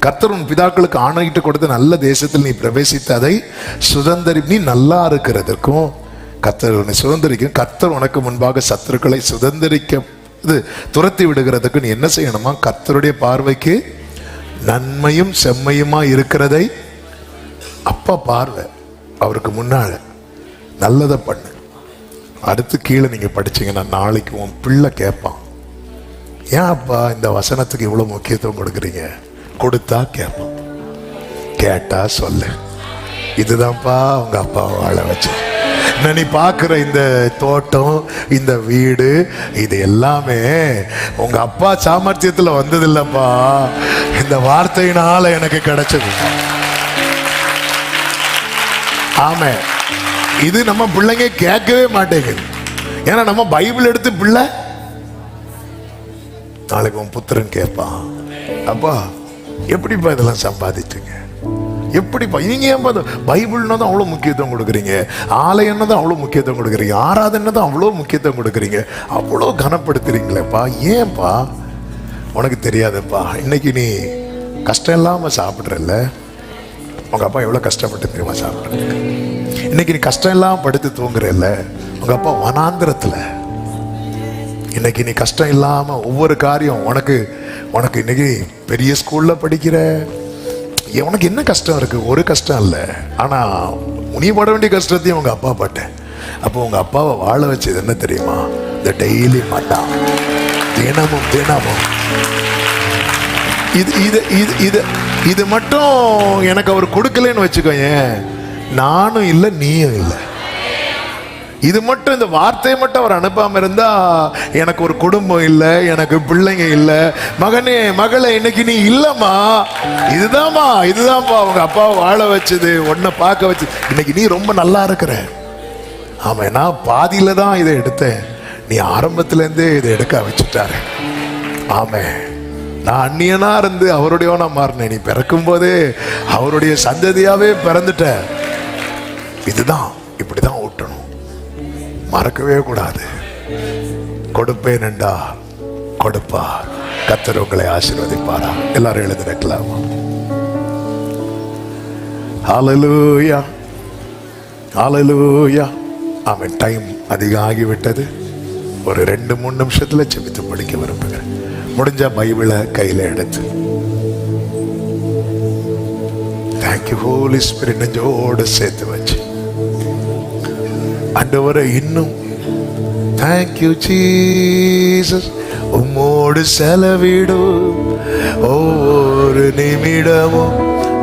கர்த்தர் உன் பிதாக்களுக்கு ஆணையிட்டு கொடுத்த நல்ல தேசத்தில் நீ பிரவேசித்து அதை நீ நல்லா இருக்கிறதற்கும், கர்த்தர் உன்னை சுதந்திரிக்கும். கர்த்தர் உனக்கு முன்பாக சத்துருக்களை துரத்தி விடுகிறதுக்கு நீ என்ன செய்யணுமா? கர்த்தருடைய பார்வைக்கு நன்மையும் செம்மையுமா இருக்கிறதை, அப்பா பார்வை அவருக்கு முன்னால நல்லதை பண்ணு. அடுத்து கீழே நீங்க படிச்சீங்கன்னா நாளைக்கு உன் பிள்ளை கேட்பான், ஏன் அப்பா இந்த வசனத்துக்கு இவ்வளவு முக்கியத்துவம் கொடுக்குறீங்க? கொடுத்தா கேட்பான், கேட்டா சொல்லு, இதுதான்ப்பா உங்க அப்பாவை வாழ வச்சு. நீ பார்க்குற இந்த தோட்டம், இந்த வீடு, இது எல்லாமே உங்க அப்பா சாமர்த்தியத்தில் வந்தது இல்லப்பா, இந்த வார்த்தையினால எனக்கு கிடைச்சது. ஆமே. இது நம்ம பிள்ளைங்க கேட்கவே மாட்டேங்குது. ஏன்னா நம்ம பைபிள் எடுத்து பிள்ளை நாளைக்கு உன் புத்திரன் கேட்பான், அப்பா எப்படிப்பா இதெல்லாம் சம்பாதிச்சுங்க, எப்படிப்பா நீங்க ஏன் பைபிள்னா தான் அவ்வளோ முக்கியத்துவம் கொடுக்குறீங்க, ஆலயம்னா தான் அவ்வளோ முக்கியத்துவம் கொடுக்குறீங்க, ஆராதனை தான் அவ்வளோ முக்கியத்துவம் கொடுக்குறீங்க, அவ்வளோ கனப்படுத்துறீங்களேப்பா, ஏன்பா? உனக்கு தெரியாதுப்பா, இன்னைக்கு நீ கஷ்டம் இல்லாமல் சாப்பிட்றல்ல, உங்க அப்பா எவ்வளோ கஷ்டப்பட்டு தெரியுமா சாப்பிட்றதுக்கு. இன்னைக்கு நீ கஷ்டம் இல்லாமல் படுத்து தூங்குறல்ல, உங்க அப்பா வனாந்திரத்துல. இன்னைக்கு நீ கஷ்டம் இல்லாம ஒவ்வொரு காரியம் உனக்கு இன்னைக்கு பெரிய ஸ்கூல்ல படிக்கிற, உனக்கு என்ன கஷ்டம் இருக்கு? ஒரு கஷ்டம் இல்லை, ஆனா நீ பட வேண்டிய கஷ்டத்தையும் உங்க அப்பா பட்டேன். அப்போ உங்க அப்பாவை வாழ வச்சது என்ன தெரியுமா? இந்த டெய்லி மன்னா, தினமும் தினமும். இது இது இது இது இது மட்டும் எனக்கு அவர் கொடுக்கலன்னு வச்சுக்கோயேன், நானும் இல்லை நீயும் இல்லை. இது மட்டும், இந்த வார்த்தையை மட்டும் அவர் அனுப்பாம இருந்தா எனக்கு ஒரு குடும்பம் இல்லை, எனக்கு பிள்ளைங்க இல்லை. மகனே மகளே, இன்னைக்கு நீ இல்லம்மா, இதுதான்ப்பா அவங்க அப்பாவை வாழ வச்சது, உன்னை பார்க்க வச்சு இன்னைக்கு நீ ரொம்ப நல்லா இருக்கிற. ஆமா, நான் பாதியில தான் இதை எடுத்தேன், நீ ஆரம்பத்துல இருந்தே இதை எடுக்க வச்சுட்டாரு. ஆமே, நான் அந்நியனா இருந்து அவருடையவனா மாறினேன், நீ பிறக்கும் போதே அவருடைய சந்ததியாவே பிறந்துட்ட. இதுதான், இப்படிதான் ஊட்டணும், மறக்கவே கூடாது. கொடுப்பேன் என்றார் கொடுப்பார், கர்த்தர் உங்களை ஆசீர்வதிப்பாரா. எல்லாரும் எழுந்திருக்கலாமா? ஹல்லேலூயா, ஹல்லேலூயா. ஆமென். டைம் அதிகம் ஆகிவிட்டது. ஒரு 2-3 நிமிஷத்துல செபித்து படிக்க விரும்புகிறேன். முடிஞ்ச பைபிளை கையில எடுத்து தேங்க்யூ ஹோலி ஸ்பிரிட் நெஞ்சோடு சேர்த்து வச்சு ஆண்டவரே, இன்னும் தேங்க்யூ ஜீசஸ், உம்மோடு செலவிடும் ஒவ்வொரு நிமிடமும்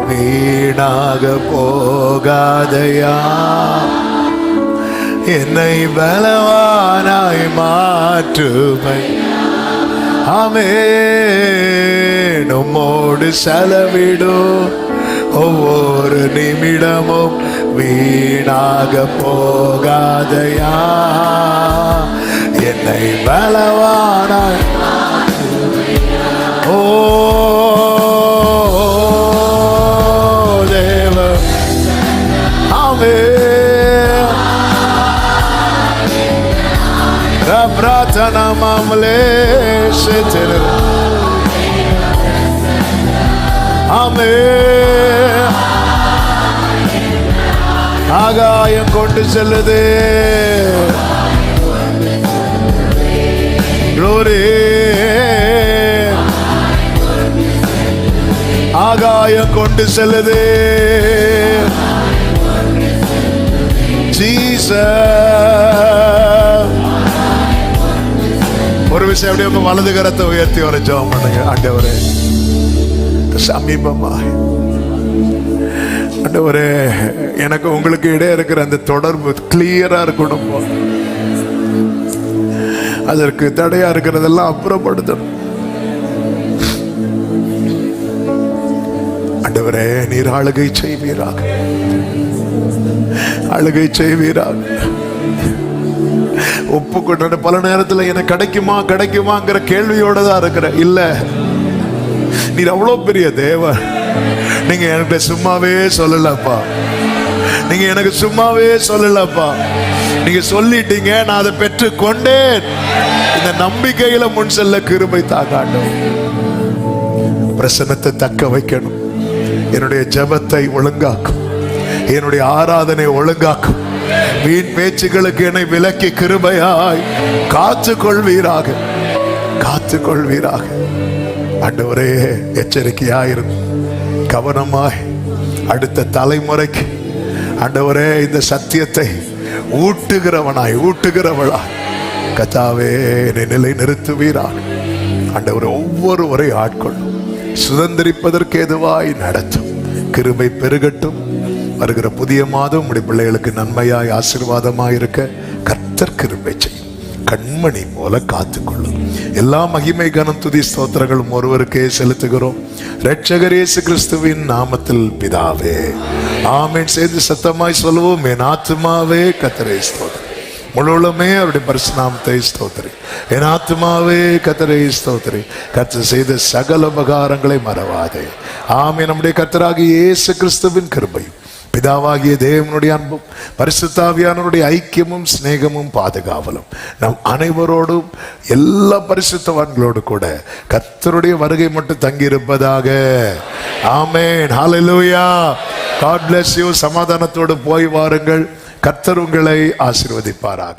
வீணாக போகாதையா, என்னை பலவானாய் மாற்றுமை. ஆமென். உம்மோடு செலவிடும் ஒவ்வொரு நிமிடமும் வீணாக போகாதையா, என்னை பலவானாய். ஓ தேவ, ஆமென். பிரார்த்தனா மாமலே சேத்தன. ஆமென். ஆகாயம் கொண்டு செல்லுதே, glory. ஆகாயம் கொண்டு செல்லுதே ஜீசஸ். ஒரு விஷயம், அப்படியே உங்க வலது கரத்தை உயர்த்தி வர ஜெபம் பண்ணுங்க. ஆண்டவரே, சமீபமாய் ஆண்டவரே, எனக்கு உங்களுக்கு இடையே இருக்கிற அந்த தொடர்பு கிளியரா இருக்கணும். அதற்கு தடையா இருக்கிறதெல்லாம் அப்புறப்படுத்தணும். ஆண்டவரே, நீர் ஆளுகை செய்வீராக, ஆளுகை செய்வீராக. ஒப்புக்கொண்டு பல நேரத்தில் எனக்கு கிடைக்குமாங்கிற கேள்வியோட தான் இருக்கிற. இல்ல, நீர் அவ்வளவு பெரிய தேவன். நீங்க எனக்கு சும்மாவே சொல்லலப்பா, நீங்க எனக்கு சும்மாவே சொல்லலப்பா, நீங்க சொல்லிட்டீங்க, நான் அதை பெற்று கொண்டேன். இந்த நம்பிக்கையில முன் செல்ல கிருபை தாங்காட்டும். பிரசன்னத்தை தக்க வைக்கணும், என்னுடைய ஜெபத்தை ஒழுங்காக்கும், என்னுடைய ஆராதனை ஒழுங்காக்கும். வீண் பேச்சுகளுக்கு என்னை விலக்கி கிருபையாய் காத்துக்கொள்வீராக, காத்துக்கொள்வீராக. ஆண்டவரே, எச்சரிக்கையாயிரும், கவனமாய் அடுத்த தலைமுறைக்கு ஆண்டவரே இந்த சத்தியத்தை ஊட்டுகிறவளாய் கர்த்தாவே என்னை நிலை நிறுத்துவீராக. ஆண்டவரே, ஒவ்வொருவரை ஆட்கொள்ளும், சுதந்திரிப்பதற்கு எதுவாய் நடத்தும். கிருபை பெருகட்டும். வருகிற புதிய மாதம் உம்முடைய பிள்ளைகளுக்கு நன்மையாய் ஆசீர்வாதமாய் இருக்க கர்த்தர் கிருபை செய்யும். கண்மணி போல காத்துக்கொள்ளும். எல்லா மகிமை கனம் துதி ஸ்தோத்திரங்களும் ஒருவருக்கே செலுத்துகிறோம், இரட்சகர் இயேசு கிறிஸ்துவின் நாமத்தில் பிதாவே, ஆமென். செய்து சத்தமாய் சொல்லுவோம், என் ஆத்துமாவே கர்த்தரை ஸ்தோத்திரி, முழுவதுமே அவருடைய பரிசுநாமத்தை ஸ்தோத்திரி. என் ஆத்துமாவே கர்த்தரை ஸ்தோத்திரி, கர்த்தர் செய்த சகல உபகாரங்களை மறவாதே. ஆமென். நம்முடைய கர்த்தராகிய இயேசு கிறிஸ்துவின் கிருபையும் பிதாவாகிய தேவனுடைய அன்பும் பரிசுத்த ஆவியானவருடைய ஐக்கியமும் சிநேகமும் பாதுகாவலும் நம் அனைவரோடும் எல்லா பரிசுத்தவான்களோடு கூட கர்த்தருடைய வருகை மட்டும் தங்கியிருப்பதாக. ஆமென். ஹல்லேலூயா. God bless you. சமாதானத்தோடு போய் வாருங்கள். கர்த்தர் உங்களை ஆசீர்வதிப்பாராக.